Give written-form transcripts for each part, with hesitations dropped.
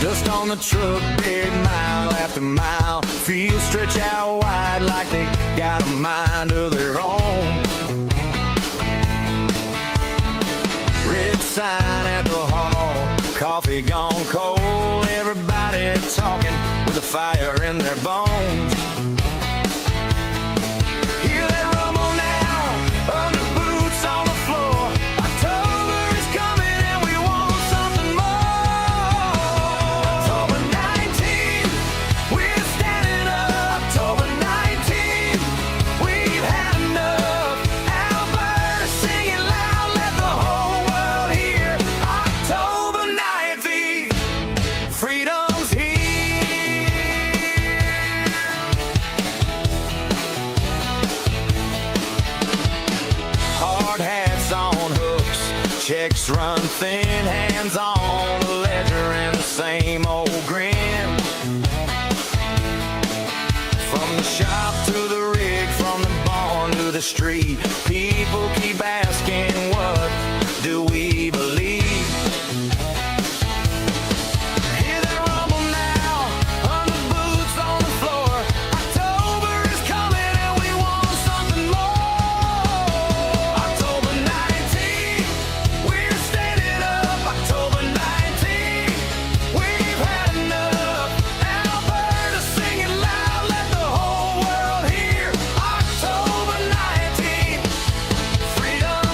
Dust on the truck bed, mile after mile. Fields stretch out wide like they got a mind of their own. Red sign at the hall, coffee gone cold. Everybody talking with a fire in their bones. Hear that rumble now, under boots on the floor. October is coming and we want something more. October 19th, we're standing up. October 19th, we've had enough. Alberta singing loud, let the whole world hear. October 19th, freedom's here. Hard hats on hooks, checks run thin, hands on the ledger and the same old grin. From the shop to the rig, from the barn to the street, people keep asking, what do we believe? Hear that rumble now, under boots on the floor. October is coming and we want something more. October 19th, we're standing up. October 19th, we've had enough. Alberta singing loud, let the whole world hear. October 19th, freedom.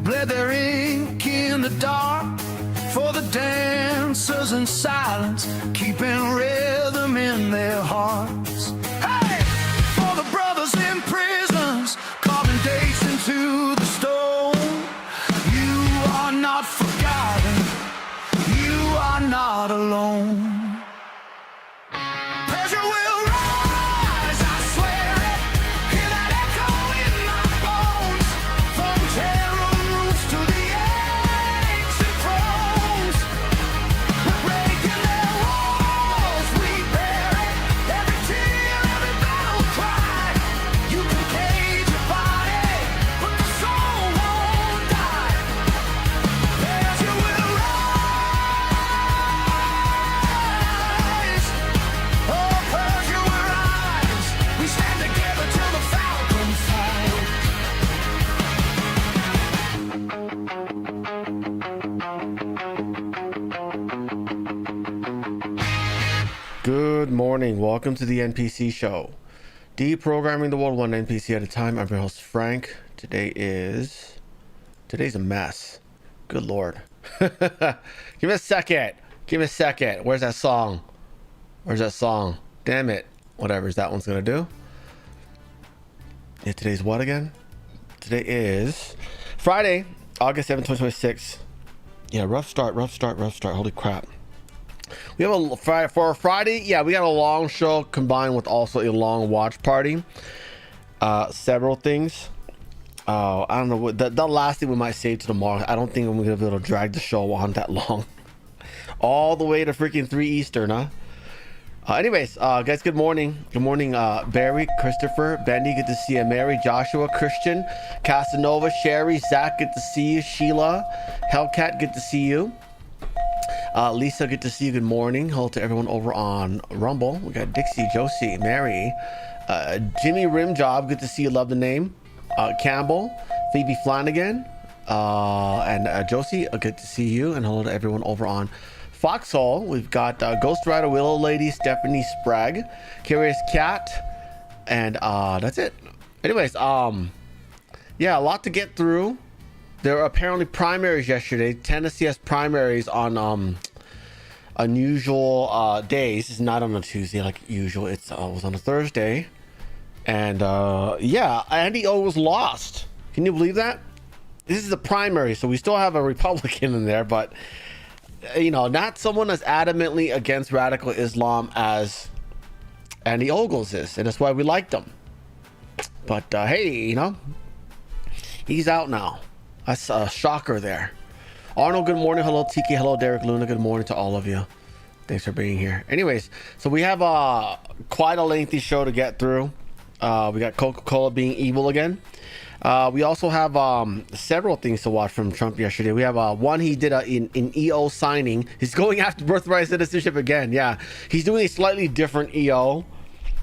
bled their ink in the dark for the dancers in silence, keeping rhythm in their hearts. Hey, for the brothers in prisons, carving dates into the stone. You are not forgotten, you are not alone. Pressure will rise, I swear it. Hear that echo in my bones. From terror roofs to the ancient thrones. We're breaking their walls, we bear it. Every tear, every battle cry. You can cage your body, but the soul won't die. Pressure will rise. Oh, Persia, we're rise. We stand together till the falcons fly. Good morning. Welcome to the NPC show. Deprogramming the world one NPC at a time. I'm your host Frank. Today's a mess. Good Lord. Give me a second. Where's that song? Damn it. Whatever that one's gonna do. Yeah, today's what again? Today is Friday, August 7th, 2026. Yeah, rough start. Holy crap. We have for a Friday, yeah, we got a long show combined with also a long watch party. Several things. I don't know what the last thing we might save to tomorrow. I don't think I'm gonna be able to drag the show on that long. All the way to freaking 3 Eastern, huh? Anyways, guys, good morning. Good morning, Barry, Christopher, Bendy, good to see you. Mary, Joshua, Christian, Casanova, Sherry, Zach, good to see you. Sheila, Hellcat, good to see you. Lisa, good to see you. Good morning. Hello to everyone over on Rumble. We got Dixie, Josie, Mary, Jimmy Rimjob, good to see you. Love the name. Campbell, Phoebe Flanagan, and Josie, good to see you. And hello to everyone over on Foxhole. We've got Ghost Rider, Willow Lady, Stephanie Sprague, Curious Cat, and that's it. Anyways, yeah, a lot to get through. There were apparently primaries yesterday. Tennessee has primaries on unusual days. It's not on a Tuesday like usual. It was on a Thursday. And yeah, Andy Ogles lost. Can you believe that? This is a primary, so we still have a Republican in there, but you know, not someone as adamantly against radical Islam as Andy Ogles is, and that's why we liked him. But hey, you know, he's out now. That's a shocker there. Arnold, good morning. Hello, Tiki. Hello, Derek Luna. Good morning to all of you. Thanks for being here. Anyways, so we have quite a lengthy show to get through. We got Coca-Cola being evil again. We also have several things to watch from Trump yesterday. We have one, he did an EO signing. He's going after birthright citizenship again. Yeah, he's doing a slightly different EO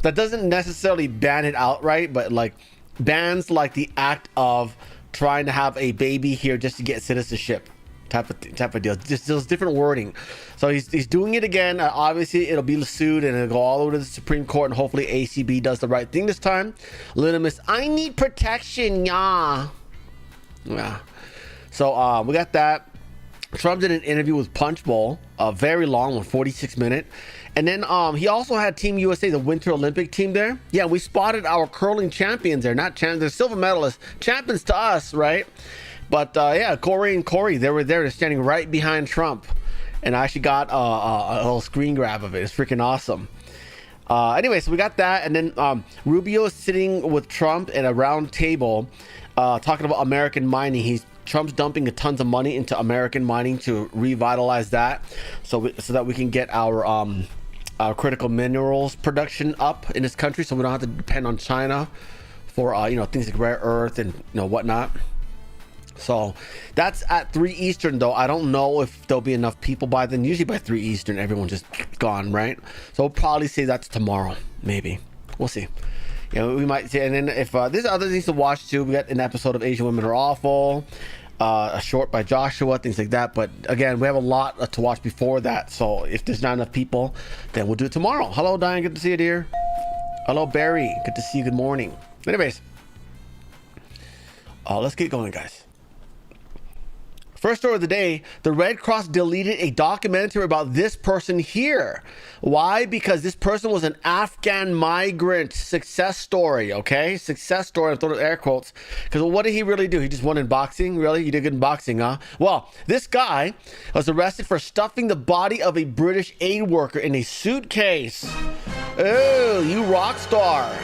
that doesn't necessarily ban it outright, but like bans like the act of trying to have a baby here just to get citizenship type of deal. Just different wording. So he's doing it again. Obviously it'll be sued and it'll go all the way to the Supreme Court, and hopefully ACB does the right thing this time. Linimus, I need protection, yeah. So we got that. Trump did an interview with Punch Bowl, a very long one, 46 minute. And then he also had Team USA, the Winter Olympic team there. Yeah, we spotted our curling champions there. Not champions, they're silver medalists. Champions to us, right? But yeah, Corey and Corey, they were there. They're standing right behind Trump. And I actually got a little screen grab of it. It's freaking awesome. Anyway, so we got that. And then Rubio is sitting with Trump at a round table talking about American mining. Trump's dumping tons of money into American mining to revitalize that, so that we can get our critical minerals production up in this country, so we don't have to depend on China for you know, things like rare earth and, you know, whatnot. So that's at 3 Eastern though. I don't know if there'll be enough people by then. Usually by 3 Eastern everyone's just gone, right? So we'll probably say that's tomorrow, maybe. We'll see. Yeah, we might see. And then if there's other things to watch too, we got an episode of Asian Women Are Awful, a short by Joshua, things like that. But again, we have a lot to watch before that, so if there's not enough people, then we'll do it tomorrow. Hello Diane, good to see you, dear. Hello Barry, good to see you. Good morning. Anyways, let's get going, guys. First story of the day, the Red Cross deleted a documentary about this person here. Why? Because this person was an Afghan migrant success story, okay? Success story, I'm throwing air quotes. Because what did he really do? He just won in boxing? Really? You did good in boxing, huh? Well, this guy was arrested for stuffing the body of a British aid worker in a suitcase. Oh, you rock star.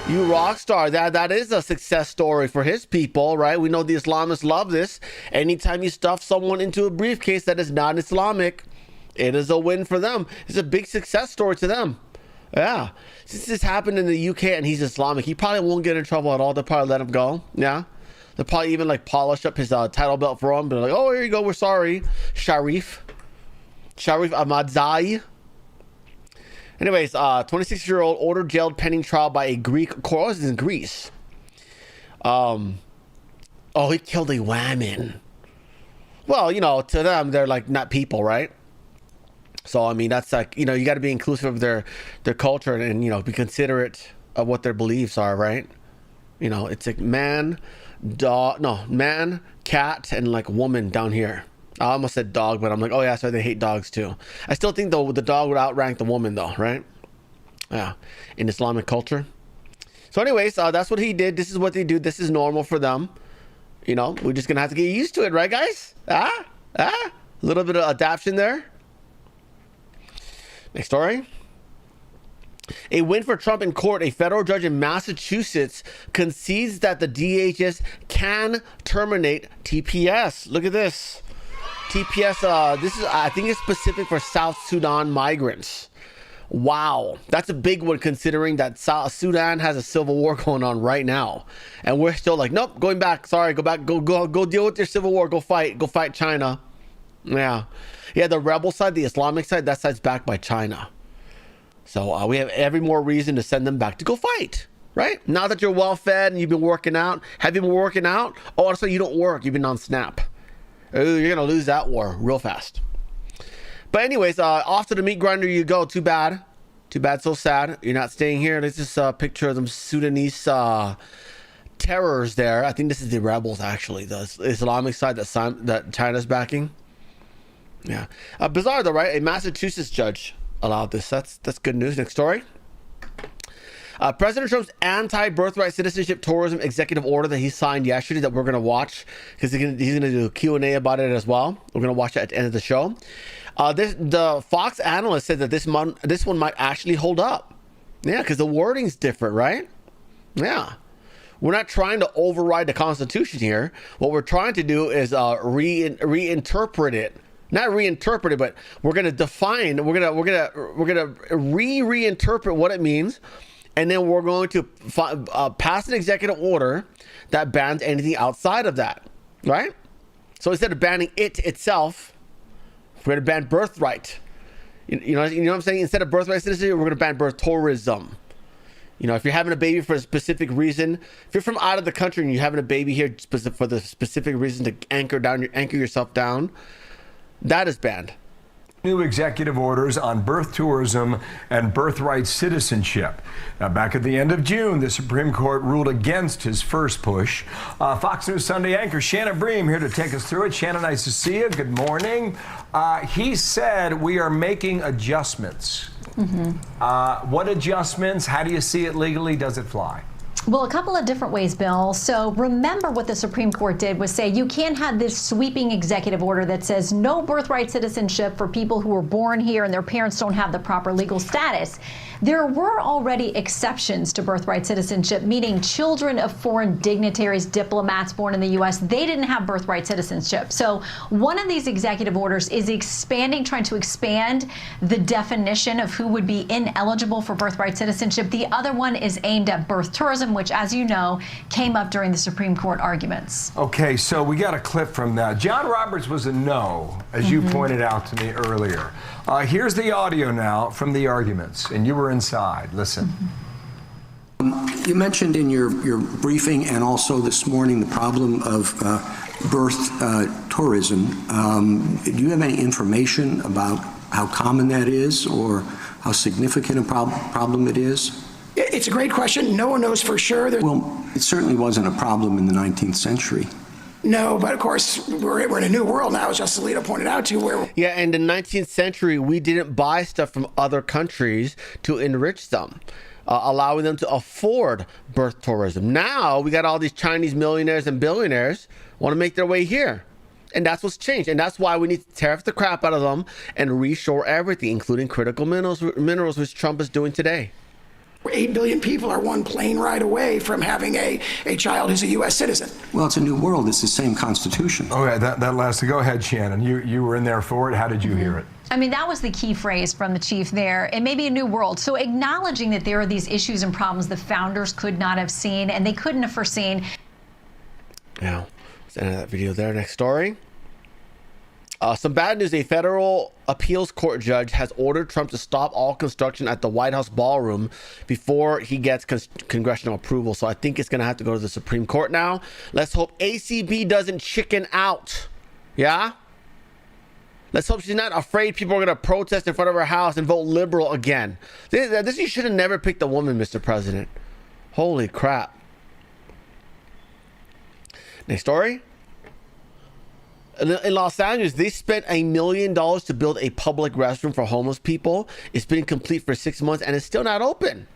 You rock star. That is a success story for his people, right? We know the Islamists love this. Anytime you stuff someone into a briefcase that is not Islamic, it is a win for them. It's a big success story to them. Yeah. Since this happened in the UK and he's Islamic, he probably won't get in trouble at all. They'll probably let him go. Yeah. They'll probably even like polish up his title belt for him. But like, oh, here you go. We're sorry. Sharif Ahmadzai. Anyways, 26-year-old ordered jailed pending trial by a Greek court. This is in Greece. Oh, he killed a woman. Well, you know, to them, they're like not people, right? So, I mean, that's like, you know, you got to be inclusive of their culture and, you know, be considerate of what their beliefs are, right? You know, it's like man, cat, and like woman down here. I almost said dog, but I'm like, oh yeah, so they hate dogs too. I still think though the dog would outrank the woman though, right? Yeah, in Islamic culture. So anyways, that's what he did. This is what they do. This is normal for them. You know, we're just gonna have to get used to it, right, guys? A little bit of adaptation there. Next story. A win for Trump in court. A federal judge in Massachusetts concedes that the DHS can terminate TPS. Look at this. TPS, this is, I think it's specific for South Sudan migrants. Wow. That's a big one considering that South Sudan has a civil war going on right now. And we're still like, nope, going back. Sorry, go back. Go deal with your civil war. Go fight China. Yeah. Yeah, the rebel side, the Islamic side, that side's backed by China. So we have every more reason to send them back to go fight. Right? Now that you're well fed and you've been working out. Have you been working out? Oh, also you don't work. You've been on Snap. Oh, you're gonna lose that war real fast. But anyways, off to the meat grinder you go. Too bad, so sad. You're not staying here. This is a picture of them Sudanese terrors there. I think this is the rebels, actually, the Islamic side that China's backing. Yeah, bizarre though, right? A Massachusetts judge allowed this. That's good news. Next story. President Trump's anti-birthright citizenship tourism executive order that he signed yesterday that we're going to watch because he's going to do a Q&A about it as well. We're going to watch that at the end of the show. The Fox analyst said that this one might actually hold up. Yeah, because the wording's different, right? Yeah. We're not trying to override the Constitution here. What we're trying to do is reinterpret it. Not reinterpret it, but we're going to define. We're going to reinterpret what it means. And then we're going to pass an executive order that bans anything outside of that, right? So instead of banning it itself, we're going to ban birthright. You know what I'm saying? Instead of birthright citizenship, we're going to ban birth tourism. You know, if you're having a baby for a specific reason, if you're from out of the country and you're having a baby here for the specific reason to anchor yourself down, that is banned. New executive orders on birth tourism and birthright citizenship. Now, back at the end of June, the Supreme Court ruled against his first push. Fox News Sunday anchor Shannon Bream here to take us through it. Shannon, nice to see you. Good morning. He said we are making adjustments. What adjustments? How do you see it legally? Does it fly? Well, a couple of different ways, Bill. So remember what the Supreme Court did was say you can't have this sweeping executive order that says no birthright citizenship for people who were born here and their parents don't have the proper legal status. There were already exceptions to birthright citizenship, meaning children of foreign dignitaries, diplomats born in the U.S., they didn't have birthright citizenship. So one of these executive orders is trying to expand the definition of who would be ineligible for birthright citizenship. The other one is aimed at birth tourism, which, as you know, came up during the Supreme Court arguments. Okay, so we got a clip from that. John Roberts was a no, as you pointed out to me earlier. Here's the audio now from the arguments, and you were inside. Listen. You mentioned in your briefing and also this morning the problem of birth tourism. Do you have any information about how common that is or how significant a problem it is? It's a great question. No one knows for sure. Well, it certainly wasn't a problem in the 19th century. No, but of course, we're in a new world now, as Justice Alito pointed out to, where Yeah, in the 19th century, we didn't buy stuff from other countries to enrich them, allowing them to afford birth tourism. Now, we got all these Chinese millionaires and billionaires want to make their way here. And that's what's changed. And that's why we need to tariff the crap out of them and reshore everything, including critical minerals, which Trump is doing today. 8 billion people are one plane ride away from having a child who's a U.S. citizen. Well, it's a new world. It's the same Constitution. Okay, that last. Go ahead, Shannon. You were in there for it. How did you hear it? I mean, that was the key phrase from the chief there. It may be a new world. So acknowledging that there are these issues and problems the founders could not have seen and they couldn't have foreseen. Yeah, let's end that video there. Next story. Some bad news. A federal appeals court judge has ordered Trump to stop all construction at the White House ballroom before he gets congressional approval. So I think it's going to have to go to the Supreme Court now. Let's hope ACB doesn't chicken out. Yeah? Let's hope she's not afraid people are going to protest in front of her house and vote liberal again. You should have never picked a woman, Mr. President. Holy crap. Next story. In Los Angeles, they spent $1 million to build a public restroom for homeless people. It's been complete for 6 months and it's still not open.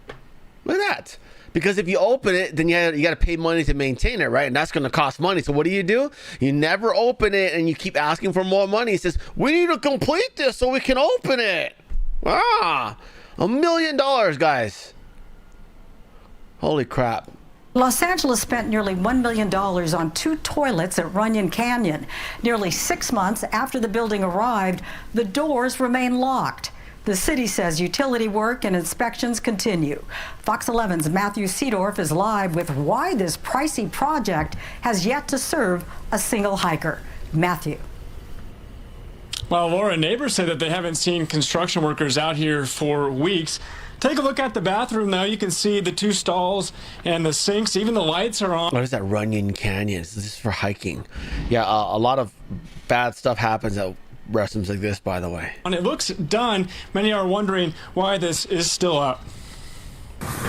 Look at that. Because if you open it, then you got to pay money to maintain it, right? And that's going to cost money. So what do? You never open it and you keep asking for more money. He says, we need to complete this so we can open it. $1 million, guys. Holy crap. Los Angeles spent nearly $1 million on 2 toilets at Runyon Canyon. Nearly 6 months after the building arrived, the doors remain locked. The city says utility work and inspections continue. Fox 11's Matthew Seedorf is live with why this pricey project has yet to serve a single hiker. Matthew. Well, Laura, neighbors say that they haven't seen construction workers out here for weeks. Take a look at the bathroom, though. You can see the 2 stalls and the sinks. Even the lights are on. What is that? Runyon Canyon. This is for hiking. Yeah, a lot of bad stuff happens at restrooms like this, by the way. And it looks done. Many are wondering why this is still up.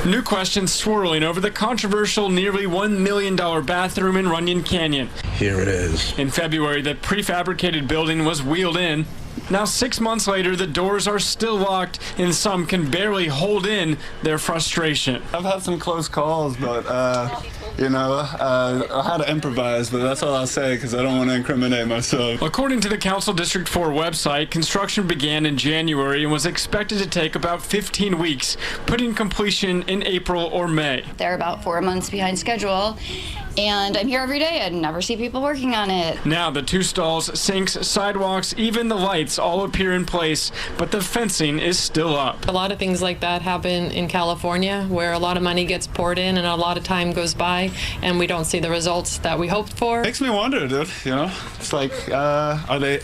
New questions swirling over the controversial nearly $1 million bathroom in Runyon Canyon. Here it is. In February, the prefabricated building was wheeled in. Now, 6 months later, the doors are still locked, and some can barely hold in their frustration. I've had some close calls, but, I had to improvise, but that's all I'll say because I don't want to incriminate myself. According to the Council District 4 website, construction began in January and was expected to take about 15 weeks, putting completion in April or May. They're about 4 months behind schedule, and I'm here every day and never see people working on it. Now the 2 stalls, sinks, sidewalks, even the lights all appear in place, but the fencing is still up. A lot of things like that happen in California, where a lot of money gets poured in and a lot of time goes by and we don't see the results that we hoped for. Makes me wonder, dude, it's like, are they,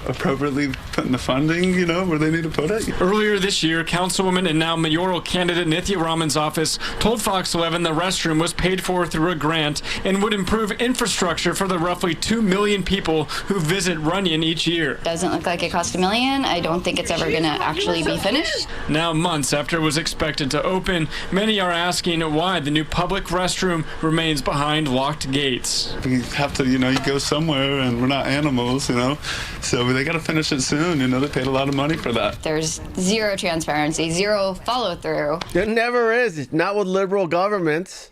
appropriately putting the funding, where they need to put it? Earlier this year, Councilwoman and now mayoral candidate Nithya Raman's office told Fox 11 the restroom was paid for through a grant and would improve infrastructure for the roughly 2 million people who visit Runyon each year. Doesn't look like it cost $1 million. I don't think it's ever going to actually be finished. Now, months after it was expected to open, many are asking why the new public restroom remains behind locked gates. We have to, you go somewhere, and we're not animals, so they got to finish it soon. They paid a lot of money for that. There's zero transparency, zero follow-through. There never is. It's not with liberal governments.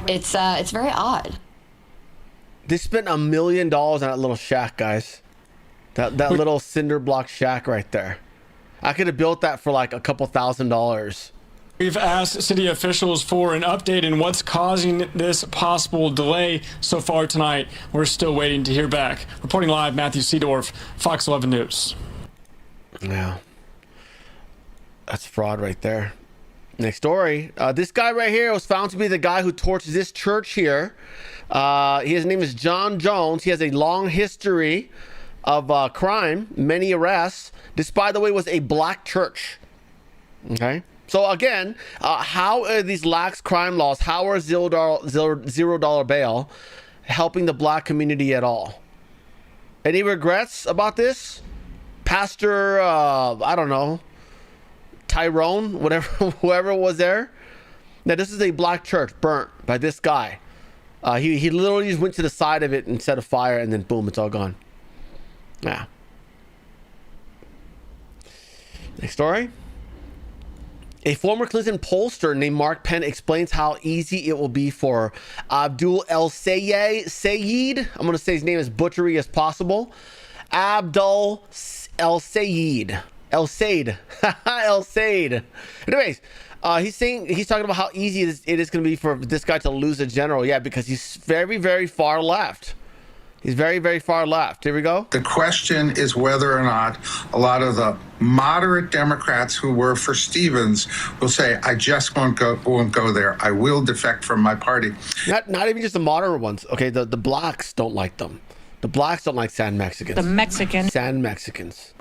It's very odd. They spent $1 million on that little shack, guys. That little cinder block shack right there. I could have built that for like a couple $1,000s. We've asked city officials for an update on what's causing this possible delay so far tonight. We're still waiting to hear back. Reporting live, Matthew Seedorf, Fox 11 News. Yeah. That's fraud right there. Next story. This guy right here was found to be the guy who torched this church here. His name is John Jones. He has a long history of crime, many arrests. This, by the way, was a black church. Okay. So again, how are these lax crime laws, how are $0 bail helping the black community at all? Any regrets about this? Pastor, I don't know, Tyrone, whatever, whoever was there. Now, this is a black church burnt by this guy. He literally just went to the side of it and set a fire, and then boom, it's all gone. Yeah. Next story. A former Clinton pollster named Mark Penn explains how easy it will be for Abdul El Sayed. I'm going to say his name as butchery as possible. Abdul El Sayed. El Sayed. El Sayed. Anyways, he's talking about how easy it is going to be for this guy to lose a general. Yeah, because he's very, very far left. He's very, very far left. Here we go. The question is whether or not a lot of the moderate Democrats who were for Stevens will say, I just won't go there. I will defect from my party. Not even just the moderate ones. Okay, the blacks don't like them. The blacks don't like San Mexicans. The Mexican. San Mexicans.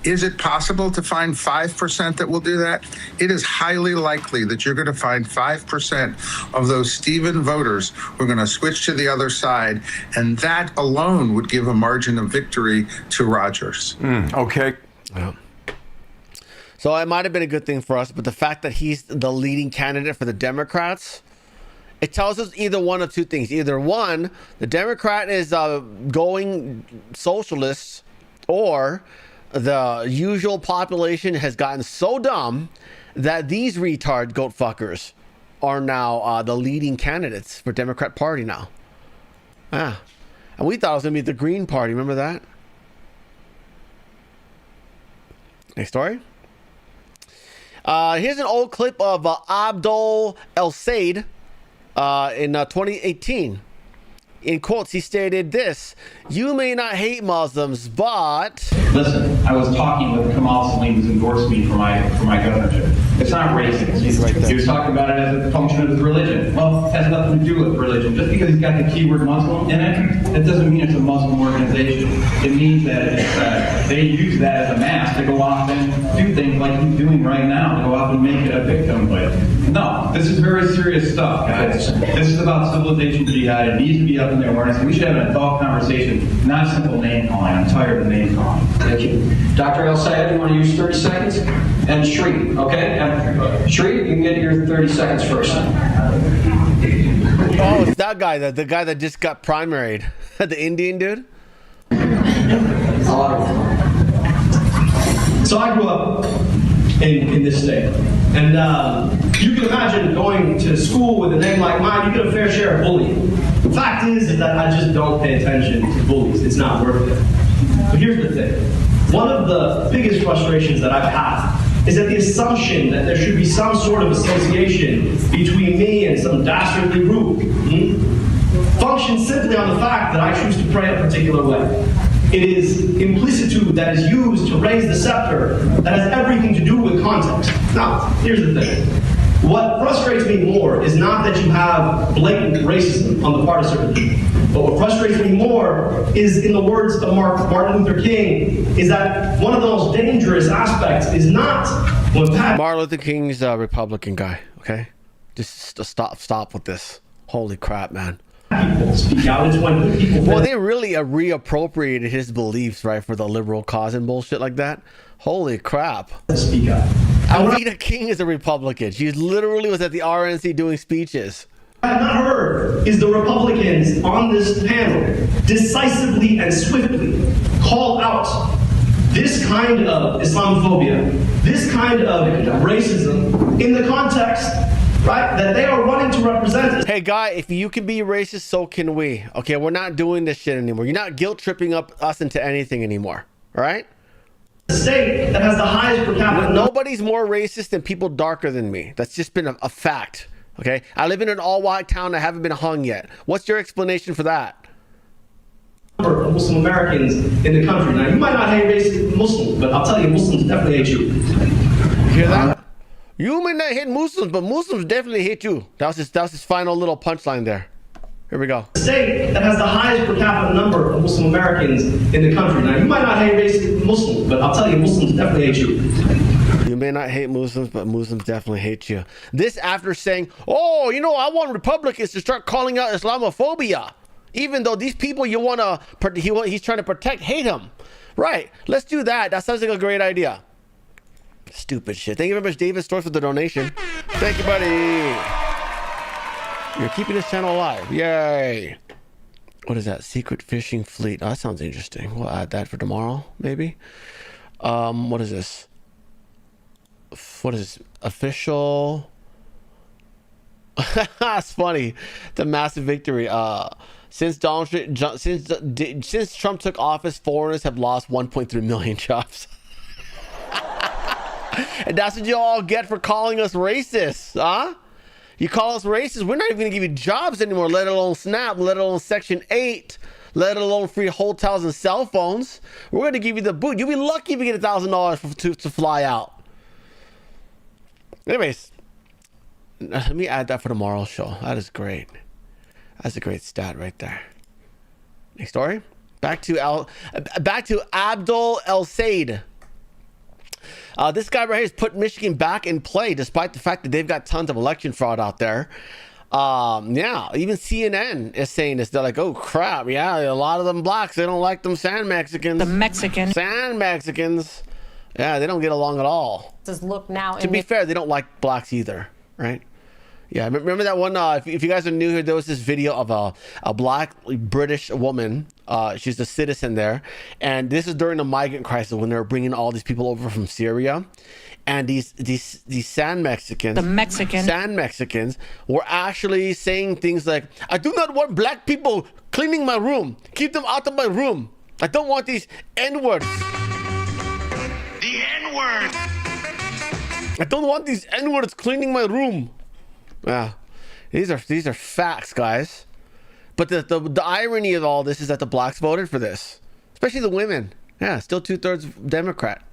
Is it possible to find 5% that will do that? It is highly likely that you're going to find 5% of those Stephen voters who are going to switch to the other side, and that alone would give a margin of victory to Rogers. Okay. Yeah. So it might have been a good thing for us, but the fact that he's the leading candidate for the Democrats, it tells us either one of two things. Either one, the Democrat is going socialist, or the usual population has gotten so dumb that these retard goat fuckers are now the leading candidates for Democrat Party now. Ah, and we thought it was going to be the Green Party. Remember that? Next story. Here's an old clip of Abdul El Sayed in 2018. In quotes, he stated this: "You may not hate Muslims, but..." Listen, I was talking with Kamal Salim, who's endorsed me for my governorship. It's not racist. He was talking about it as a function of his religion. Well, it has nothing to do with religion. Just because he's got the keyword Muslim in it doesn't mean it's a Muslim organization. It means that they use that as a mask to go off and do things like he's doing right now, to go off and make it a victim. But no, this is very serious stuff, guys. This is about civilization jihad. It needs to be up in their awareness. And we should have an adult conversation, not simple name calling. I'm tired of name calling. Thank you. Dr. El Sayed, you want to use 30 seconds? And Shri, okay? And Shri, you can get your 30 seconds first. Oh, it's that guy, the guy that just got primaried. The Indian dude? So I grew up in this state. And you can imagine going to school with a name like mine, you get a fair share of bullying. The fact is that I just don't pay attention to bullies. It's not worth it. But here's the thing. One of the biggest frustrations that I've had is that the assumption that there should be some sort of association between me and some dastardly group functions simply on the fact that I choose to pray a particular way. It is implicitude that is used to raise the scepter that has everything to do with context. Now, here's the thing. What frustrates me more is not that you have blatant racism on the part of certain people. But what frustrates me more is, in the words of Martin Luther King, is that one of the most dangerous aspects is not when Martin Luther King's a Republican guy, okay? Just stop with this. Holy crap, man. people speak out. It's when good people... Well, they really reappropriated his beliefs, right, for the liberal cause and bullshit like that. Holy crap. Speak up. Alveda King is a Republican. She literally was at the RNC doing speeches. What I have not heard is the Republicans on this panel decisively and swiftly call out this kind of Islamophobia, this kind of racism in the context, right, that they are running to represent. Hey, guy, if you can be racist, so can we. Okay, we're not doing this shit anymore. You're not guilt-tripping us into anything anymore, all right? The state that has the highest per capita... Nobody's more racist than people darker than me. That's just been a fact, okay? I live in an all-white town. I haven't been hung yet. What's your explanation for that? Of Muslim Americans in the country. Now, you might not hate racist Muslims, but I'll tell you, Muslims definitely hate you. You hear that? You may not hate Muslims, but Muslims definitely hate you. That was his final little punchline there. Here we go. The state that has the highest per capita number of Muslim Americans in the country. Now, you might not hate racist Muslims, but I'll tell you, Muslims definitely hate you. You may not hate Muslims, but Muslims definitely hate you. This after saying, oh, you know, I want Republicans to start calling out Islamophobia. Even though these people he's trying to protect hate him. Right. Let's do that. That sounds like a great idea. Stupid shit. Thank you very much, David Storrs, for the donation. Thank you, buddy. You're keeping this channel alive. Yay. What is that? Secret fishing fleet. Oh, that sounds interesting. We'll add that for tomorrow, maybe. What is this? What is this? Official. It's funny. The massive victory. Since Trump took office, foreigners have lost 1.3 million jobs. And that's what you all get for calling us racist, huh? You call us racist, we're not even going to give you jobs anymore, let alone SNAP, let alone Section 8, let alone free hotels and cell phones. We're going to give you the boot. You'll be lucky if you get $1,000 to fly out. Anyways, let me add that for tomorrow's show. That is great. That's a great stat right there. Next story. Back to Abdul El Said. This guy right here has put Michigan back in play, despite the fact that they've got tons of election fraud out there. Yeah, even CNN is saying this. They're like, oh crap, yeah, a lot of them blacks, they don't like them Sand Mexicans. The Mexican. Sand Mexicans. Yeah, they don't get along at all. Says, look now. To be fair, they don't like blacks either, right? Yeah, remember that one, if you guys are new here, there was this video of a black British woman. She's a citizen there. And this is during the migrant crisis when they were bringing all these people over from Syria. And these Sand Mexicans, Sand Mexicans were actually saying things like, I do not want black people cleaning my room. Keep them out of my room. I don't want these N-words. The N-word. I don't want these N-words cleaning my room. Yeah, these are facts, guys. But the irony of all this is that the blacks voted for this, especially the women. Yeah, still 2/3 Democrat.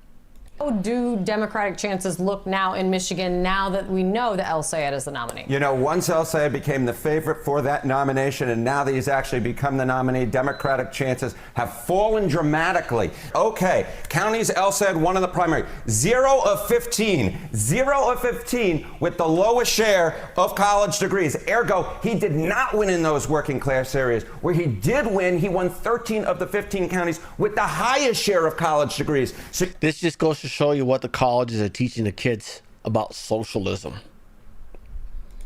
How do Democratic chances look now in Michigan now that we know that El Sayed is the nominee? You know, once El Sayed became the favorite for that nomination, and now that he's actually become the nominee, Democratic chances have fallen dramatically. Okay, counties El Sayed won in the primary. 0 of 15. 0 of 15 with the lowest share of college degrees. Ergo, he did not win in those working class areas. Where he did win, he won 13 of the 15 counties with the highest share of college degrees. So this just goes to show you what the colleges are teaching the kids about socialism.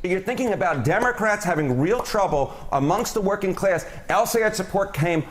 You're thinking about Democrats having real trouble amongst the working class. El Sayed support came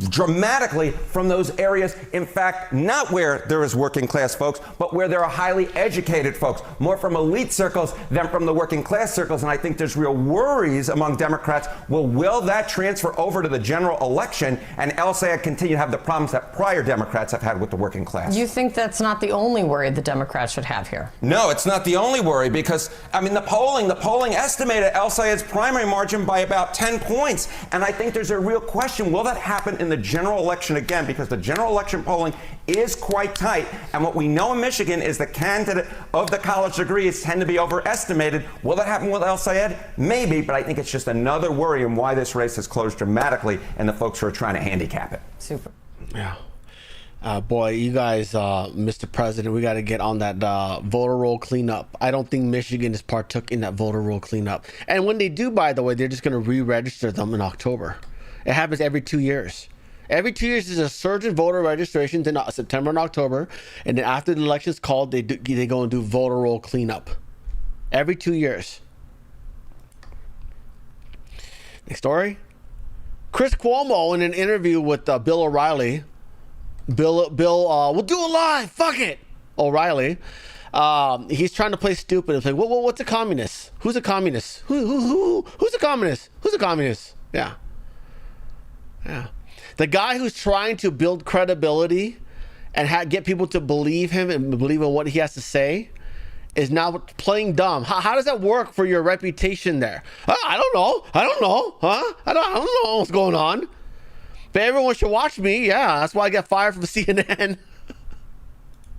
dramatically from those areas. In fact, not where there is working class folks, but where there are highly educated folks, more from elite circles than from the working class circles. And I think there's real worries among Democrats. Will that transfer over to the general election and El Sayed continue to have the problems that prior Democrats have had with the working class? You think that's not the only worry the Democrats should have here? No, it's not the only worry because, I mean, the polling estimated El Sayed's primary margin by about 10 points. And I think there's a real question, will that happen in the general election again? Because the general election polling is quite tight. And what we know in Michigan is the candidate of the college degrees tend to be overestimated. Will that happen with El Sayed? Maybe, but I think it's just another worry in why this race has closed dramatically and the folks who are trying to handicap it. Super. Yeah. Boy, you guys, Mr. President, we got to get on that voter roll cleanup. I don't think Michigan is partook in that voter roll cleanup. And when they do, by the way, they're just going to re-register them in October. It happens every 2 years. Every 2 years, there's a surge in voter registrations in September and October. And then after the election's called, they go and do voter roll cleanup. Every 2 years. Next story. Chris Cuomo, in an interview with Bill O'Reilly, we'll do it live, fuck it, O'Reilly. He's trying to play stupid. It's like, what's a communist? Who's a communist? Who's a communist? Who's a communist? Yeah. The guy who's trying to build credibility and get people to believe him and believe in what he has to say is now playing dumb. How does that work for your reputation there? I don't know. Huh? I don't know what's going on. But everyone should watch me. Yeah, that's why I got fired from CNN.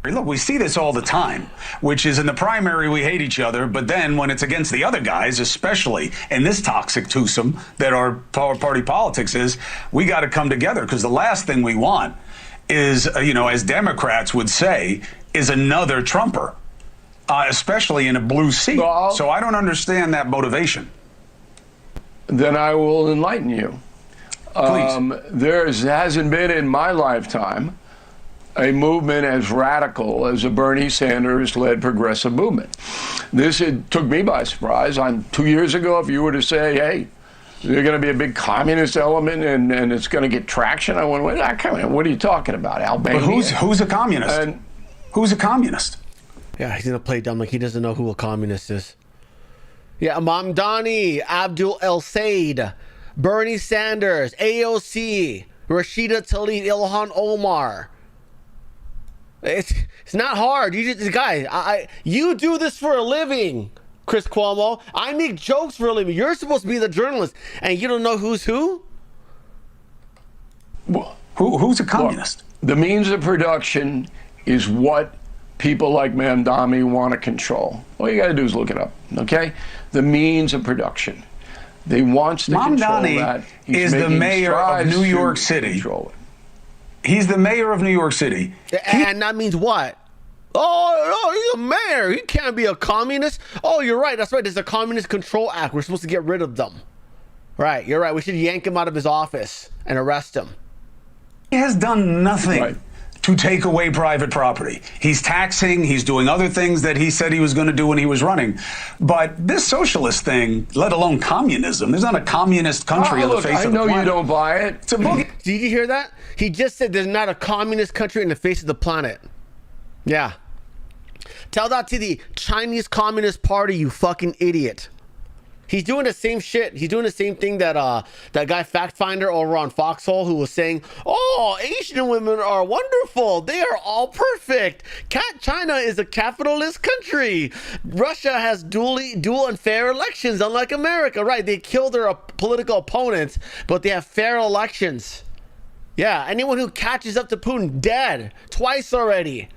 Look, we see this all the time, which is in the primary we hate each other, but then when it's against the other guys, especially in this toxic twosome that our party politics is, we got to come together because the last thing we want is, as Democrats would say, is another Trumper, especially in a blue seat. So I don't understand that motivation. Then I will enlighten you. Please. There hasn't been in my lifetime a movement as radical as a Bernie Sanders-led progressive movement. It took me by surprise. 2 years ago, if you were to say, hey, there's going to be a big communist element and it's going to get traction, I went, what are you talking about, Albania? But who's a communist? Who's a communist? Yeah, he's going to play dumb like he doesn't know who a communist is. Yeah, Mamdani, Abdul El Said, Bernie Sanders, AOC, Rashida Tlaib, Ilhan Omar. It's not hard. You just, guys, you do this for a living, Chris Cuomo. I make jokes for a living. You're supposed to be the journalist, and you don't know who's who? Well, who's a communist? Look, the means of production is what people like Mamdani want to control. All you got to do is look it up, okay? The means of production. They want to control that. Mamdani is the mayor of New York City. Control it. He's the mayor of New York City. And that means what? Oh, he's a mayor. He can't be a communist. Oh, you're right. That's right. There's a Communist Control Act. We're supposed to get rid of them. Right. You're right. We should yank him out of his office and arrest him. He has done nothing to take away private property. He's taxing. He's doing other things that he said he was going to do when he was running. But this socialist thing, let alone communism, there's not a communist country on the face of the planet. I know you don't buy it. It's a boogie. Did you hear that? He just said there's not a communist country in the face of the planet. Yeah. Tell that to the Chinese Communist Party, you fucking idiot. He's doing the same shit. He's doing the same thing that that guy Fact Finder over on Foxhole who was saying, oh, Asian women are wonderful. They are all perfect. China is a capitalist country. Russia has dual and fair elections, unlike America. Right, they kill their political opponents, but they have fair elections. Yeah, anyone who catches up to Putin, dead. Twice already.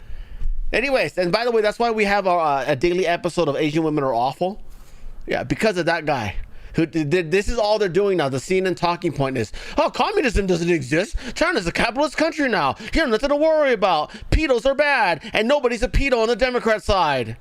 Anyways, and by the way, that's why we have a daily episode of Asian Women Are Awful. Yeah, because of that guy. This is all they're doing now. The CNN talking point is, oh, communism doesn't exist. China's a capitalist country now. You have nothing to worry about. Pedos are bad, and nobody's a pedo on the Democrat side.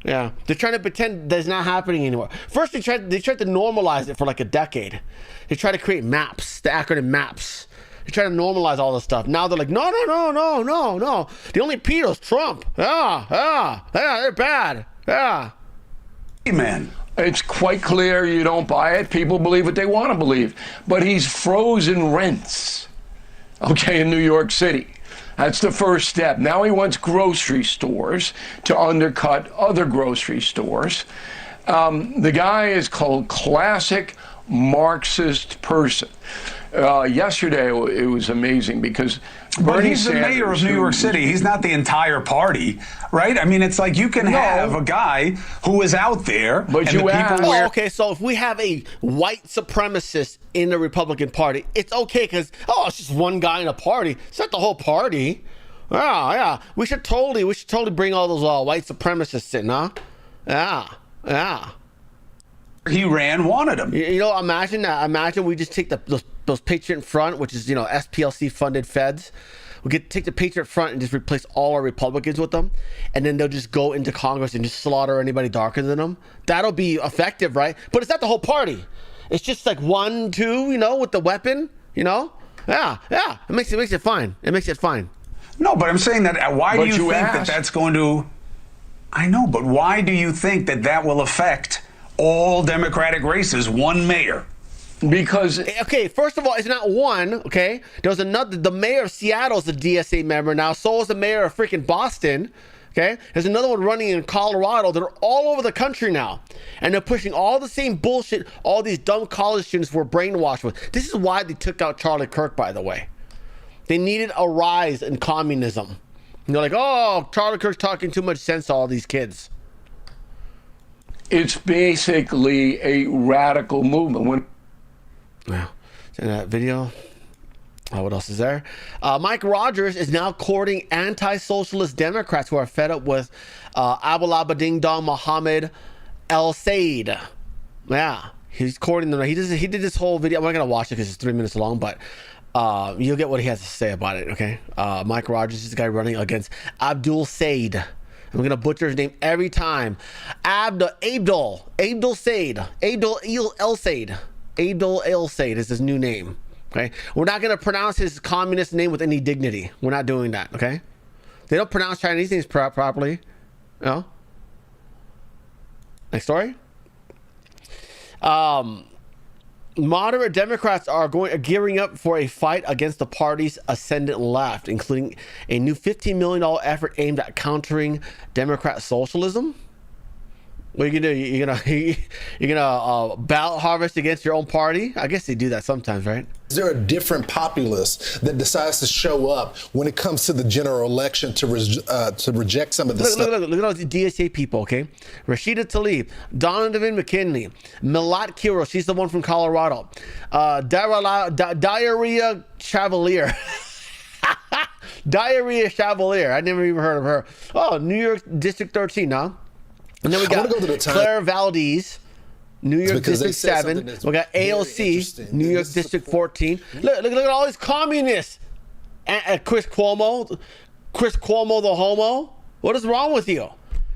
Yeah, they're trying to pretend that's not happening anymore. First, they tried to normalize it for like a decade. They tried to create MAPS, the acronym MAPS. They try to normalize all this stuff. Now they're like, no. The only pedo's Trump. Yeah, they're bad. Yeah. Hey, man. It's quite clear you don't buy it. People believe what they want to believe. But he's frozen rents, okay, in New York City. That's the first step. Now he wants grocery stores to undercut other grocery stores. The guy is called classic Marxist person. Yesterday it was amazing because But he's the mayor of New York City. He's not the entire party, right? I mean, it's like you can have a guy who is out there, but you okay, so if we have a white supremacist in the Republican Party, it's okay because, it's just one guy in a party. It's not the whole party. Yeah. We should totally bring all those white supremacists in, huh? Yeah. He wanted him. You know, imagine that. Imagine we just take those Patriot Front, which is, SPLC funded feds. We take the Patriot Front and just replace all our Republicans with them, and then they'll just go into Congress and just slaughter anybody darker than them. That'll be effective, right? But it's not the whole party. It's just like 1, 2, with the weapon, Yeah. It makes it fine. It makes it fine. No, but I'm saying that. Why do you think that that's going to? I know, but why do you think that will affect all Democratic races, one mayor? Because first of all, it's not one. Okay, there was another. The mayor of Seattle is a DSA member now. So is the mayor of freaking Boston. Okay, there's another one running in Colorado. They're all over the country now, and they're pushing all the same bullshit all these dumb college students were brainwashed with. This is why they took out Charlie Kirk, by the way. They needed a rise in communism. And they're like, oh, Charlie Kirk's talking too much sense to all these kids. It's basically a radical movement. Wow. In that video, what else is there? Mike Rogers is now courting anti-socialist Democrats who are fed up with Abu Ding Dong Mohammed El Said. Yeah, he's courting them. He did this whole video. I'm not gonna watch it because it's 3 minutes long, but you'll get what he has to say about it. Okay, Mike Rogers is the guy running against Abdul Said. I'm going to butcher his name every time. Abdul El Said is his new name. Okay, we're not going to pronounce his communist name with any dignity. We're not doing that. Okay, they don't pronounce Chinese names properly. No. Next story. Moderate Democrats are gearing up for a fight against the party's ascendant left, including a new $15 million effort aimed at countering Democrat socialism. What are you gonna do? You're gonna ballot harvest against your own party? I guess they do that sometimes, right? Is there a different populace that decides to show up when it comes to the general election to reject some of the stuff? Look at all these DSA people, okay? Rashida Tlaib, Donovan McKinley, Milat Kiro, she's the one from Colorado. Diarrhea Chevalier. Diarrhea Chevalier. I never even heard of her. Oh, New York District 13, huh? And then we got Claire Valdez, New York District 7. We got AOC, New York District 14. Look at all these communists. And Chris Cuomo the homo. What is wrong with you?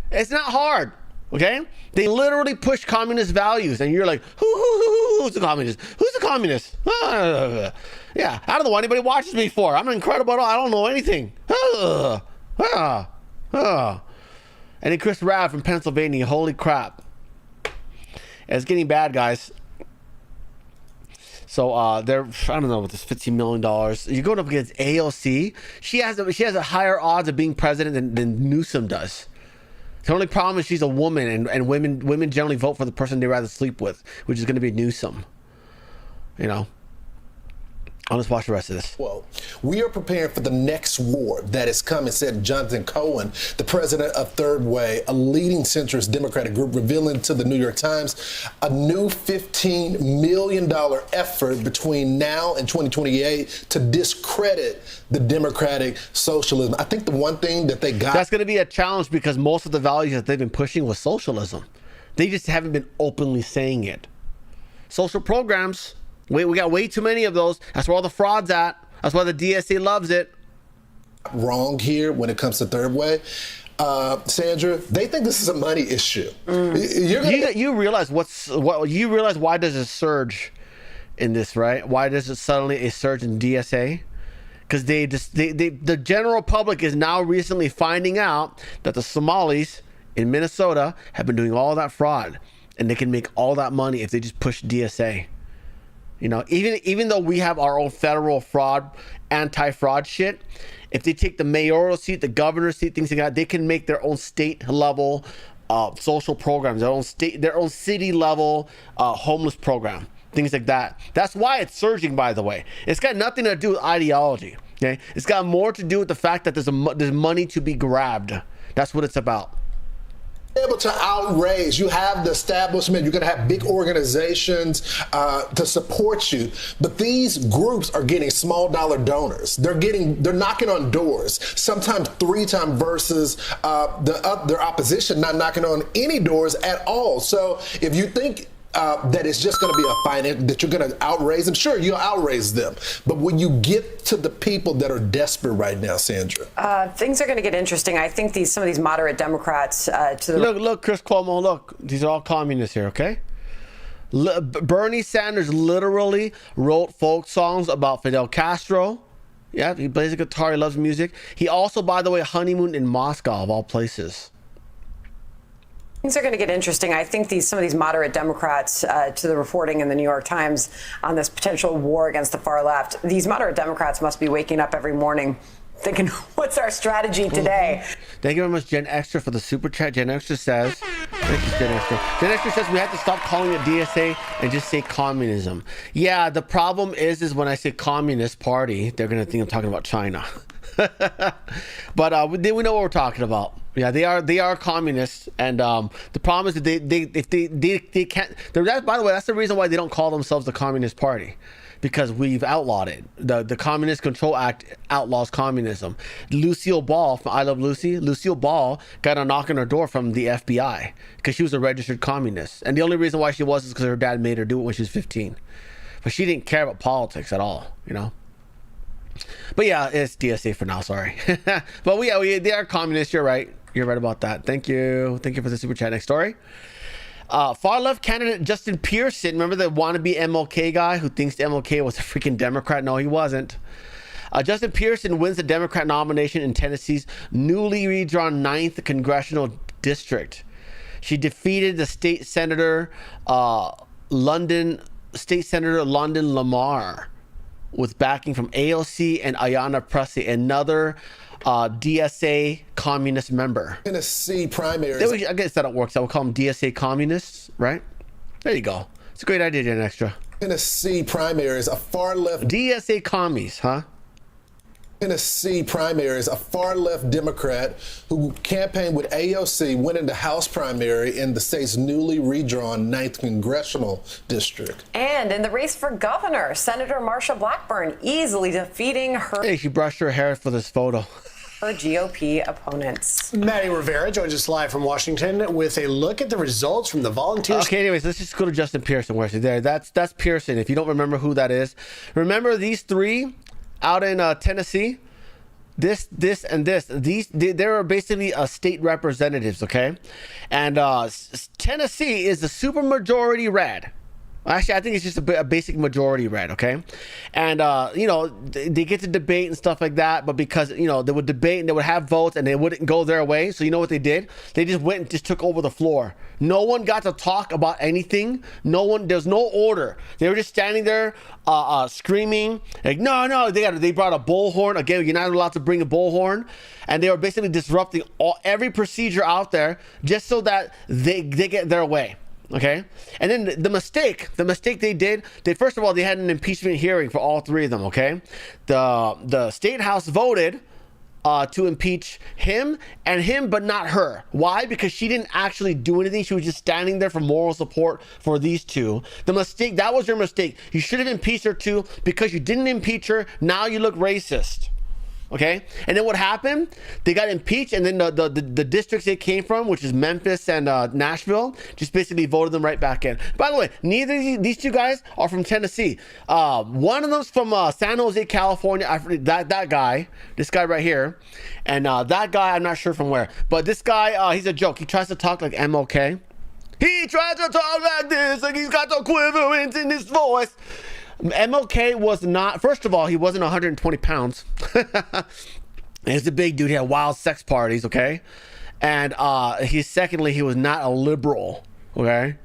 It's not hard, okay? They literally push communist values, and you're like, who's the communist? Who's the communist? Yeah, I don't know why anybody watches me for. I'm incredible. I don't know anything. And then Chris Rabb from Pennsylvania. Holy crap. It's getting bad, guys. So they're, I don't know, with this $15 million. You're going up against AOC. She has a higher odds of being president than Newsom does. The only problem is she's a woman, and women generally vote for the person they rather sleep with, which is going to be Newsom. You know. Let's watch the rest of this. Well, we are preparing for the next war that is coming, said Jonathan Cohen, the president of Third Way, a leading centrist Democratic group, revealing to the New York Times a new $15 million effort between now and 2028 to discredit the democratic socialism. I think the one thing that they got... That's going to be a challenge because most of the values that they've been pushing was socialism. They just haven't been openly saying it. Social programs... We got way too many of those. That's where all the fraud's at. That's why the DSA loves it. Wrong here when it comes to Third Way. Sandra, they think this is a money issue. You realize you realize why does it surge in this, right? Why does it suddenly a surge in DSA? Because the general public is now recently finding out that the Somalis in Minnesota have been doing all that fraud, and they can make all that money if they just push DSA. You know, even though we have our own federal fraud, anti-fraud shit, if they take the mayoral seat, the governor's seat, things like that, they can make their own state level social programs, their own city level homeless program, things like that. That's why it's surging, by the way. It's got nothing to do with ideology. Okay, it's got more to do with the fact that there's money to be grabbed. That's what it's about. Able to outraise. You have the establishment, you're going to have big organizations to support you, but these groups are getting small dollar donors. They're knocking on doors, sometimes 3 times versus their opposition not knocking on any doors at all. So if you think that it's just going to be a finance, that you're going to outraise them, sure, you'll outraise them. But when you get to the people that are desperate right now, Sandra, things are going to get interesting. I think some of these moderate Democrats look, Chris Cuomo, look, these are all communists here, okay? Bernie Sanders literally wrote folk songs about Fidel Castro. Yeah, he plays a guitar, he loves music. He also, by the way, honeymooned in Moscow, of all places. Things are going to get interesting. I think some of these moderate Democrats, to the reporting in the New York Times on this potential war against the far left, these moderate Democrats must be waking up every morning thinking, what's our strategy today? Thank you very much, Gen Extra, for the super chat. Gen Extra says, thank you, Gen Extra. Gen Extra says we have to stop calling it DSA and just say communism. Yeah, the problem is when I say Communist Party, they're going to think I'm talking about China. But we know what we're talking about. Yeah, they are communists, and the problem is that they can't. By the way, that's the reason why they don't call themselves the Communist Party, because we've outlawed it. The Communist Control Act outlaws communism. Lucille Ball from I Love Lucy. Lucille Ball got a knock on her door from the FBI because she was a registered communist, and the only reason why she was is because her dad made her do it when she was 15. But she didn't care about politics at all, you know. But yeah, it's DSA for now. Sorry, but they are communists. You're right. You're right about that. Thank you for the super chat. Next story. Far left candidate Justin Pearson, remember the wannabe MLK guy who thinks MLK was a freaking Democrat? No, he wasn't. Justin Pearson wins the Democrat nomination in Tennessee's newly redrawn 9th congressional district. She defeated the state senator, London Lamar, with backing from AOC and Ayanna Pressley, another DSA communist member. Tennessee primaries. I guess that works. I would call them DSA communists, right? There you go. It's a great idea, Jen Extra. Tennessee primaries, a far left DSA commies, huh? Tennessee primaries, a far left Democrat who campaigned with AOC winning the House primary in the state's newly redrawn 9th congressional district. And in the race for governor, Senator Marsha Blackburn easily defeating her. Hey, she brushed her hair for this photo. Her GOP opponents. Maddie Rivera joins us live from Washington with a look at the results from the volunteers. Okay, anyways, let's just go to Justin Pearson. Where's he there? That's Pearson. If you don't remember who that is, remember these three out in Tennessee. This, and this. They are basically state representatives, okay? And Tennessee is the supermajority red. Actually, I think it's just a basic majority red, okay? And, they get to debate and stuff like that, but because, they would debate and they would have votes and they wouldn't go their way. So you know what they did? They just went and just took over the floor. No one got to talk about anything. There's no order. They were just standing there screaming, like, no, they brought a bullhorn. Again, you're not allowed to bring a bullhorn. And they were basically disrupting every procedure out there just so that they get their way. Okay, and then the mistake they did, first of all, they had an impeachment hearing for all three of them. Okay, the state house voted to impeach him, but not her. Why? Because she didn't actually do anything. She was just standing there for moral support for these two. The mistake, that was your mistake. You should have impeached her too, because you didn't impeach her. Now you look racist. Okay, and then what happened? They got impeached, and then the districts they came from, which is Memphis and Nashville, just basically voted them right back in. By the way, neither of these two guys are from Tennessee. One of them's from San Jose, California. That guy, this guy right here, and that guy, I'm not sure from where, but this guy, he's a joke. He tries to talk like MLK. He tries to talk like this, like he's got the quiverance in his voice. MLK was not, first of all, he wasn't 120 pounds. He's a big dude. He had wild sex parties, okay? And secondly, he was not a liberal, okay?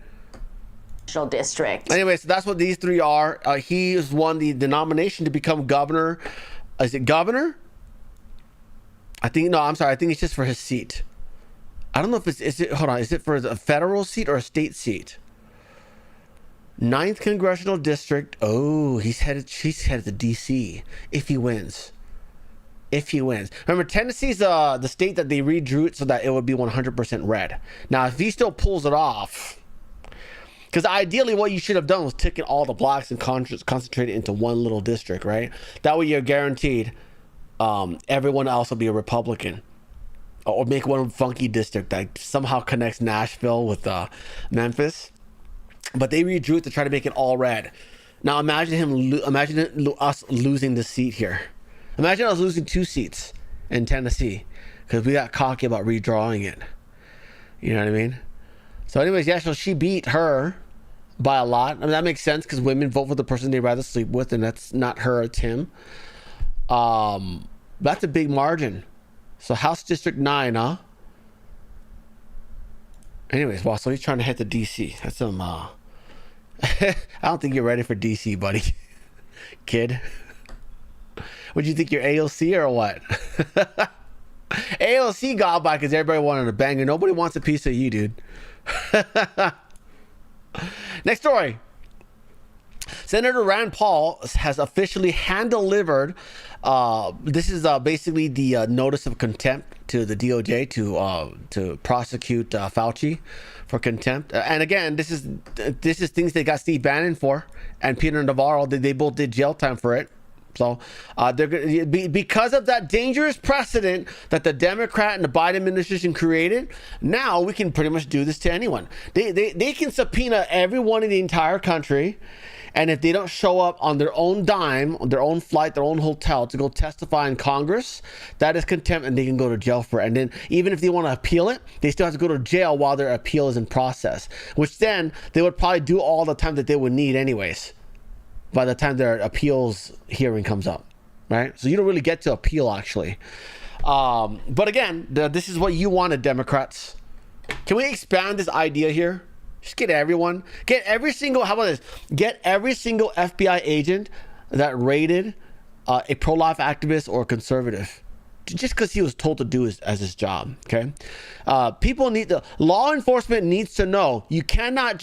District. Anyway, so that's what these three are. He has won the nomination to become governor. Is it governor? I think it's just for his seat. I don't know if is it for a federal seat or a state seat? 9th congressional district. Oh, she's headed to DC if he wins. Remember, Tennessee's the state that they redrew it so that it would be 100% red. Now, if he still pulls it off, because ideally what you should have done was taken all the blacks and concentrated into one little district, right? That way you're guaranteed everyone else will be a Republican. Or make one funky district that somehow connects Nashville with Memphis. But they redrew it to try to make it all red. Now imagine us losing the seat here. Imagine us losing 2 seats in Tennessee because we got cocky about redrawing it. You know what I mean? So anyways, yeah, so she beat her by a lot. I mean, that makes sense because women vote for the person they'd rather sleep with, and that's not her, it's him. That's a big margin. So House District 9, huh? Anyways, well, so he's trying to head to DC. That's some I don't think you're ready for DC, buddy. Kid. Would you think you're AOC or what? AOC got by because everybody wanted a banger. Nobody wants a piece of you, dude. Next story. Senator Rand Paul has officially hand-delivered. This is basically the notice of contempt to the DOJ to prosecute Fauci for contempt. And again, this is things they got Steve Bannon for, and Peter Navarro. They both did jail time for it. So they're because of that dangerous precedent that the Democrat and the Biden administration created. Now we can pretty much do this to anyone. They can subpoena everyone in the entire country, And if they don't show up on their own dime, on their own flight, their own hotel to go testify in Congress, that is contempt and they can go to jail for it. And then even if they want to appeal it, they still have to go to jail while their appeal is in process, which then they would probably do all the time that they would need anyways by the time their appeals hearing comes up, right? So you don't really get to appeal actually. But again, this is what you wanted, Democrats. Can we expand this idea here? Just get everyone, get every single, how about this? Get every single FBI agent that raided a pro-life activist or conservative just because he was told to do as his job, okay? People need to, law enforcement needs to know you cannot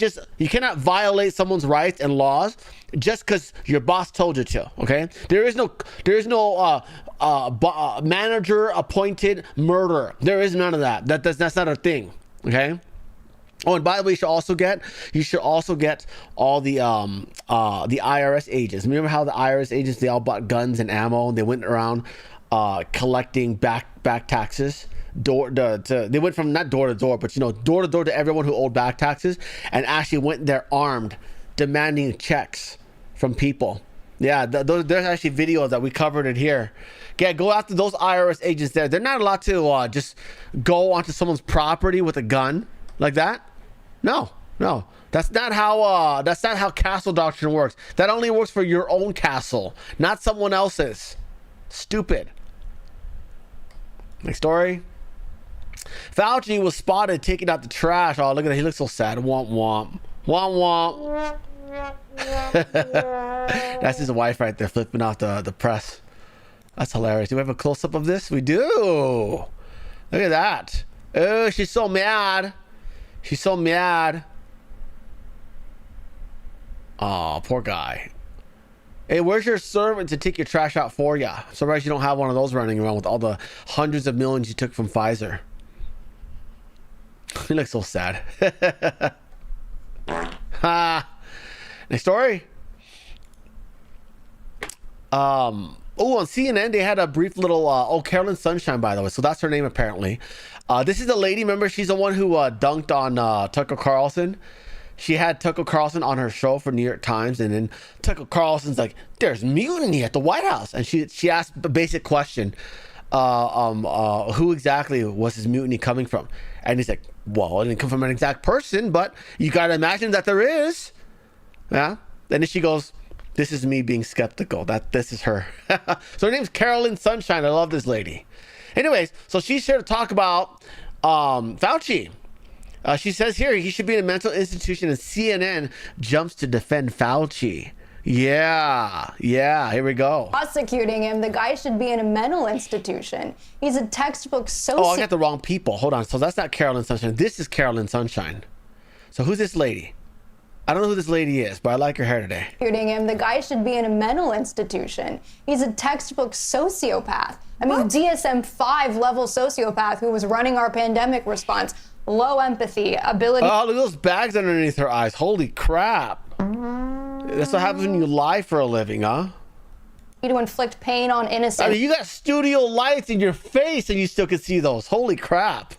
violate someone's rights and laws just because your boss told you to, okay? There is no manager appointed murderer. There is none of that. That's not a thing, okay? Oh, and by the way, you should also get all the IRS agents. Remember how the IRS agents, they all bought guns and ammo and they went around collecting back taxes. They went from not door to door, but door to door to everyone who owed back taxes, and actually went there armed, demanding checks from people. Yeah, there's actually videos that we covered it here. Yeah, go after those IRS agents there. They're not allowed to just go onto someone's property with a gun like that. No, that's not how castle doctrine works. That only works for your own castle, not someone else's. Stupid. Next story. Fauci was spotted taking out the trash. Oh, look at that. He looks so sad. Womp womp. Womp womp. That's his wife right there flipping off the press. That's hilarious. Do we have a close-up of this? We do. Look at that. Oh, she's so mad. She's so mad. Oh, poor guy. Hey, where's your servant to take your trash out for you? I'm surprised you don't have one of those running around with all the hundreds of millions you took from Pfizer. He looks so sad. Next story. On CNN, they had a brief little, Carolyn Sunshine, by the way. So that's her name, apparently. This is the lady, remember, she's the one who dunked on Tucker Carlson. She had Tucker Carlson on her show for New York Times, and then Tucker Carlson's like, there's mutiny at the White House. And she asked a basic question, who exactly was his mutiny coming from? And he's like, well, it didn't come from an exact person, but you got to imagine that there is. Yeah. And then she goes, this is me being skeptical. This is her. So her name's Carolyn Sunshine. I love this lady. Anyways, so she's here to talk about Fauci. She says here he should be in a mental institution, and CNN jumps to defend Fauci. Yeah, here we go. Prosecuting him, the guy should be in a mental institution. He's a textbook sociopath. Oh, I got the wrong people. Hold on. So that's not Carolyn Sunshine. This is Carolyn Sunshine. So who's this lady? I don't know who this lady is, but I like her hair today. Prosecuting him, the guy should be in a mental institution. He's a textbook sociopath. I mean, DSM-5 level sociopath who was running our pandemic response. Low empathy, ability. Oh, look at those bags underneath her eyes. Holy crap. That's what happens when you lie for a living, huh? To inflict pain on innocent. I mean, you got studio lights in your face and you still can see those. Holy crap.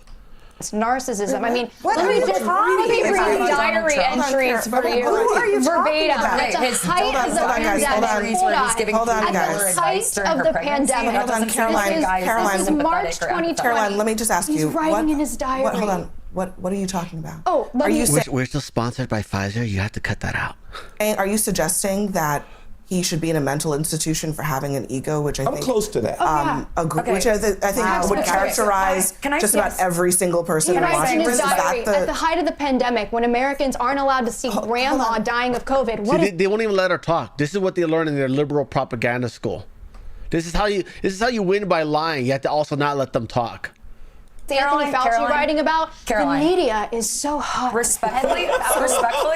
It's narcissism. I mean, What let are me you read diary entries for you. Who are you verbatim. talking about? At the height of the pandemic. Hold on, guys. At the height of the pandemic. Hold on, Caroline. This is March 2020. Caroline, let me just ask you. He's writing in his diary. Hold on. What are you talking about? Oh, we're still sponsored by Pfizer. You have to cut that out. And are you suggesting that he should be in a mental institution for having an ego, which I think I'm close to that. Which I think would characterize just about every single person in Washington. His diary, at the height of the pandemic, when Americans aren't allowed to see grandma dying of COVID. They won't even let her talk. This is what they learn in their liberal propaganda school. This is how you win by lying. You have to also not let them talk. Anthony Fauci writing about the media is so hot. Respectfully,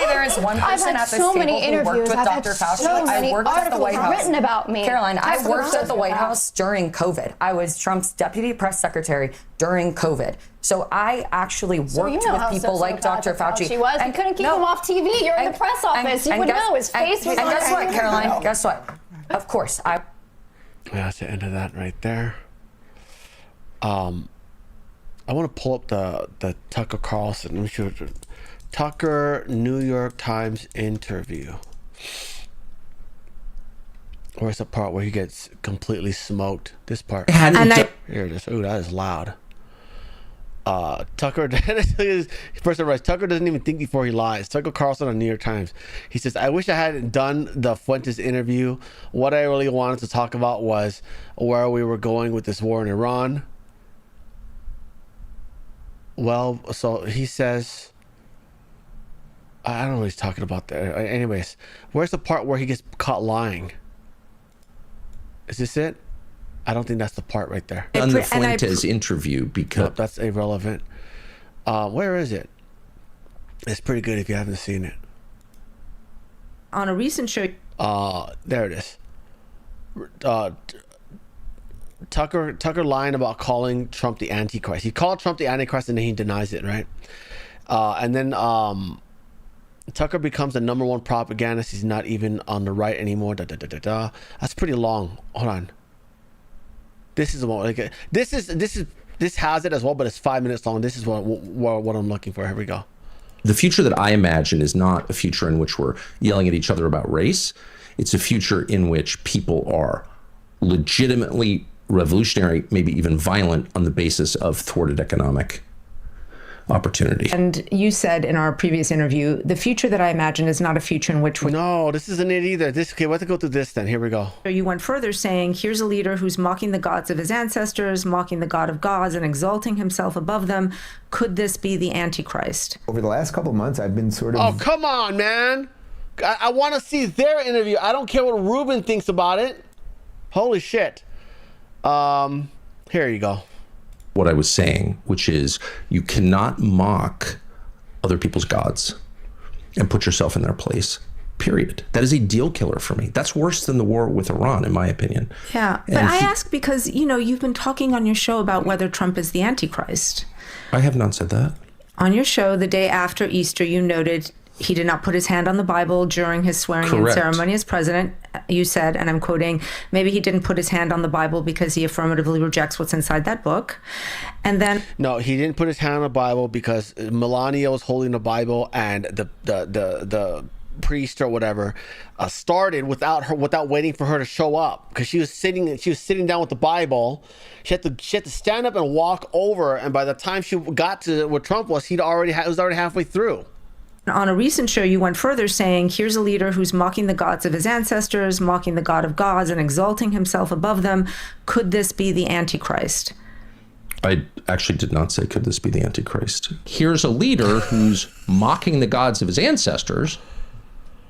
there is one person at this so table many who worked interviews. with Dr. Fauci. I worked at the White House. Written about me. Caroline, I worked at the White House during COVID. I was Trump's deputy press secretary during COVID. So I actually worked with people like Dr. Fauci. He was. You couldn't keep him off TV. You're in the press office. You would know his face was on. And guess what, Caroline? Guess what? Of course, That's the end of that right there. I want to pull up the Tucker Carlson. Let me show you. Tucker New York Times interview. Where's the part where he gets completely smoked? This part. Here it is. Ooh, that is loud. Tucker, first of all, Tucker doesn't even think before he lies. Tucker Carlson on New York Times. He says, I wish I hadn't done the Fuentes interview. What I really wanted to talk about was where we were going with this war in Iran. Well, so he says, I don't know what he's talking about there. Anyways, where's the part where he gets caught lying? Is this it? I don't think that's the part right there. On the Fuentes interview, because nope, that's irrelevant. Where is it? It's pretty good if you haven't seen it. On a recent show. There it is. Tucker lying about calling Trump the Antichrist. He called Trump the Antichrist and then he denies it, right? And then Tucker becomes the #1 propagandist. He's not even on the right anymore. That's pretty long. Hold on. This is the one. Like, this has it as well, but it's 5 minutes long. This is what I'm looking for. Here we go. The future that I imagine is not a future in which we're yelling at each other about race. It's a future in which people are legitimately revolutionary, maybe even violent, on the basis of thwarted economic opportunity. And you said in our previous interview, the future that I imagine is not a future in which we... No, this isn't it either. Okay, we have to go through this then. Here we go. You went further saying, here's a leader who's mocking the gods of his ancestors, mocking the God of gods, and exalting himself above them. Could this be the Antichrist? Over the last couple of months, I've been sort of... Oh, come on, man. I want to see their interview. I don't care what Ruben thinks about it. Holy shit. Here you go. What I was saying, which is you cannot mock other people's gods and put yourself in their place, period. That is a deal killer for me. That's worse than the war with Iran, in my opinion. Yeah, but I ask because, you've been talking on your show about whether Trump is the Antichrist. I have not said that. On your show, the day after Easter, you noted he did not put his hand on the Bible during his swearing-in ceremony as president. You said, and I'm quoting, maybe he didn't put his hand on the Bible because he affirmatively rejects what's inside that book. And then... No, he didn't put his hand on the Bible because Melania was holding the Bible and the priest or whatever started without waiting for her to show up, because she was sitting down with the Bible. She had to stand up and walk over, and by the time she got to where Trump was, it was already halfway through. On a recent show, you went further saying, here's a leader who's mocking the gods of his ancestors, mocking the God of gods, and exalting himself above them. Could this be the Antichrist? I actually did not say, could this be the Antichrist? Here's a leader who's mocking the gods of his ancestors,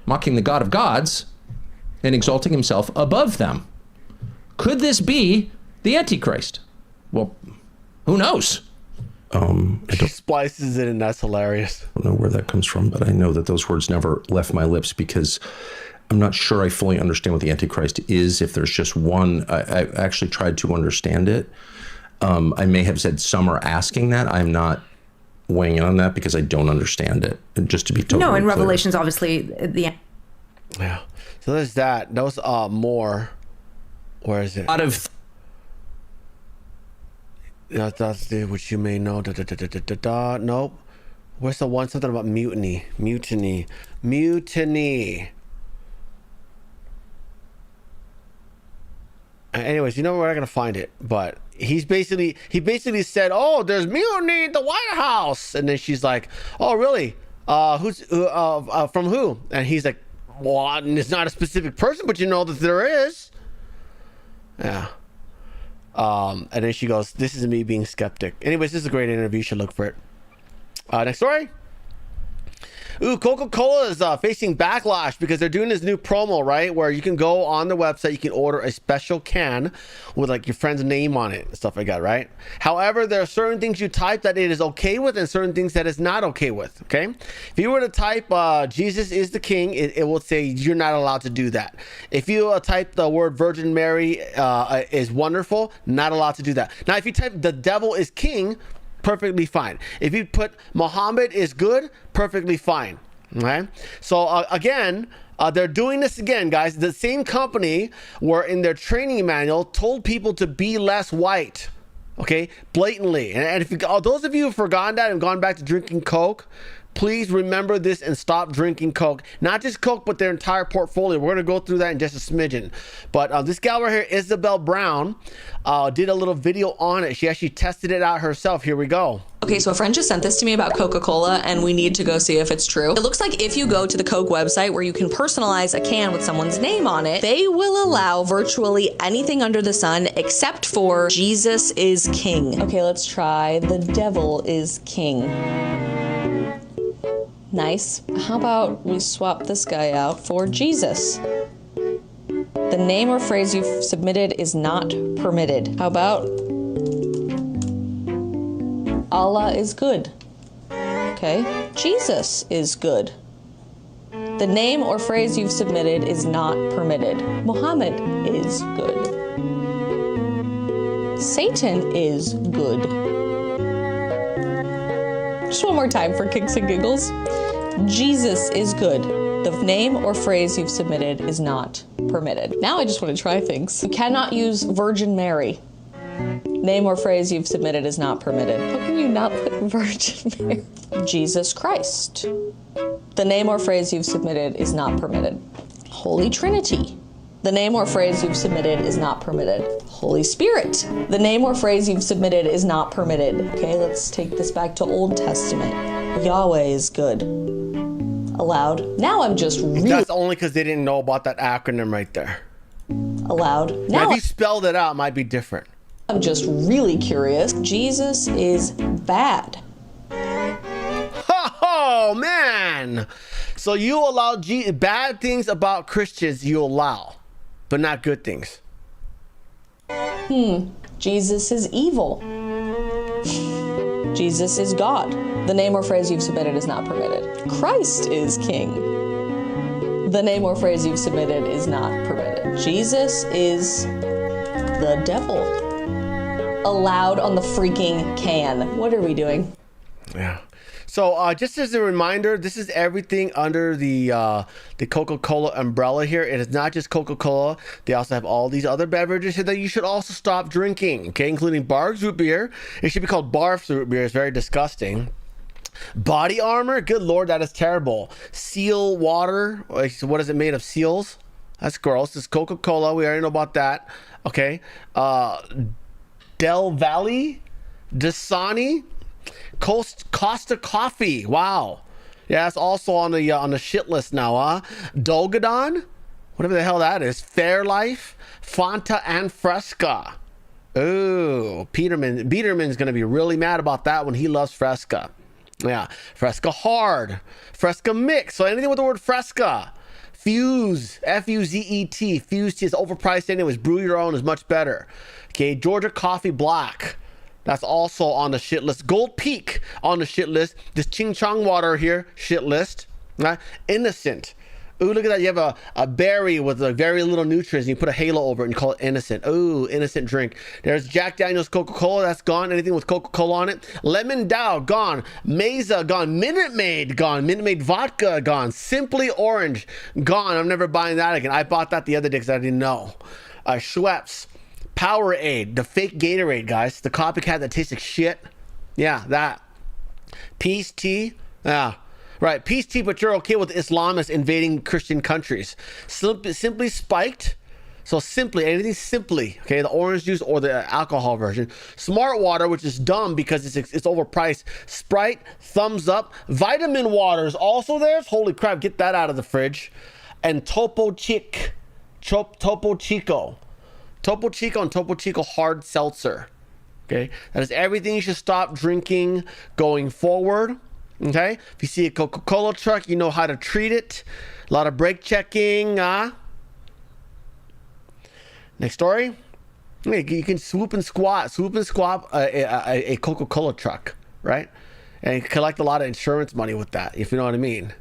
mocking the God of gods, and exalting himself above them. Could this be the Antichrist? Well, who knows? He splices it, and that's hilarious. I don't know where that comes from, but I know that those words never left my lips because I'm not sure I fully understand what the Antichrist is. If there's just one, I actually tried to understand it. I may have said some are asking that. I'm not weighing in on that because I don't understand it. And just to be totally in clear. Revelations, obviously, Yeah. So there's that. Those more. Where is it? Out of. That's which you may know. Nope. Where's the one? Something about mutiny. Anyways, we're not gonna find it, but he basically said, "Oh, there's mutiny at the White House," and then she's like, "Oh, really? Who's from who?" And he's like, "Well, it's not a specific person, but you know that there is." Yeah. And then she goes, "This is me being skeptic." Anyways, this is a great interview. You should look for it. Next story. Coca-Cola is facing backlash because they're doing this new promo, right? Where you can go on the website, you can order a special can with like your friend's name on it and stuff like that, right? However, there are certain things you type that it is okay with and certain things that it's not okay with, okay? If you were to type Jesus is the King, it will say you're not allowed to do that. If you type the word Virgin Mary is wonderful, not allowed to do that. Now, if you type the devil is king, perfectly fine. If you put Muhammad is good, perfectly fine. Okay. So again, they're doing this again, guys. The same company where in their training manual told people to be less white. Okay, blatantly. And if those of you who've forgotten that and gone back to drinking Coke, Please remember this and stop drinking Coke. Not just Coke, but their entire portfolio. We're going to go through that in just a smidgen. But this gal right here, Isabel Brown, did a little video on it. She actually tested it out herself. Here we go. Okay, so a friend just sent this to me about Coca-Cola, and we need to go see if it's true. It looks like if you go to the Coke website where you can personalize a can with someone's name on it, they will allow virtually anything under the sun except for Jesus is King. Okay, let's try the devil is king. Nice. How about we swap this guy out for Jesus? The name or phrase you've submitted is not permitted. How about Allah is good? Okay. Jesus is good. The name or phrase you've submitted is not permitted. Muhammad is good. Satan is good. Just one more time for kicks and giggles. Jesus is good. The name or phrase you've submitted is not permitted. Now I just want to try things. You cannot use Virgin Mary. Name or phrase you've submitted is not permitted. How can you not put Virgin Mary? Jesus Christ. The name or phrase you've submitted is not permitted. Holy Trinity. The name or phrase you've submitted is not permitted. Holy Spirit. The name or phrase you've submitted is not permitted. Okay, let's take this back to Old Testament. Yahweh is good. Allowed. Now I'm just really... That's only because they didn't know about that acronym right there. Allowed. Now if you spelled it out, it might be different. I'm just really curious. Jesus is bad. Oh, man. So you allow bad things about Christians, you allow, but not good things. Jesus is evil. Jesus is God. The name or phrase you've submitted is not permitted. Christ is king. The name or phrase you've submitted is not permitted. Jesus is the devil. Allowed on the freaking can. What are we doing? Yeah. So just as a reminder, this is everything under the Coca-Cola umbrella here. It is not just Coca-Cola. They also have all these other beverages here that you should also stop drinking, okay, including Barq's root beer. It should be called Barf's root beer. It's very disgusting. Body Armor, good lord, that is terrible. Seal water, so what is it made of? Seals? That's gross. It's Coca-Cola. We already know about that. Okay. Del Valle, Dasani, Costa Coffee. Wow. Yeah, that's also on the shit list now, huh? Dolgadon, whatever the hell that is. Fairlife, Fanta, and Fresca. Ooh, Biederman's gonna be really mad about that one. He loves Fresca. Yeah, Fresca Hard, Fresca Mix. So anything with the word Fresca. Fuse, F-U-Z-E-T. Fuse tea is overpriced anyways. Brew your own is much better. Okay, Georgia Coffee Black. That's also on the shit list. Gold Peak on the shit list. This Ching Chong water here, shit list. Right? Innocent. Ooh, look at that. You have a berry with very little nutrients. And you put a halo over it and you call it Innocent. Ooh, innocent drink. There's Jack Daniel's Coca-Cola. That's gone. Anything with Coca-Cola on it. Lemon Dow, gone. Mesa, gone. Minute Maid, gone. Minute Maid Vodka, gone. Simply Orange, gone. I'm never buying that again. I bought that the other day because I didn't know. Schweppes. Powerade, the fake Gatorade, guys. The copycat that tastes like shit. Yeah, that. Peace Tea. Yeah. Right, peace tea, but you're okay with Islamists invading Christian countries. Simply Spiked. So Simply, anything Simply, okay, the orange juice or the alcohol version. Smart Water, which is dumb because it's overpriced. Sprite, Thumbs Up. Vitamin Water is also there. Holy crap, get that out of the fridge. And Topo Chico. Topo Chico and Topo Chico Hard Seltzer. Okay, that is everything you should stop drinking going forward. Okay, if you see a Coca-Cola truck, you know how to treat it. A lot of brake checking. Next story. You can swoop and squat a Coca-Cola truck, right? And collect a lot of insurance money with that, if you know what I mean.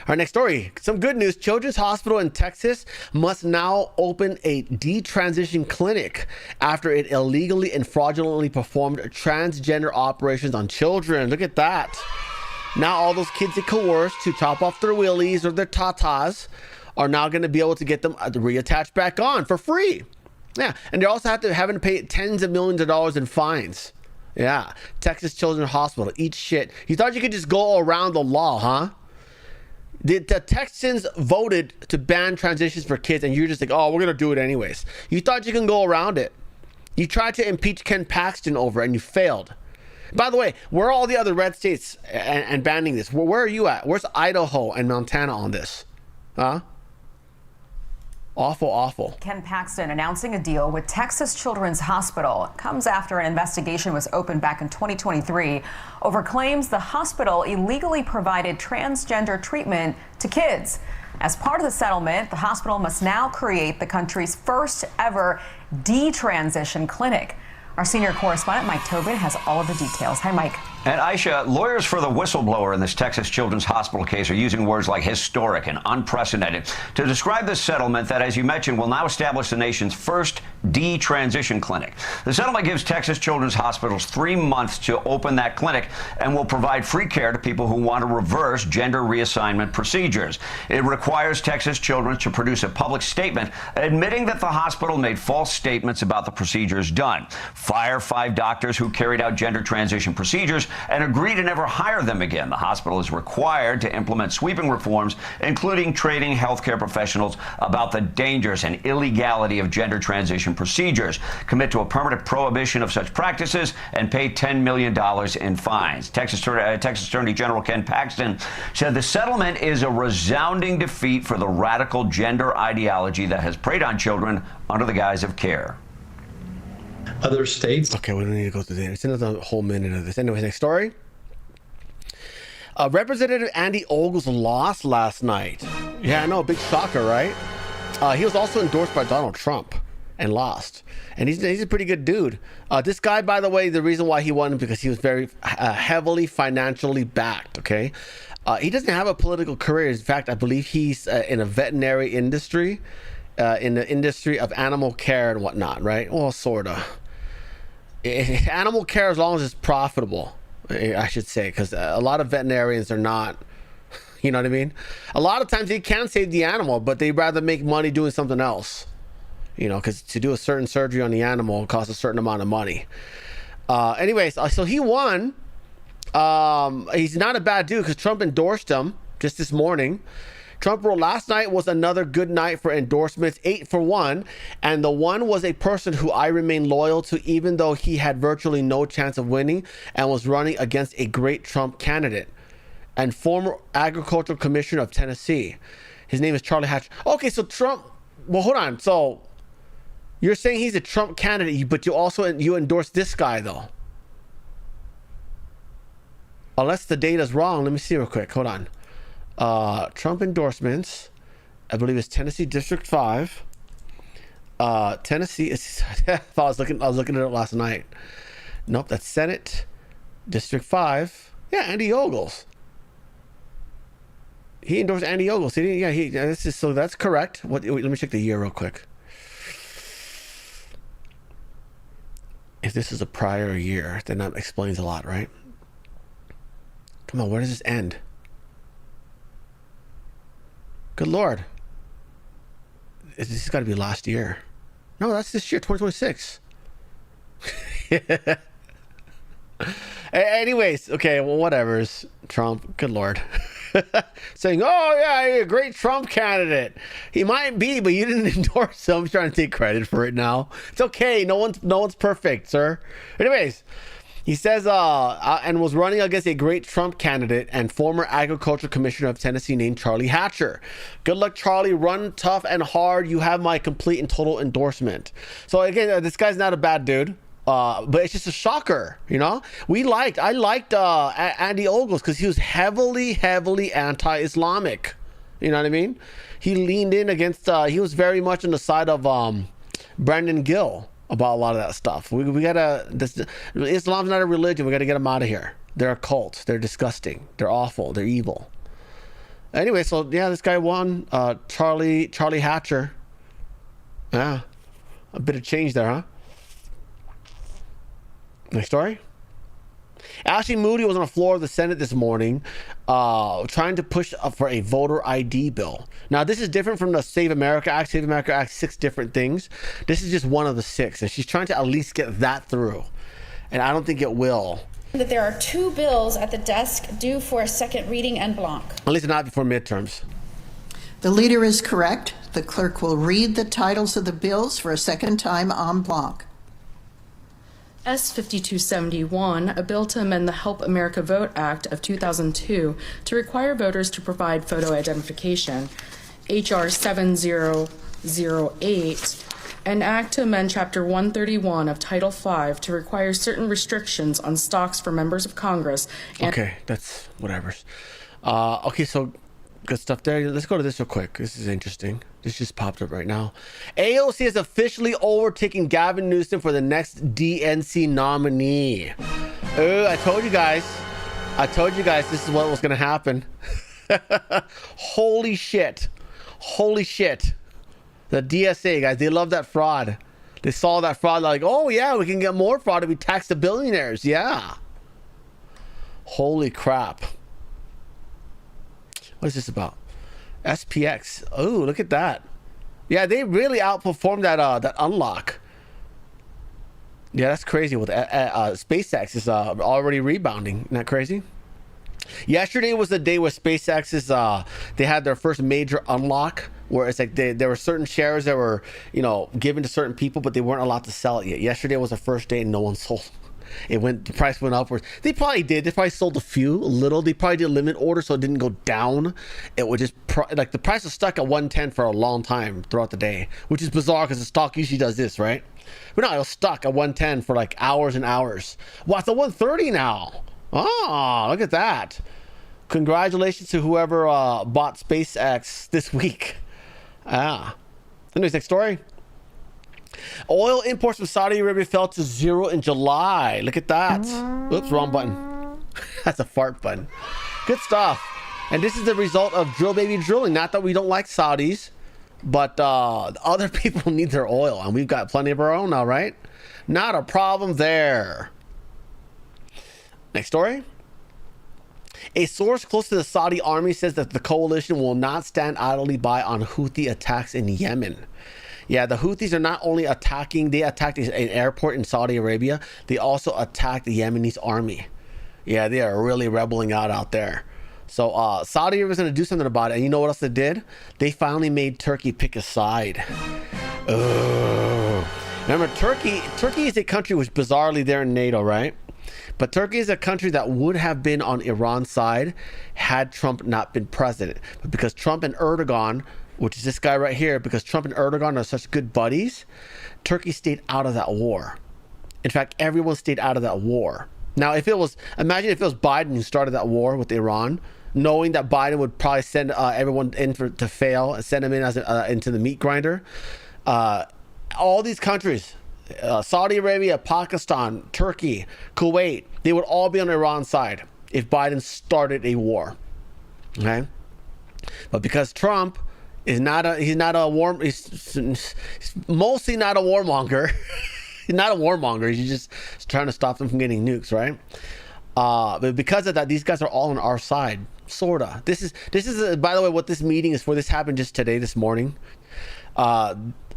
Our next story, some good news. Children's Hospital in Texas must now open a detransition clinic after it illegally and fraudulently performed transgender operations on children. Look at that. Now all those kids that coerced to chop off their willies or their tatas are now going to be able to get them reattached back on for free. Yeah, and they're also having to pay tens of millions of dollars in fines. Yeah. Texas Children's Hospital. Eat shit. You thought you could just go around the law, huh? The Texans voted to ban transitions for kids, and you're just like, oh, we're going to do it anyways. You thought you can go around it. You tried to impeach Ken Paxton over, and you failed. By the way, where are all the other red states and banning this? Where are you at? Where's Idaho and Montana on this? Huh? Awful, awful. Ken Paxton announcing a deal with Texas Children's Hospital. It comes after an investigation was opened back in 2023 over claims the hospital illegally provided transgender treatment to kids. As part of the settlement, the hospital must now create the country's first ever detransition clinic. Our senior correspondent, Mike Tobin, has all of the details. Hi, Mike. And Aisha, lawyers for the whistleblower in this Texas Children's Hospital case are using words like historic and unprecedented to describe this settlement that, as you mentioned, will now establish the nation's first detransition clinic. The settlement gives Texas Children's Hospitals 3 months to open that clinic and will provide free care to people who want to reverse gender reassignment procedures. It requires Texas Children's to produce a public statement admitting that the hospital made false statements about the procedures done, fire 5 doctors who carried out gender transition procedures, and agree to never hire them again. The hospital is required to implement sweeping reforms, including training healthcare professionals about the dangers and illegality of gender transition procedures, commit to a permanent prohibition of such practices, and pay $10 million in fines. Texas Attorney General Ken Paxton said the settlement is a resounding defeat for the radical gender ideology that has preyed on children under the guise of care. Other states. Okay, we don't need to go through this. It's another whole minute of this. Anyways, next story. Representative Andy Ogles lost last night. Yeah, I know, big shocker, right? He was also endorsed by Donald Trump and lost. And he's a pretty good dude. This guy, by the way, the reason why he won is because he was very heavily financially backed, okay? He doesn't have a political career. In fact, I believe he's in a veterinary industry, in the industry of animal care and whatnot, right? Well, sort of. Animal care, as long as it's profitable, I should say, because a lot of veterinarians are not, you know what I mean? A lot of times they can save the animal, but they'd rather make money doing something else, you know, because to do a certain surgery on the animal costs a certain amount of money. Anyways, so he won. He's not a bad dude because Trump endorsed him just this morning. Trump wrote, last night was another good night for endorsements, 8 for 1. And the one was a person who I remain loyal to, even though he had virtually no chance of winning and was running against a great Trump candidate and former agricultural commissioner of Tennessee. His name is Charlie Hatcher. Okay, so Trump, well, hold on. So you're saying he's a Trump candidate, but you endorse this guy, though. Unless the data's wrong. Let me see real quick. Hold on. Trump endorsements, I believe it's Tennessee District 5. Tennessee is I was looking at it last night. Nope, that's Senate District 5. Yeah, Andy Ogles. He endorsed Andy Ogles. So that's correct. Let me check the year real quick. If this is a prior year, then that explains a lot, right? Come on, where does this end? Good Lord. This has got to be last year. No, that's this year, 2026. Anyways, okay, well, whatever's Trump. Good Lord. Saying, oh, yeah, you're a great Trump candidate. He might be, but you didn't endorse him. I'm trying to take credit for it now. It's okay. No one's perfect, sir. Anyways. He says, and was running against a great Trump candidate and former agriculture commissioner of Tennessee named Charlie Hatcher. Good luck, Charlie. Run tough and hard. You have my complete and total endorsement. So again, this guy's not a bad dude, but it's just a shocker, you know? I liked Andy Ogles because he was heavily anti-Islamic. You know what I mean? He leaned in against, he was very much on the side of Brandon Gill about a lot of that stuff. We gotta, Islam's not a religion. We gotta get them out of here. They're a cult. They're disgusting. They're awful. They're evil. Anyway, so yeah, this guy won. Charlie Hatcher. Yeah, a bit of change there, huh? Next story. Ashley Moody was on the floor of the Senate this morning trying to push for a voter ID bill. Now, this is different from the Save America Act. Save America Act, 6 different things. This is just one of the 6, and she's trying to at least get that through. and I don't think it will. That there are 2 bills at the desk due for a second reading en bloc. At least not before midterms. The leader is correct. The clerk will read the titles of the bills for a second time en bloc. S-5271, a bill to amend the Help America Vote Act of 2002 to require voters to provide photo identification. H.R. 7008, an act to amend Chapter 131 of Title V to require certain restrictions on stocks for members of Congress. Okay, that's whatever. Okay, so good stuff there. Let's go to this real quick. This is interesting. This just popped up right now. AOC has officially overtaken Gavin Newsom for the next DNC nominee. I told you guys. This is what was going to happen. Holy shit. The DSA, guys, they love that fraud. They saw that fraud, like, oh yeah, we can get more fraud if we tax the billionaires. Yeah. Holy crap. What is this about? SPX. Oh, look at that. Yeah, they really outperformed that unlock. Yeah, that's crazy. With SpaceX is already rebounding. Isn't that crazy? Yesterday was the day where SpaceX is they had their first major unlock, where it's like there were certain shares that were, you know, given to certain people, but they weren't allowed to sell it yet. Yesterday was the first day and no one sold. The price went upwards. They probably did. They probably sold a little. They probably did a limit order so it didn't go down. It would just like the price was stuck at 110 for a long time throughout the day, which is bizarre because the stock usually does this, right? But no, it was stuck at 110 for like hours and hours. Well, it's at 130 now. Oh, look at that. Congratulations to whoever bought SpaceX this week. Anyways, next story. Oil imports from Saudi Arabia fell to 0 in July. Look at that. Oops, wrong button. That's a fart button. Good stuff. And this is the result of drill baby drilling. Not that we don't like Saudis, but other people need their oil, and we've got plenty of our own now, right? Not a problem there. Next story. A source close to the Saudi army says that the coalition will not stand idly by on Houthi attacks in Yemen. Yeah, the Houthis are not only attacking, they attacked an airport in Saudi Arabia, they also attacked the Yemenis army. Yeah, they are really rebelling out there. So Saudi Arabia is going to do something about it. And you know what else they did? They finally made Turkey pick a side. Remember, Turkey is a country which bizarrely they're in NATO, right? But Turkey is a country that would have been on Iran's side had Trump not been president. But because Trump and Erdogan, which is this guy right here, because Trump and Erdogan are such good buddies, Turkey stayed out of that war. In fact, everyone stayed out of that war. Now, imagine if it was Biden who started that war with Iran, knowing that Biden would probably send everyone in to fail and send them in into the meat grinder. All these countries, Saudi Arabia, Pakistan, Turkey, Kuwait, they would all be on Iran's side if Biden started a war. Okay? But because Trump is he's mostly not a warmonger. He's not a warmonger. He's just trying to stop them from getting nukes, right? But because of that, these guys are all on our side, sorta. This is by the way, what this meeting is for. This happened just today, this morning.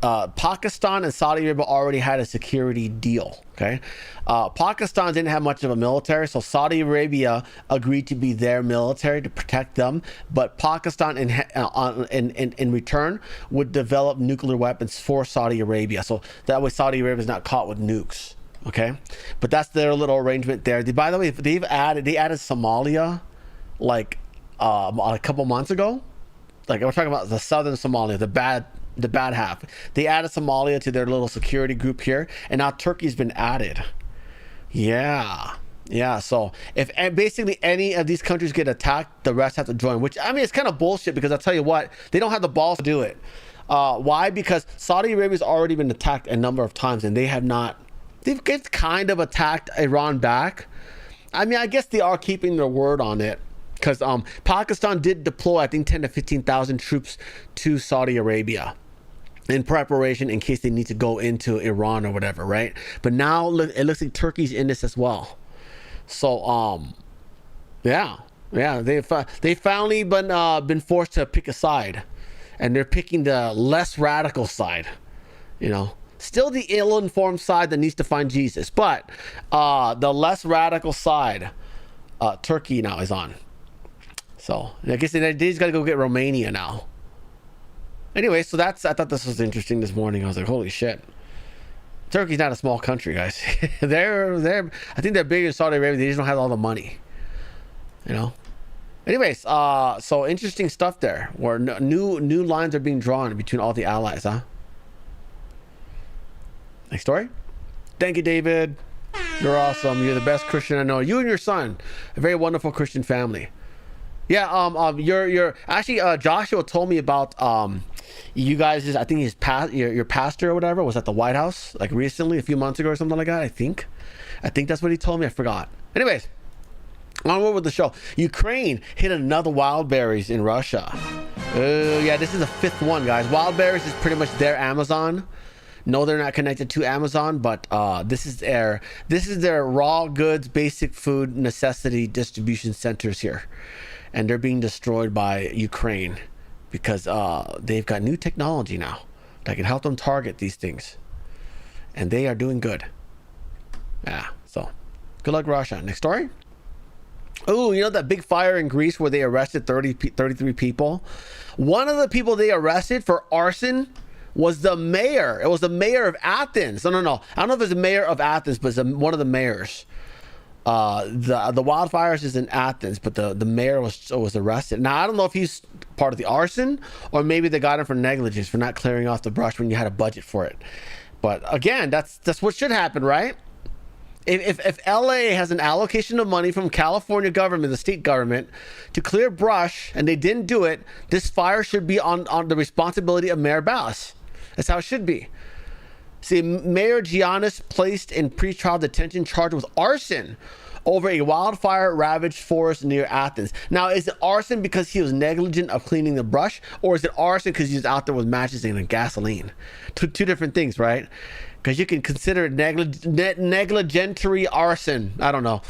Pakistan and Saudi Arabia already had a security deal. Okay, Pakistan didn't have much of a military, so Saudi Arabia agreed to be their military to protect them. But Pakistan, in return, would develop nuclear weapons for Saudi Arabia, so that way Saudi Arabia is not caught with nukes. Okay, but that's their little arrangement there. By the way, they added Somalia, like a couple months ago. Like we're talking about the southern Somalia, the bad half. They added Somalia to their little security group here, and now Turkey's been added. Yeah. So if basically any of these countries get attacked, the rest have to join. Which I mean, it's kind of bullshit because I'll tell you what, they don't have the balls to do it. Why? Because Saudi Arabia's already been attacked a number of times, and they have not. They've kind of attacked Iran back. I mean, I guess they are keeping their word on it. Because Pakistan did deploy, I think, 10 to 15,000 troops to Saudi Arabia in preparation in case they need to go into Iran or whatever, right? But now it looks like Turkey's in this as well. So, yeah, they finally been forced to pick a side, and they're picking the less radical side, you know. Still the ill-informed side that needs to find Jesus. But the less radical side, Turkey now is on. So I guess they just got to go get Romania now. Anyway, so I thought this was interesting this morning. I was like, holy shit. Turkey's not a small country, guys. I think they're bigger than Saudi Arabia. They just don't have all the money. You know? Anyways, so interesting stuff there, where new lines are being drawn between all the allies, huh? Next story. Thank you, David. You're awesome. You're the best Christian I know. You and your son, a very wonderful Christian family. Yeah. You're actually Joshua told me about you guys. I think your pastor or whatever was at the White House like recently, a few months ago or something like that. I think that's what he told me. I forgot. Anyways, onward with the show. Ukraine hit another wild berries in Russia. Yeah, this is the 5th one, guys. Wild berries is pretty much their Amazon. No, they're not connected to Amazon, but this is their raw goods, basic food necessity distribution centers here, and they're being destroyed by Ukraine because they've got new technology now that can help them target these things, and they are doing good. Yeah, so good luck, Russia. Next story. Oh, you know that big fire in Greece where they arrested 33 people? One of the people they arrested for arson was the mayor. It was the mayor of Athens. No. I don't know if it's the mayor of Athens, but it's one of the mayors. The wildfires is in Athens, but the mayor was arrested. Now, I don't know if he's part of the arson or maybe they got him for negligence, for not clearing off the brush when you had a budget for it. But again, that's what should happen, right? If LA has an allocation of money from California government, the state government, to clear brush, and they didn't do it, this fire should be on the responsibility of Mayor Bass. That's how it should be. See, Mayor Giannis placed in pretrial detention charged with arson over a wildfire-ravaged forest near Athens. Now, is it arson because he was negligent of cleaning the brush, or is it arson because he was out there with matches and gasoline? Two different things, right? Because you can consider it negligentary arson. I don't know.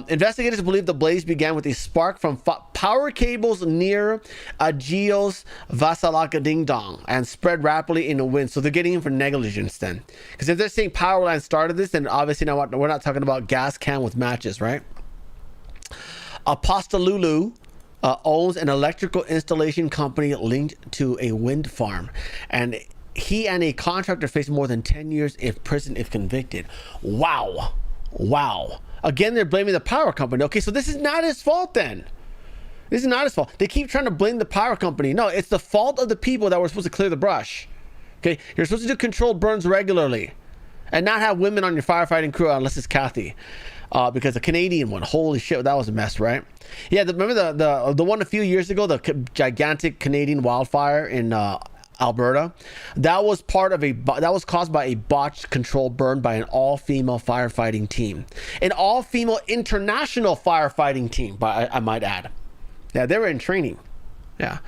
Investigators believe the blaze began with a spark from power cables near Agios Vasilaka Ding Dong and spread rapidly in the wind. So they're getting him for negligence then. Because if they're saying power line started this, then obviously now we're not talking about gas can with matches, right? Apostolulu owns an electrical installation company linked to a wind farm. And he and a contractor face more than 10 years in prison if convicted. Wow. Again, they're blaming the power company. Okay, so this is not his fault then. This is not his fault. They keep trying to blame the power company. No, it's the fault of the people that were supposed to clear the brush. Okay, you're supposed to do controlled burns regularly and not have women on your firefighting crew unless it's Kathy. Because the Canadian one, holy shit, that was a mess, right? Yeah, remember the one a few years ago, the gigantic Canadian wildfire in Alberta, that was caused by a botched controlled burn by an all-female firefighting team, an all-female international firefighting team, I might add. Yeah, they were in training. Yeah,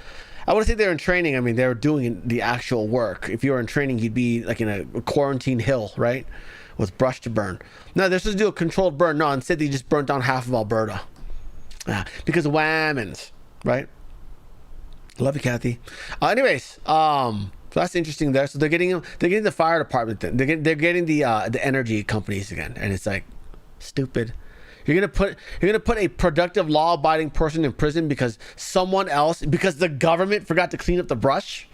I wouldn't say they were in training. I mean, they were doing the actual work. If you were in training, you'd be like in a quarantine hill, right, with brush to burn. No, they're supposed to do a controlled burn. No, instead they just burnt down half of Alberta. Yeah, because of whammons, right? Love you, Kathy. Anyways, so that's interesting there. So they're getting the fire department then. They're getting the energy companies again, and it's like stupid. You're gonna put a productive, law-abiding person in prison because the government forgot to clean up the brush.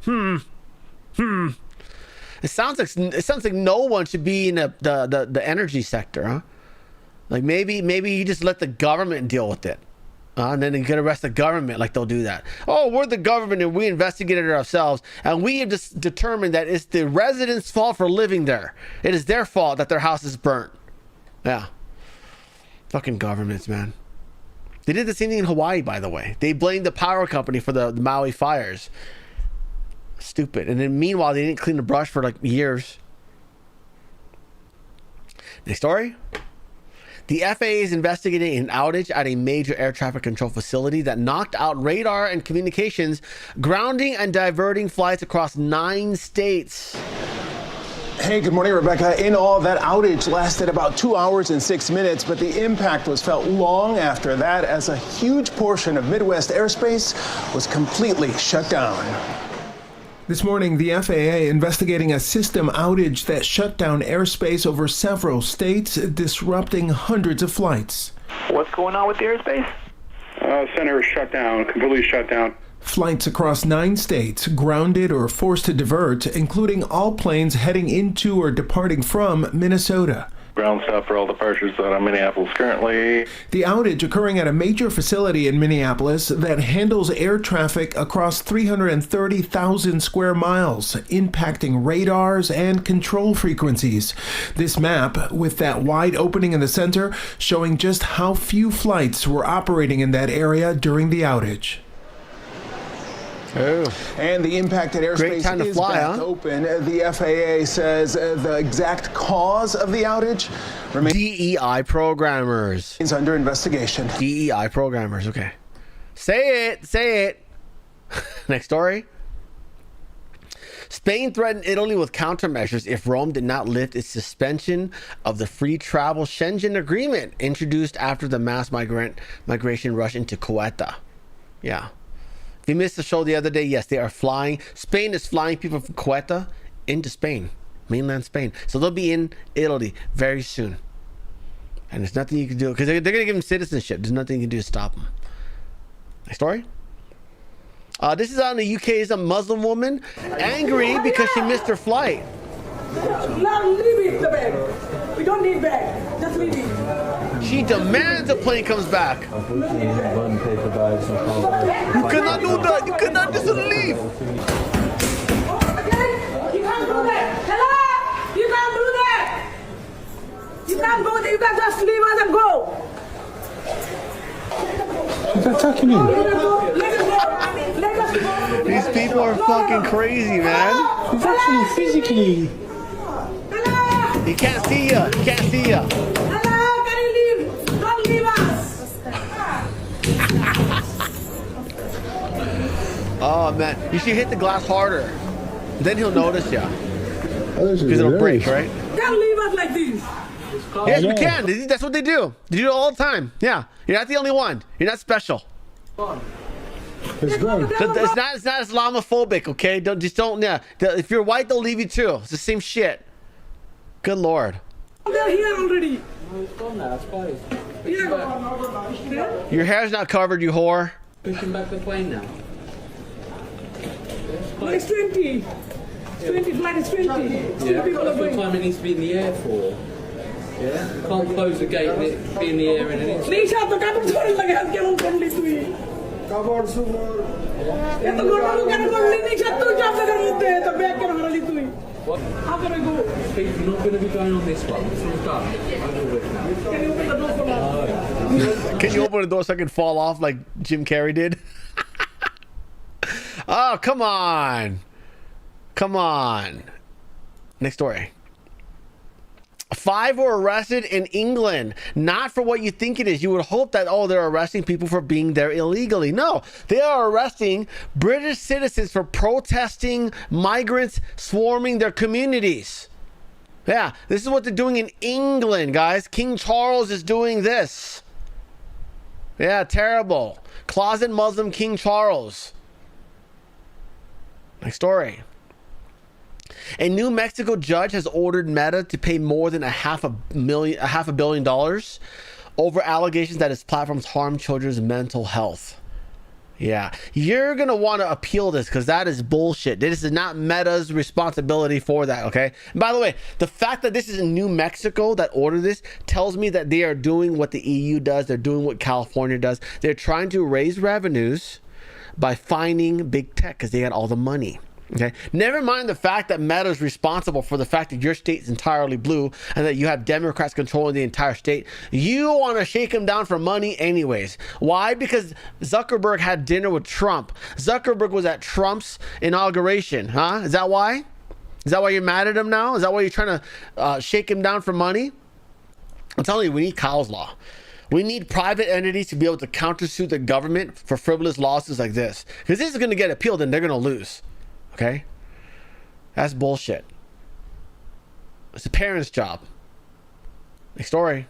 It sounds like no one should be in the energy sector, huh? Like maybe you just let the government deal with it. And then you can arrest the government like they'll do that. Oh, we're the government and we investigated it ourselves. And we have just determined that it's the residents' fault for living there. It is their fault that their house is burnt. Yeah. Fucking governments, man. They did the same thing in Hawaii, by the way. They blamed the power company for the Maui fires. Stupid. And then meanwhile, they didn't clean the brush for like years. Next story. The FAA is investigating an outage at a major air traffic control facility that knocked out radar and communications, grounding and diverting flights across 9 states. Hey, good morning, Rebecca. In all, that outage lasted about 2 hours and 6 minutes, but the impact was felt long after that as a huge portion of Midwest airspace was completely shut down. This morning, the FAA investigating a system outage that shut down airspace over several states, disrupting hundreds of flights. What's going on with the airspace? Center is shut down, completely shut down. Flights across 9 states grounded or forced to divert, including all planes heading into or departing from Minnesota. Ground stop for all departures out of Minneapolis currently. The outage occurring at a major facility in Minneapolis that handles air traffic across 330,000 square miles, impacting radars and control frequencies. This map, with that wide opening in the center, showing just how few flights were operating in that area during the outage. Oh. And the impacted airspace is back open. The FAA says the exact cause of the outage remains DEI programmers. Is under investigation. DEI programmers. Okay. Say it. Next story. Spain threatened Italy with countermeasures if Rome did not lift its suspension of the free travel Schengen agreement introduced after the mass migration rush into Coca. Yeah. If you missed the show the other day, yes, they are flying. Spain is flying people from Coca into Spain, mainland Spain. So they'll be in Italy very soon. And there's nothing you can do, because they're going to give them citizenship. There's nothing you can do to stop them. Next story. This is out in the UK. Is a Muslim woman angry because she missed her flight. Leave the bag. We don't need bag. Just leave it. She demands the plane comes back. You cannot do that. You cannot just leave. You can't do that. Hello? You can't do that. You can't go there. You can't just leave us and go. She's attacking you. These people are fucking crazy, man. She's actually physically. He can't see ya. He can't see ya. Hello, can you leave? Don't leave us. Oh man, you should hit the glass harder. Then he'll notice ya. Because it'll break, right? You can't leave us like this. Yes, we can. That's what they do. They do it all the time. Yeah, you're not the only one. You're not special. It's gone. So it's not Islamophobic, okay? Don't. Yeah. If you're white, they'll leave you too. It's the same shit. Good Lord. They're here already. Your hair's not covered, you whore. Pushing back the plane now. It's 20. 20, flight is 20. Yeah, that's what time it needs to be in the air for. Yeah? You can't close the gate and it be in the air in an instant. नहीं साहब तो काबर छोड़ लगे हाथ क्या कर ली तू ये काबर सुनो ये तो गोड़ को क्या कर ली नहीं साहब तू क्या कर लेते है तो बैग क्या कर ली तू how can I go? You're not going to be going on this one. This one's done. Over with now. Can you open the door for me? Can you open the door so I can fall off like Jim Carrey did? Oh, come on. Come on. Next story. 5 were arrested in England, not for what you think it is. You would hope that, oh, they're arresting people for being there illegally. No, they are arresting British citizens for protesting migrants swarming their communities. Yeah, this is what they're doing in England, guys. King Charles is doing this. Yeah, terrible. Closet Muslim King Charles. Next story. A New Mexico judge has ordered Meta to pay more than $500 million over allegations that its platforms harm children's mental health. Yeah, you're going to want to appeal this because that is bullshit. This is not Meta's responsibility for that, okay? And by the way, the fact that this is in New Mexico that ordered this tells me that they are doing what the EU does. They're doing what California does. They're trying to raise revenues by fining big tech because they got all the money. Okay. Never mind the fact that Meta is responsible for the fact that your state's entirely blue and that you have Democrats controlling the entire state. You want to shake them down for money anyways. Why? Because Zuckerberg had dinner with Trump. Zuckerberg was at Trump's inauguration. Huh? Is that why? Is that why you're mad at him now? Is that why you're trying to shake him down for money? I'm telling you, we need Kyle's law. We need private entities to be able to countersue the government for frivolous lawsuits like this. Because this is going to get appealed and they're going to lose. Okay? That's bullshit. It's a parent's job. Next story.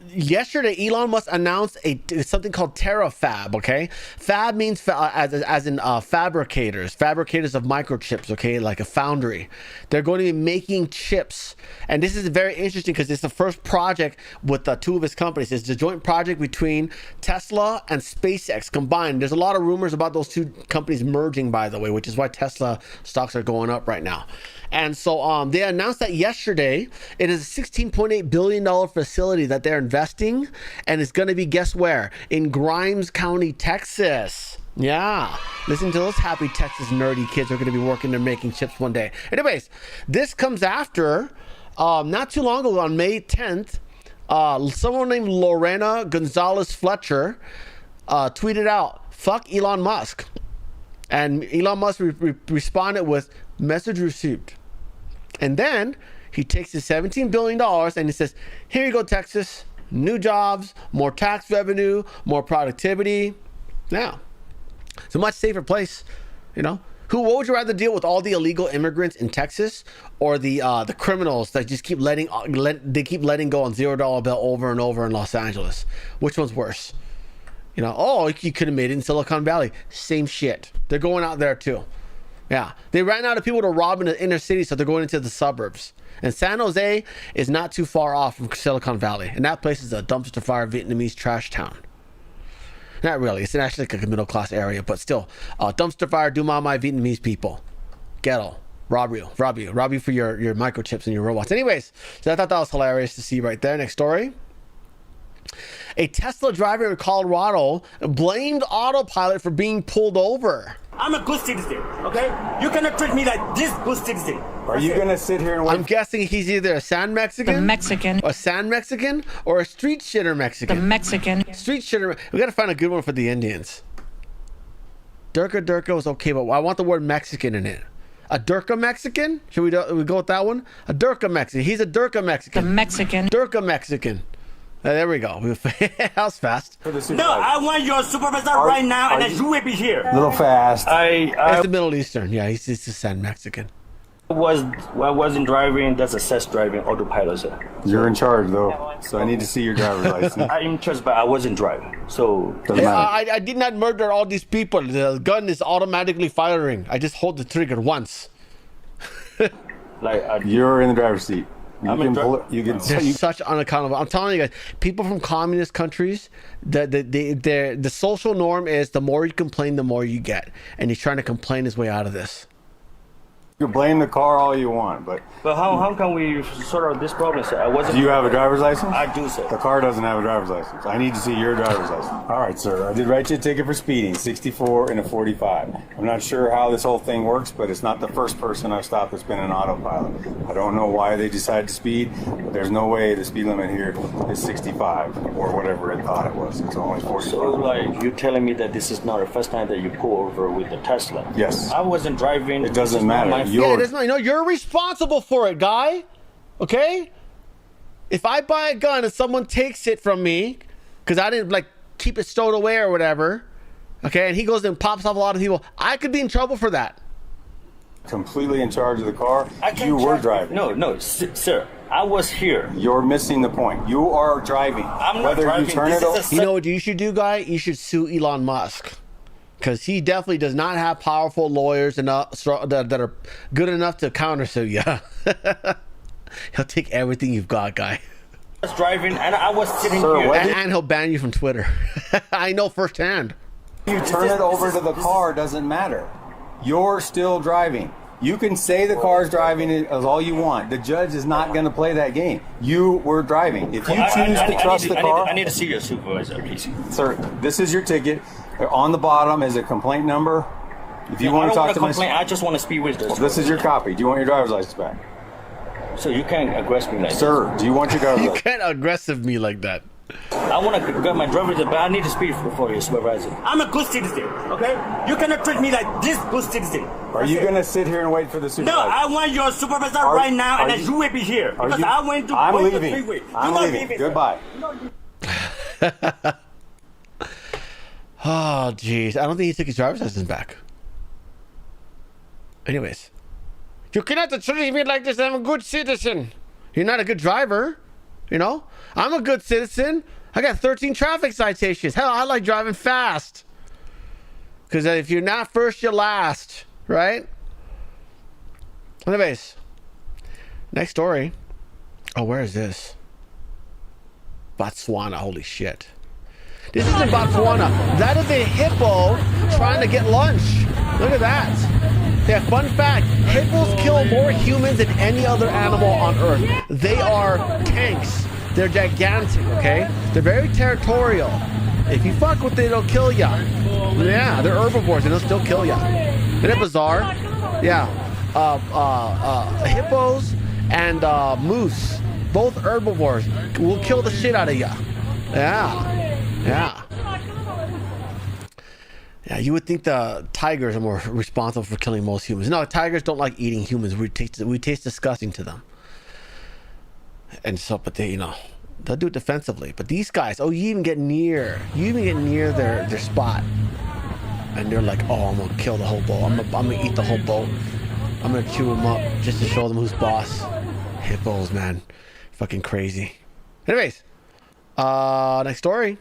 yesterday, Elon Musk announced something called TerraFab, okay? Fab means as in fabricators of microchips, okay? Like a foundry. They're going to be making chips. And this is very interesting because it's the first project with two of his companies. It's a joint project between Tesla and SpaceX combined. There's a lot of rumors about those two companies merging, by the way, which is why Tesla stocks are going up right now. And so they announced that yesterday. It is a $16.8 billion facility that they're investing, and it's going to be, guess where? In Grimes County, Texas. Yeah. Listen to those happy Texas nerdy kids who are going to be working there making chips one day. Anyways, this comes after, not too long ago, on May 10th, someone named Lorena Gonzalez Fletcher tweeted out, "Fuck Elon Musk." And Elon Musk responded with, "Message received." And then he takes his $17 billion and he says, "Here you go, Texas. New jobs, more tax revenue, more productivity." Now, it's a much safer place, you know. What would you rather deal with, all the illegal immigrants in Texas, or the criminals that just keep letting go on $0 bill over and over in Los Angeles? Which one's worse? You know, oh, you could have made it in Silicon Valley. Same shit. They're going out there too. Yeah, they ran out of people to rob in the inner city, so they're going into the suburbs. And San Jose is not too far off from Silicon Valley. And that place is a dumpster fire Vietnamese trash town. Not really. It's actually like a middle-class area, but still. Dumpster fire, do my Vietnamese people. Ghetto. Rob you for your microchips and your robots. Anyways, so I thought that was hilarious to see right there. Next story. A Tesla driver in Colorado blamed autopilot for being pulled over. I'm a good citizen, okay? You cannot treat me like this good citizen. Are you going to sit here and wait? I'm guessing he's either a San Mexican, a San Mexican, or a street shitter Mexican. The Mexican. Street shitter. We got to find a good one for the Indians. Durka is okay, but I want the word Mexican in it. A Durka Mexican? Should we go with that one? A Durka Mexican. He's a Durka Mexican. The Mexican. Durka Mexican. There we go. That was fast. No, I want your supervisor right now, and you will be here. A little fast. It's the Middle Eastern. Yeah, he's a San Mexican. I wasn't driving. That's assessed driving, autopilot, sir. You're in charge, though, so I need to see your driver's license. I'm in charge, but I wasn't driving, so... I did not murder all these people. The gun is automatically firing. I just hold the trigger once. You're in the driver's seat. They're such unaccountable. I'm telling you guys, people from communist countries, the social norm is the more you complain, the more you get. And he's trying to complain his way out of this. You can blame the car all you want, but how can we sort out this problem, sir? Do you have a driver's license? I do, sir. The car doesn't have a driver's license. I need to see your driver's license. All right, sir. I did write you a ticket for speeding, 64 and a 45. I'm not sure how this whole thing works, but it's not the first person I've stopped that's been an autopilot. I don't know why they decided to speed, but there's no way the speed limit here is 65 or whatever it thought it was. It's only 45. So, you're telling me that this is not the first time that you pull over with the Tesla? Yes. I wasn't driving. It doesn't matter. You're responsible for it, guy. Okay? If I buy a gun and someone takes it from me because I didn't keep it stowed away or whatever, okay, and he goes and pops off a lot of people, I could be in trouble for that. Completely in charge of the car. You were driving. No, sir. I was here. You're missing the point. You are driving. I'm not driving. You turn it over. You know what you should do, guy? You should sue Elon Musk. Because he definitely does not have powerful lawyers that are good enough to countersue you. He'll take everything you've got, guy. I was driving and I was sitting here. And he'll ban you from Twitter. I know firsthand. You turn it over to the car, doesn't matter. You're still driving. You can say the car's driving as all you want. The judge is not going to play that game. You were driving. If you choose to trust the car... I need to see your supervisor, please. Sir, this is your ticket. On the bottom is a complaint number. If you want to talk to my... I just want to speak with this. Well, this is your copy. Do you want your driver's license back? So you can't aggress me like that. Sir, do you want your driver's license? You can't aggressive me like that. I want to get my driver's license, but I need to speak for your supervisor. I'm a good citizen, okay? You cannot treat me like this good citizen. Are you going to sit here and wait for the supervisor? No, I want your supervisor right now, and you will be here. Because I went to I'm wait leaving. The freeway. I'm leaving. Goodbye. Oh, jeez. I don't think he took his driver's license back. Anyways. You cannot treat me like this. I'm a good citizen. You're not a good driver. You know, I'm a good citizen. I got 13 traffic citations. Hell, I like driving fast. Because if you're not first, you're last, right? Anyways, next story. Oh, where is this? Botswana, holy shit. This is in Botswana. That is a hippo trying to get lunch. Look at that. Yeah, fun fact, hippos kill more humans than any other animal on Earth. They are tanks. They're gigantic, okay? They're very territorial. If you fuck with it, it'll kill ya. Yeah, they're herbivores and they'll still kill ya. Isn't it bizarre? Yeah. Hippos and moose, both herbivores, will kill the shit out of ya. Yeah. Yeah, you would think the tigers are more responsible for killing most humans. No, tigers don't like eating humans. We taste disgusting to them. And so, but they, they'll do it defensively. But these guys, you even get near their spot, and they're like, oh, I'm gonna kill the whole boat. I'm gonna eat the whole boat. I'm gonna chew them up just to show them who's boss. Hippos, man, fucking crazy. Anyways, next story.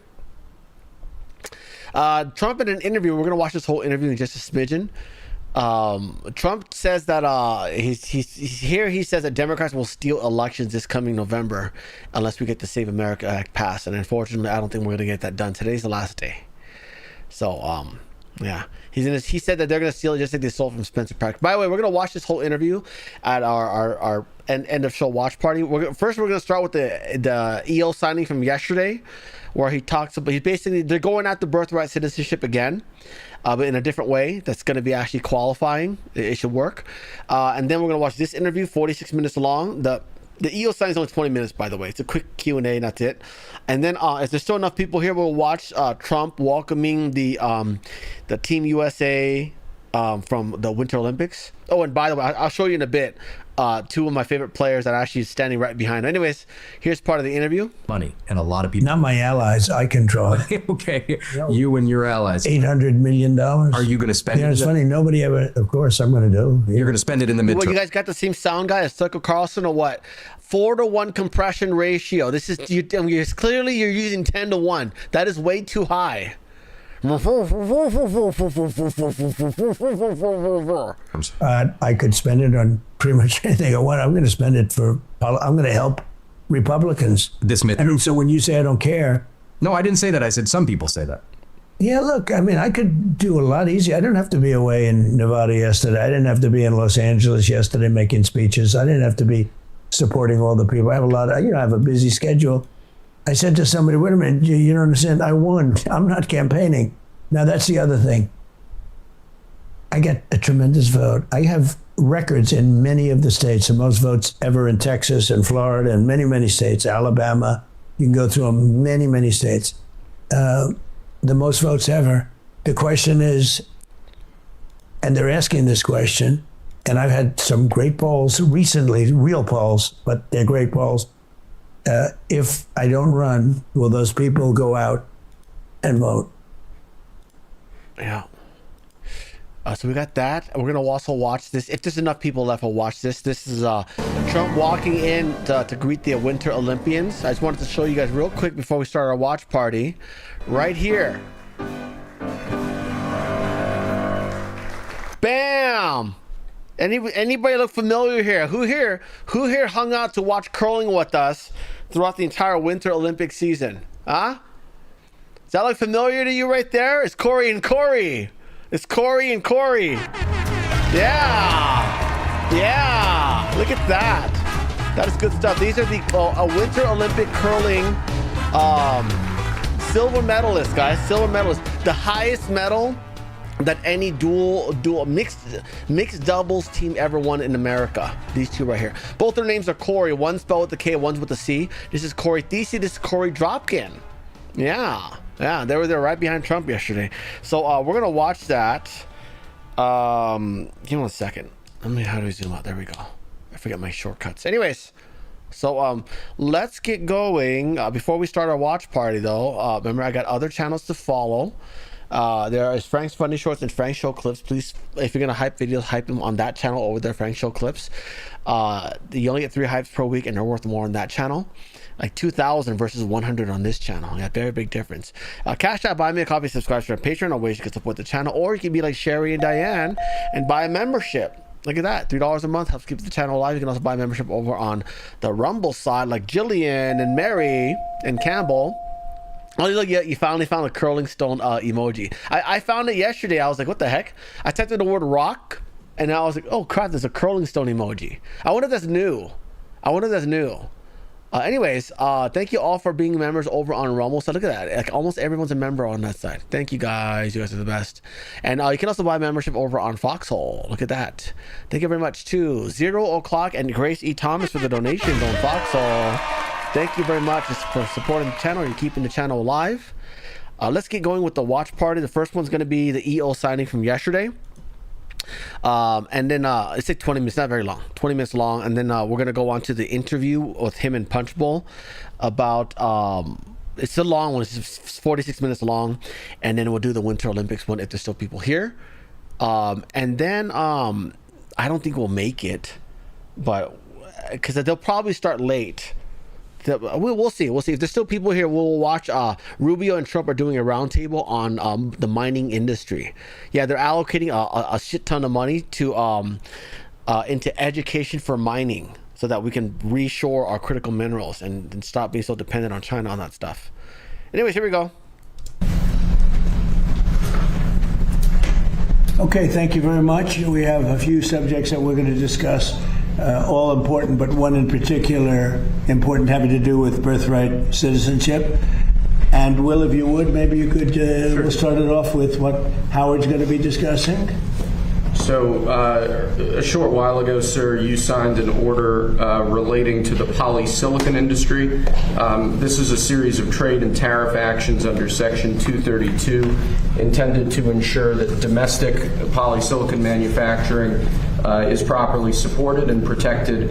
Trump in an interview. We're gonna watch this whole interview in just a smidgen. Trump says that he says that Democrats will steal elections this coming November unless we get the Save America Act passed, and unfortunately I don't think we're gonna get that done. Today's the last day. So yeah, he said that they're gonna steal it just like they stole from Spencer Pratt. By the way, we're gonna watch this whole interview at our end of show watch party. First we're gonna start with the EO signing from yesterday, where he talks about they're going after birthright citizenship again. But in a different way that's going to be actually qualifying. It should work. And then we're going to watch this interview, 46 minutes long. The EO sign is only 20 minutes, by the way. It's a quick Q&A, and that's it. And then if there's still enough people here, we'll watch Trump welcoming the Team USA from the Winter Olympics. Oh, and by the way, I'll show you in a bit two of my favorite players that are actually standing right behind. Anyways, here's part of the interview. Money, and a lot of people. Not my allies. I control it. Okay, you and your allies. $800 million. Are you going to spend it? It's funny. Nobody ever. Of course, I'm going to do. You're going to spend it in the midterm. Well, you guys got the same sound guy as Tucker Carlson or what? 4-to-1 compression ratio. This is clearly you're using 10-to-1. That is way too high. I could spend it on pretty much anything I want. I'm going to spend it I'm going to help Republicans. This midterm. And so when you say I don't care. No, I didn't say that. I said some people say that. Yeah, look, I mean, I could do a lot easier. I didn't have to be away in Nevada yesterday. I didn't have to be in Los Angeles yesterday making speeches. I didn't have to be supporting all the people. I have I have a busy schedule. I said to somebody, wait a minute, you don't understand. I won. I'm not campaigning. Now, that's the other thing. I get a tremendous vote. I have records in many of the states, the most votes ever in Texas and Florida and many, many states, Alabama. You can go through them, many, many states. The most votes ever. The question is, and they're asking this question, and I've had some great polls recently, real polls, but they're great polls. If I don't run, will those people go out and vote? Yeah. So we got that. We're going to also watch this. If there's enough people left, we'll watch this. This is Trump walking in to greet the Winter Olympians. I just wanted to show you guys real quick before we start our watch party. Right here. Bam! Anybody look familiar here? Who here hung out to watch curling with us throughout the entire Winter Olympic season? Huh? Does that look familiar to you right there? It's Corey and Corey. It's Corey and Corey. Yeah. Look at that. That is good stuff. These are the Winter Olympic curling silver medalists, guys. Silver medalists. The highest medal that any dual mixed doubles team ever won in America. These two right here. Both their names are Corey. One's spelled with the K, one's with the C. This is Corey Thesey. This is Corey Dropkin. Yeah, they were there right behind Trump yesterday. So we're gonna watch that. Give me 1 second. How do we zoom out? There we go. I forget my shortcuts. Anyways, so let's get going. Before we start our watch party, though, remember I got other channels to follow. There is Frank's Funny Shorts and Frank Show Clips. Please, if you're gonna hype videos, hype them on that channel over there, Frank Show Clips. You only get 3 hypes per week, and they're worth more on that channel. Like 2,000 versus 100 on this channel. Yeah, very big difference. Cash App, buy me a copy, subscribe to our Patreon, ways you can support the channel, or you can be like Sherry and Diane and buy a membership. Look at that, $3 a month helps keep the channel alive. You can also buy a membership over on the Rumble side, like Jillian and Mary and Campbell. Oh, look, you finally found a curling stone emoji. I found it yesterday. I was like, what the heck? I typed in the word rock, and I was like, oh crap, there's a curling stone emoji. I wonder if that's new. Anyways, thank you all for being members over on Rumble. So look at that, like almost everyone's a member on that side. Thank you guys are the best. And you can also buy membership over on Foxhole. Look at that. Thank you very much to 0 o'clock and Grace E. Thomas for the donations on Foxhole. Thank you very much for supporting the channel. You're keeping the channel alive. Let's get going with the watch party. The first one's going to be the EO signing from yesterday. And then it's like 20 minutes, not very long, 20 minutes long. And then we're going to go on to the interview with him and Punch Bowl about, it's a long one, it's 46 minutes long. And then we'll do the Winter Olympics one if there's still people here. And then I don't think we'll make it, but because they'll probably start late. We'll see. If there's still people here, we'll watch. Rubio and Trump are doing a roundtable on the mining industry. Yeah, they're allocating a shit ton of money to into education for mining, so that we can reshore our critical minerals and stop being so dependent on China on that stuff. Anyways, here we go. Okay, thank you very much. We have a few subjects that we're going to discuss. All important, but one in particular important, having to do with birthright citizenship. And Will, if you would, maybe you could we'll start it off with what Howard's going to be discussing. So a short while ago, sir, you signed an order relating to the polysilicon industry. This is a series of trade and tariff actions under Section 232 intended to ensure that domestic polysilicon manufacturing is properly supported and protected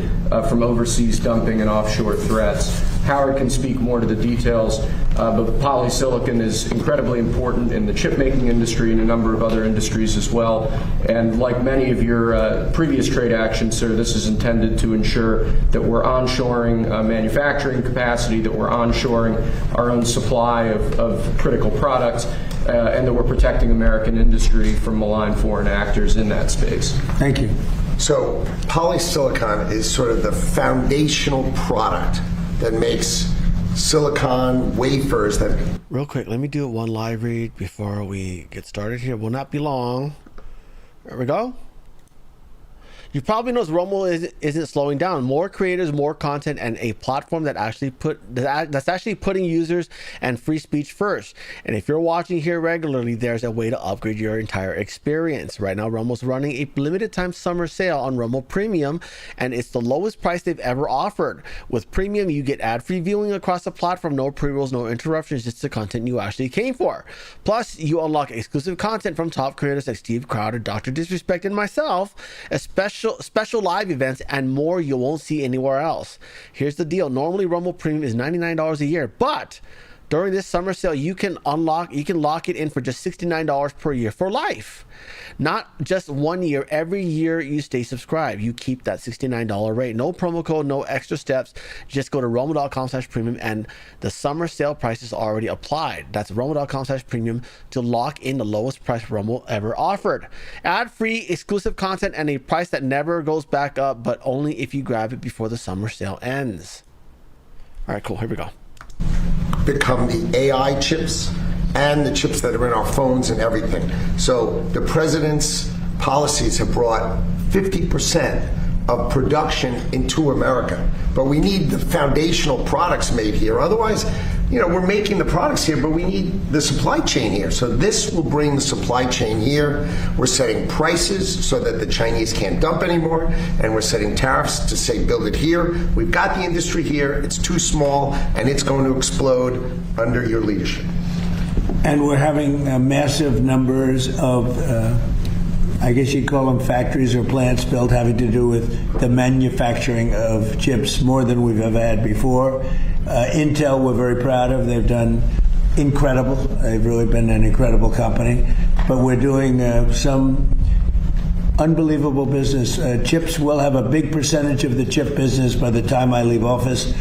from overseas dumping and offshore threats. Howard can speak more to the details, but polysilicon is incredibly important in the chip-making industry and a number of other industries as well. And like many of your previous trade actions, sir, this is intended to ensure that we're onshoring manufacturing capacity, that we're onshoring our own supply of critical products, and that we're protecting American industry from malign foreign actors in that space. Thank you. So polysilicon is sort of the foundational product that makes silicon wafers that... Real quick, let me do one live read before we get started here. It will not be long. There we go. You probably notice Rumble isn't slowing down. More creators, more content, and a platform that's actually putting users and free speech first. And if you're watching here regularly, there's a way to upgrade your entire experience. Right now, Rumble's running a limited time summer sale on Rumble Premium, and it's the lowest price they've ever offered. With Premium, you get ad-free viewing across the platform, no pre-rolls, no interruptions, just the content you actually came for. Plus, you unlock exclusive content from top creators like Steve Crowder, Dr. Disrespect, and myself, special live events, and more you won't see anywhere else. Here's the deal. Normally Rumble Premium is $99 a year, but during this summer sale you can lock it in for just $69 per year for life. Not just 1 year, every year you stay subscribed, you keep that $69 rate. No promo code, no extra steps. Just go to rumble.com/premium and the summer sale price is already applied. That's rumble.com/premium to lock in the lowest price Rumble ever offered. Ad-free, exclusive content, and a price that never goes back up, but only if you grab it before the summer sale ends. All right, cool, here we go. Become the AI chips and the chips that are in our phones and everything. So the president's policies have brought 50% of production into America. But we need the foundational products made here. Otherwise, we're making the products here, but we need the supply chain here. So this will bring the supply chain here. We're setting prices so that the Chinese can't dump anymore, and we're setting tariffs to say build it here. We've got the industry here. It's too small, and it's going to explode under your leadership. And we're having massive numbers of, I guess you'd call them factories or plants built, having to do with the manufacturing of chips, more than we've ever had before. Intel, we're very proud of. They've done incredible. They've really been an incredible company. But we're doing some unbelievable business. Chips will have a big percentage of the chip business by the time I leave office,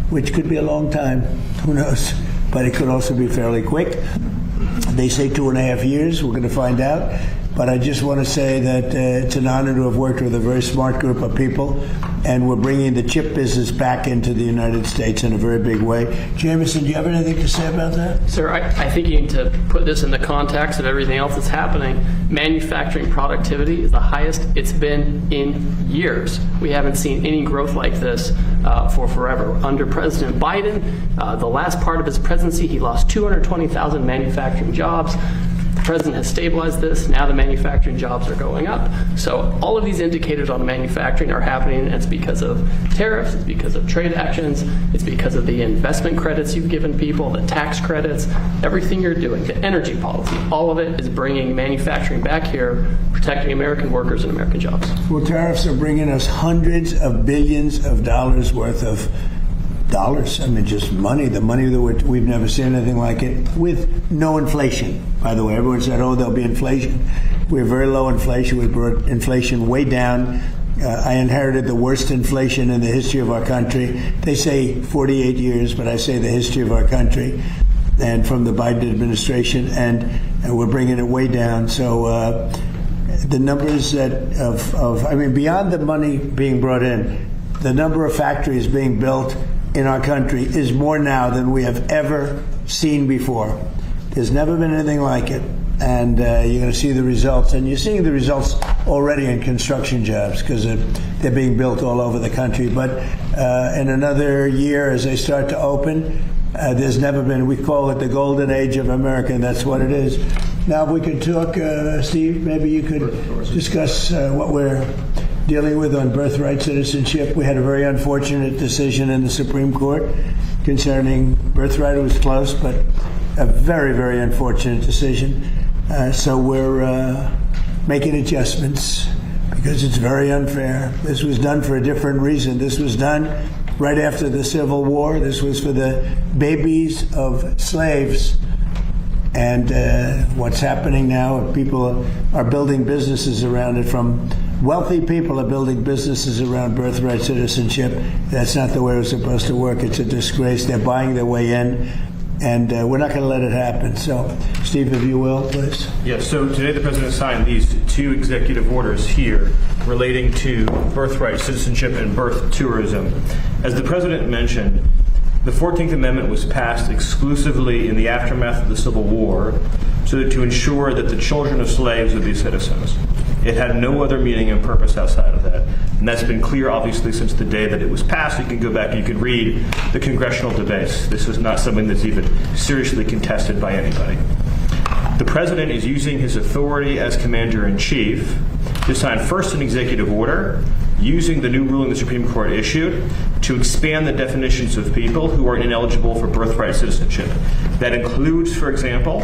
which could be a long time. Who knows? But it could also be fairly quick. They say 2.5 years. We're going to find out. But I just want to say that it's an honor to have worked with a very smart group of people, and we're bringing the chip business back into the United States in a very big way. Jameson, do you have anything to say about that? Sir, I think you need to put this in the context of everything else that's happening. Manufacturing productivity is the highest it's been in years. We haven't seen any growth like this for forever. Under President Biden, the last part of his presidency, he lost 220,000 manufacturing jobs. The president has stabilized this. Now the manufacturing jobs are going up. So all of these indicators on manufacturing are happening, and it's because of tariffs, it's because of trade actions, it's because of the investment credits you've given people, the tax credits, everything you're doing, the energy policy, all of it is bringing manufacturing back here, protecting American workers and American jobs. Well, tariffs are bringing us hundreds of billions of dollars worth of dollars. I mean, just money, the money that we've never seen anything like it, with no inflation. By the way, everyone said, oh, there'll be inflation. We have very low inflation. We brought inflation way down. I inherited the worst inflation in the history of our country. They say 48 years, but I say the history of our country, and from the Biden administration, and we're bringing it way down. So the numbers that I mean, beyond the money being brought in, the number of factories being built in our country is more now than we have ever seen before. There's never been anything like it. And you're going to see the results. And you're seeing the results already in construction jobs because they're being built all over the country. But in another year, as they start to open, there's never been, we call it the golden age of America, and that's what it is. Now, if we could talk, Steve, maybe you could discuss what we're dealing with on birthright citizenship. We had a very unfortunate decision in the Supreme Court concerning birthright. It was close, but a very, very unfortunate decision. So we're making adjustments because it's very unfair. This was done for a different reason. This was done right after the Civil War. This was for the babies of slaves. And what's happening now, people are building businesses around it. From wealthy people are building businesses around birthright citizenship. That's not the way it was supposed to work. It's a disgrace. They're buying their way in, and we're not going to let it happen. So, Steve, if you will, please. Yes, so today the President signed these two executive orders here relating to birthright citizenship and birth tourism. As the President mentioned, the 14th Amendment was passed exclusively in the aftermath of the Civil War to ensure that the children of slaves would be citizens. It had no other meaning and purpose outside of that. And that's been clear, obviously, since the day that it was passed. You can go back and you can read the congressional debates. This is not something that's even seriously contested by anybody. The President is using his authority as Commander-in-Chief to sign first an executive order using the new ruling the Supreme Court issued to expand the definitions of people who are ineligible for birthright citizenship. That includes, for example,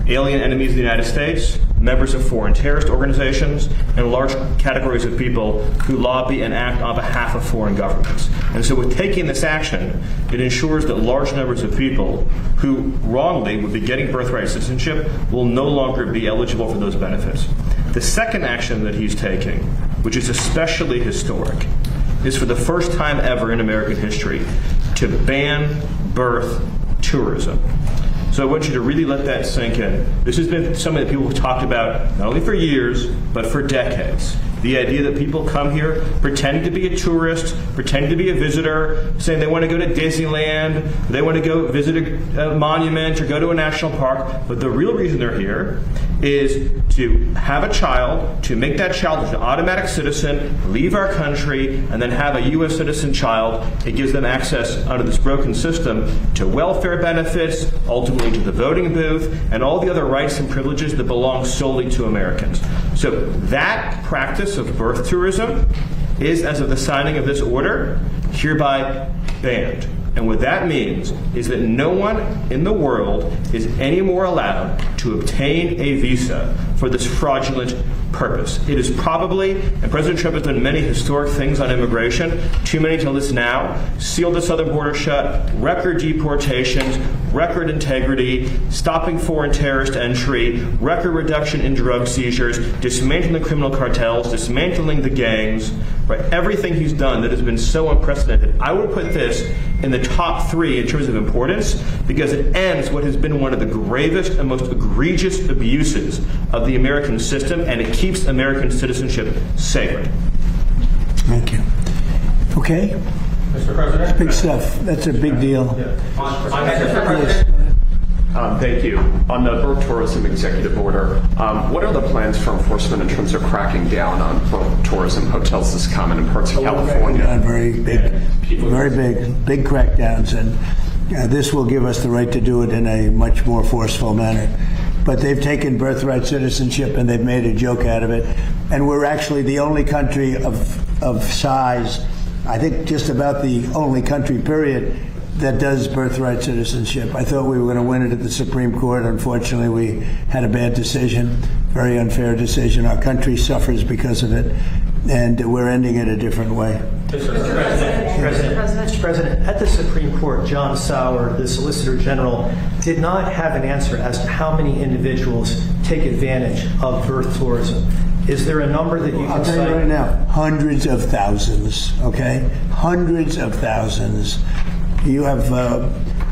alien enemies of the United States, members of foreign terrorist organizations, and large categories of people who lobby and act on behalf of foreign governments. And so with taking this action, it ensures that large numbers of people who wrongly would be getting birthright citizenship will no longer be eligible for those benefits. The second action that he's taking, which is especially historic, is for the first time ever in American history to ban birth tourism. So I want you to really let that sink in. This has been something that people have talked about not only for years, but for decades. The idea that people come here pretending to be a tourist, pretending to be a visitor, saying they want to go to Disneyland, they want to go visit a monument or go to a national park, but the real reason they're here is to have a child, to make that child an automatic citizen, leave our country, and then have a U.S. citizen child. It gives them access under this broken system to welfare benefits, ultimately to the voting booth, and all the other rights and privileges that belong solely to Americans. So that practice of birth tourism is, as of the signing of this order, hereby banned. And what that means is that no one in the world is any more allowed to obtain a visa for this fraudulent purpose. It is probably, and President Trump has done many historic things on immigration, too many to list now, sealed the southern border shut, record deportations, record integrity, stopping foreign terrorist entry, record reduction in drug seizures, dismantling criminal cartels, dismantling the gangs, right? Everything he's done that has been so unprecedented. I would put this in the top 3 in terms of importance because it ends what has been one of the gravest and most egregious abuses of the American system, and it keeps American citizenship sacred. Thank you. Okay. Mr. President? Big stuff. That's a big deal. Thank you. On the birth tourism executive order, what are the plans for enforcement in terms of cracking down on birth tourism hotels as common in parts of California? Very big crackdowns, and this will give us the right to do it in a much more forceful manner. But they've taken birthright citizenship and they've made a joke out of it. And we're actually the only country of size, I think just about the only country, period, that does birthright citizenship. I thought we were going to win it at the Supreme Court. Unfortunately, we had a bad decision, very unfair decision. Our country suffers because of it, and we're ending it a different way. Mr. President, at the Supreme Court, John Sauer, the Solicitor General, did not have an answer as to how many individuals take advantage of birth tourism. Is there a number that you can cite? I'll tell you right now, hundreds of thousands, okay? Hundreds of thousands. You have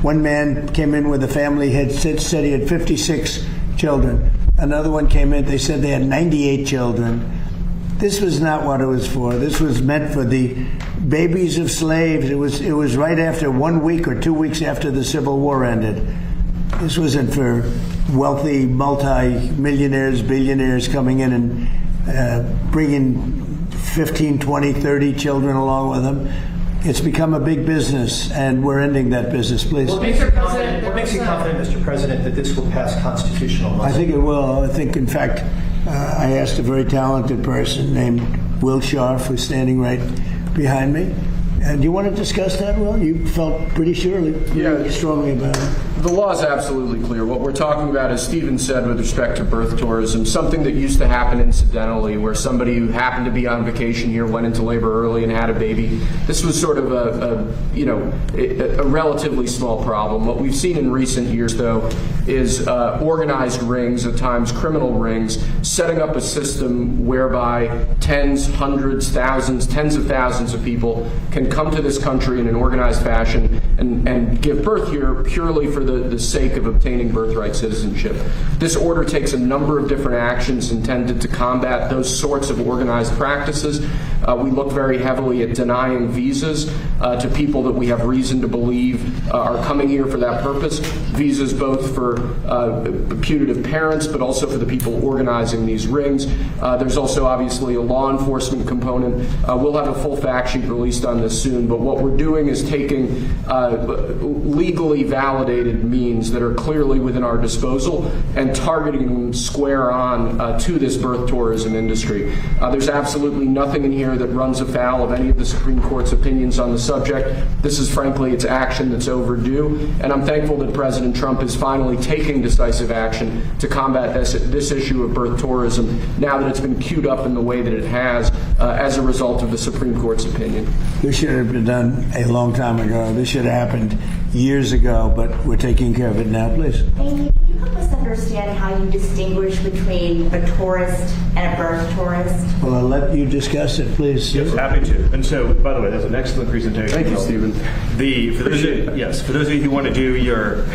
one man came in with a family, said he had 56 children. Another one came in, they said they had 98 children. This was not what it was for. This was meant for the babies of slaves. It was right after 1 week or 2 weeks after the Civil War ended. This wasn't for wealthy multi-millionaires, billionaires coming in and bringing 15, 20, 30 children along with them. It's become a big business, and we're ending that business, please. What makes you confident, Mr. President, that this will pass constitutional muster? I think it will. I think, in fact, I asked a very talented person named Will Scharf, who's standing right behind me. And do you want to discuss that, Will? You felt pretty strongly about it. The law is absolutely clear. What we're talking about, as Stephen said, with respect to birth tourism, something that used to happen incidentally, where somebody who happened to be on vacation here went into labor early and had a baby. This was sort of a relatively small problem. What we've seen in recent years, though, is organized rings, at times criminal rings, setting up a system whereby tens, hundreds, thousands, tens of thousands of people can come to this country in an organized fashion and give birth here purely for the sake of obtaining birthright citizenship. This order takes a number of different actions intended to combat those sorts of organized practices. We look very heavily at denying visas to people that we have reason to believe are coming here for that purpose. Visas both for putative parents, but also for the people organizing these rings. There's also obviously a law enforcement component. We'll have a full fact sheet released on this soon, but what we're doing is taking legally validated means that are clearly within our disposal and targeting them square on to this birth tourism industry. There's absolutely nothing in here that runs afoul of any of the Supreme Court's opinions on the subject. This is frankly, it's action that's overdue, and I'm thankful that President Trump is finally taking decisive action to combat this issue of birth tourism now that it's been queued up in the way that it has as a result of the Supreme Court's opinion. This should have been done a long time ago. This should have happened years ago, but we're taking care of it now, please. Amy, can you help us understand how you distinguish between a tourist and a birth tourist? Well, I'll let you discuss it, please. Yes, happy to. And so, by the way, that's an excellent presentation. Thank you, Stephen. For those of you who want to do your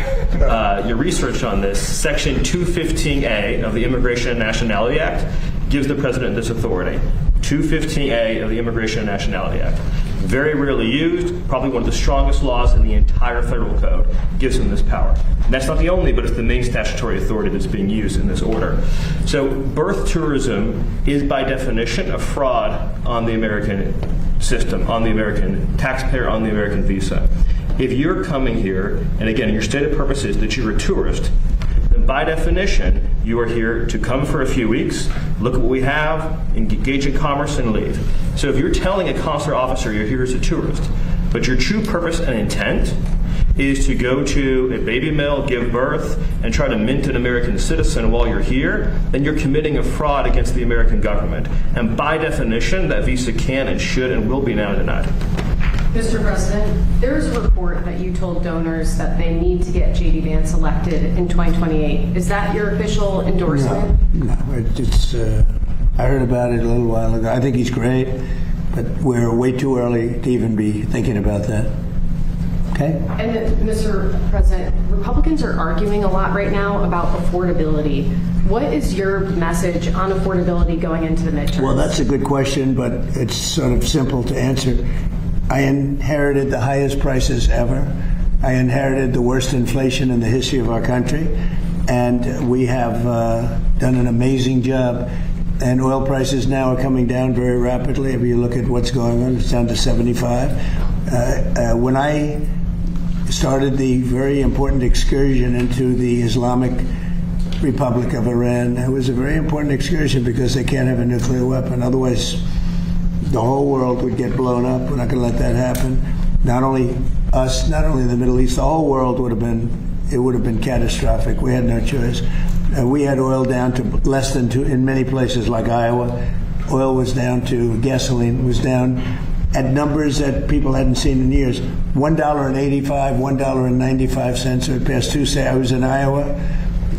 research on this, Section 215A of the Immigration and Nationality Act gives the president this authority. 215A of the Immigration and Nationality Act. Very rarely used, probably one of the strongest laws in the entire federal code, gives him this power. And that's not the only, but it's the main statutory authority that's being used in this order. So birth tourism is by definition a fraud on the American system, on the American taxpayer, on the American visa. If you're coming here, and again, your stated purpose is that you're a tourist, then by definition, you are here to come for a few weeks, look at what we have, engage in commerce, and leave. So if you're telling a consular officer you're here as a tourist, but your true purpose and intent is to go to a baby mill, give birth, and try to mint an American citizen while you're here, then you're committing a fraud against the American government. And by definition, that visa can and should and will be now denied. Mr. President, there is a report that you told donors that they need to get J.D. Vance elected in 2028. Is that your official endorsement? No, it's. I heard about it a little while ago. I think he's great, but we're way too early to even be thinking about that. Okay? And Mr. President, Republicans are arguing a lot right now about affordability. What is your message on affordability going into the midterms? Well, that's a good question, but it's sort of simple to answer. I inherited the highest prices ever. I inherited the worst inflation in the history of our country, and we have done an amazing job. And oil prices now are coming down very rapidly. If you look at what's going on, it's down to 75. When I started the very important excursion into the Islamic Republic of Iran, it was a very important excursion because they can't have a nuclear weapon. Otherwise, the whole world would get blown up. We're not going to let that happen. Not only us, not only the Middle East, the whole world would have been catastrophic. We had no choice. We had oil down to less than $2 in many places like Iowa. Oil was down to, gasoline was down at numbers that people hadn't seen in years. $1.85, $1.95. So it passed Tuesday. I was in Iowa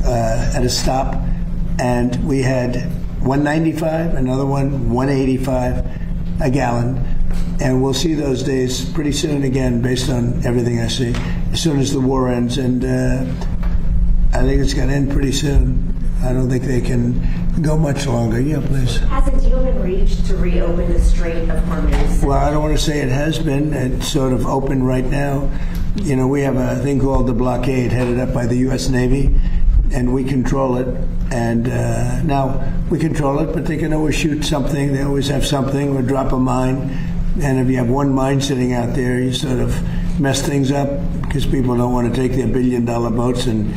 at a stop, and we had $1.95, another one $1.85 a gallon. And we'll see those days pretty soon again, based on everything I see, as soon as the war ends. And I think it's going to end pretty soon. I don't think they can go much longer. Yeah, please. Has a deal been reached to reopen the Strait of Hormuz? Well, I don't want to say it has been. It's sort of open right now. You know, we have a thing called the blockade headed up by the U.S. Navy, and we control it. And now we control it, but they can always shoot something. They always have something, or drop a mine. And if you have one mine sitting out there, you sort of mess things up because people don't want to take their billion-dollar boats and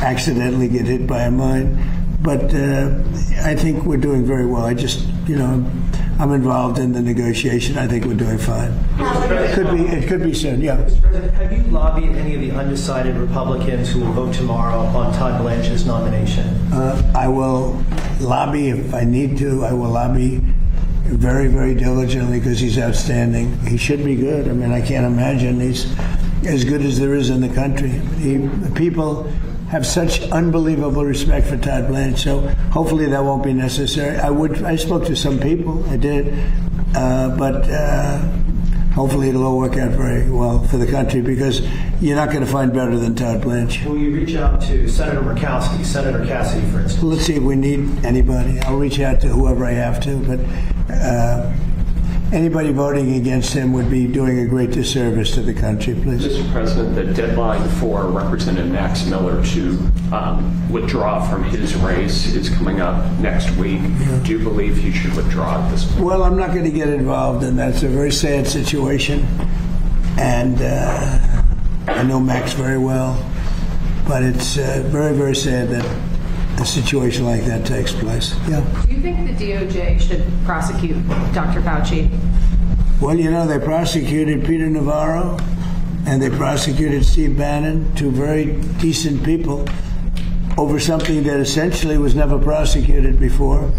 accidentally get hit by a mine. But I think we're doing very well. I just, I'm involved in the negotiation. I think we're doing fine. It could be soon, yeah. Mr. President, have you lobbied any of the undecided Republicans who will vote tomorrow on Todd Blanche's nomination? I will lobby if I need to. I will lobby very, very diligently because he's outstanding. He should be good. I mean, I can't imagine he's as good as there is in the country. People have such unbelievable respect for Todd Blanche, so hopefully that won't be necessary. I spoke to some people, I did, but hopefully it'll all work out very well for the country because you're not going to find better than Todd Blanche. Will you reach out to Senator Murkowski, Senator Cassidy, for instance? Let's see if we need anybody. I'll reach out to whoever I have to, but anybody voting against him would be doing a great disservice to the country, please. Mr. President, the deadline for Representative Max Miller to withdraw from his race is coming up next week. Yeah. Do you believe he should withdraw at this point? Well, I'm not going to get involved in that. It's a very sad situation, and I know Max very well, but it's very, very sad that a situation like that takes place. Yeah. Do you think the DOJ should prosecute Dr. Fauci? Well, they prosecuted Peter Navarro and they prosecuted Steve Bannon, two very decent people, over something that essentially was never prosecuted before.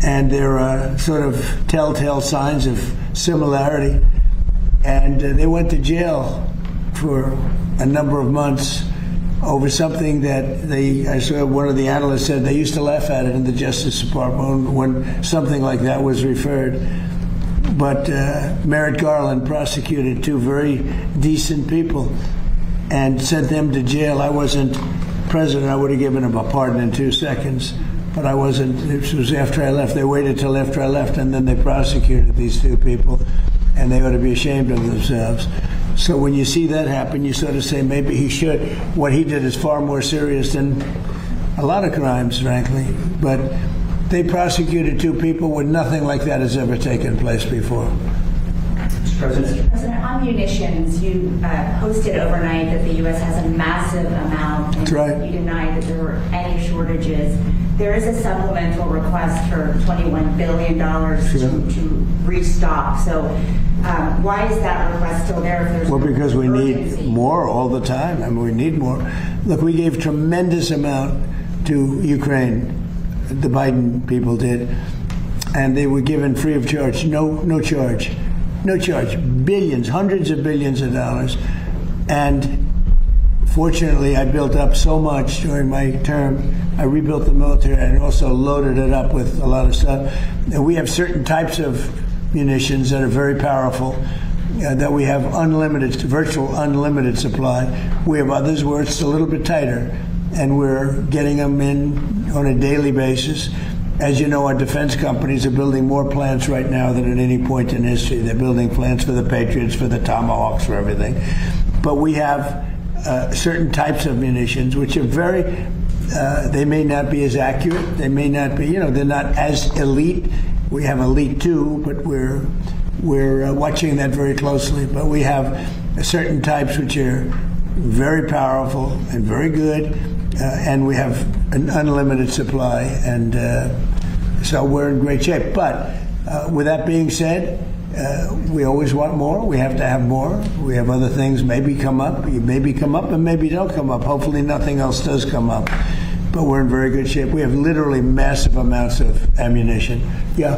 And there are sort of telltale signs of similarity. And they went to jail for a number of months over something that I saw one of the analysts said they used to laugh at it in the Justice Department when something like that was referred. But Merrick Garland prosecuted two very decent people and sent them to jail. I wasn't president. I would have given him a pardon in 2 seconds. But I wasn't. This was after I left. They waited till after I left, and then they prosecuted these two people, and they ought to be ashamed of themselves. So when you see that happen, you sort of say maybe he should. What he did is far more serious than a lot of crimes, frankly. But they prosecuted two people when nothing like that has ever taken place before. Mr. President, on munitions, you posted overnight that the U.S. has a massive amount. That's right. You denied that there were any shortages. There is a supplemental request for $21 billion to restock. So why is that request still there? If there's because we need more all the time. I mean, we need more. Look, we gave tremendous amount to Ukraine. The Biden people did. And they were given free of charge, no charge. no charge, billions, hundreds of billions of dollars. And fortunately, I built up so much during my term. I rebuilt the military and also loaded it up with a lot of stuff. And we have certain types of munitions that are very powerful, that we have unlimited, virtual unlimited supply. We have others where it's a little bit tighter, and we're getting them in on a daily basis. As you know, our defense companies are building more plants right now than at any point in history. They're building plants for the Patriots, for the Tomahawks, for everything. But we have certain types of munitions which are very, they may not be as accurate. They may not be, they're not as elite. We have elite too, but we're watching that very closely. But we have certain types which are very powerful and very good, and we have an unlimited supply, and so we're in great shape. But with that being said, we always want more. We have to have more. We have other things maybe come up. Maybe come up and maybe don't come up. Hopefully nothing else does come up. But we're in very good shape. We have literally massive amounts of ammunition. Yeah.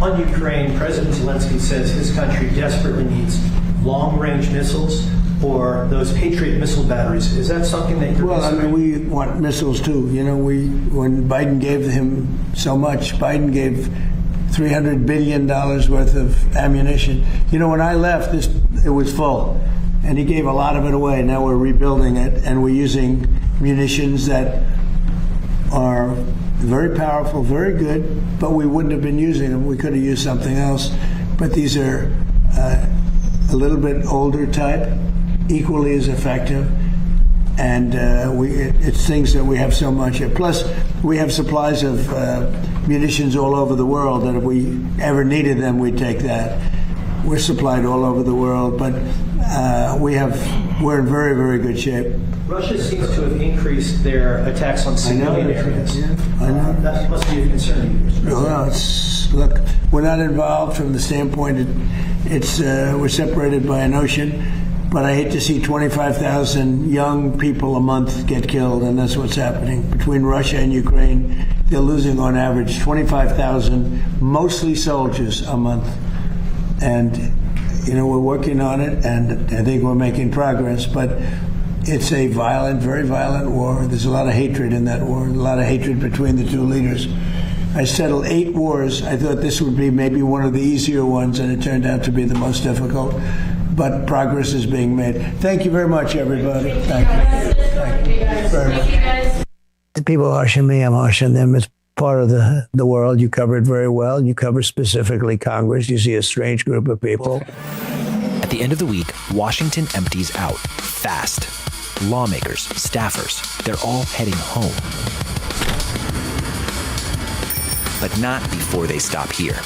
On Ukraine, President Zelensky says his country desperately needs long-range missiles or those Patriot missile batteries. Is that something that you're considering? We want missiles too. When Biden gave him so much, Biden gave $300 billion worth of ammunition. When I left, it was full, and he gave a lot of it away. Now we're rebuilding it, and we're using munitions that are very powerful, very good, but we wouldn't have been using them. We could have used something else. But these are a little bit older type, equally as effective, and it's things that we have so much of. Plus, we have supplies of munitions all over the world that if we ever needed them, we'd take that. We're supplied all over the world, but we're in very, very good shape. Russia seems to have increased their attacks on civilian areas. Yeah, I know. That must be a concern. Well, look, we're not involved from the standpoint we're separated by an ocean, but I hate to see 25,000 young people a month get killed, and that's what's happening. Between Russia and Ukraine, they're losing on average 25,000, mostly soldiers, a month. And, we're working on it, and I think we're making progress, but it's a violent, very violent war. There's a lot of hatred in that war, a lot of hatred between the two leaders. I settled 8 wars. I thought this would be maybe one of the easier ones, and it turned out to be the most difficult. But progress is being made. Thank you very much, everybody. Thank you. Thank you very much. The people harshing me, I'm harshing them. It's part of the world. You cover it very well. You cover specifically Congress. You see a strange group of people. At the end of the week, Washington empties out fast. Lawmakers, staffers, they're all heading home. But not before they stop here.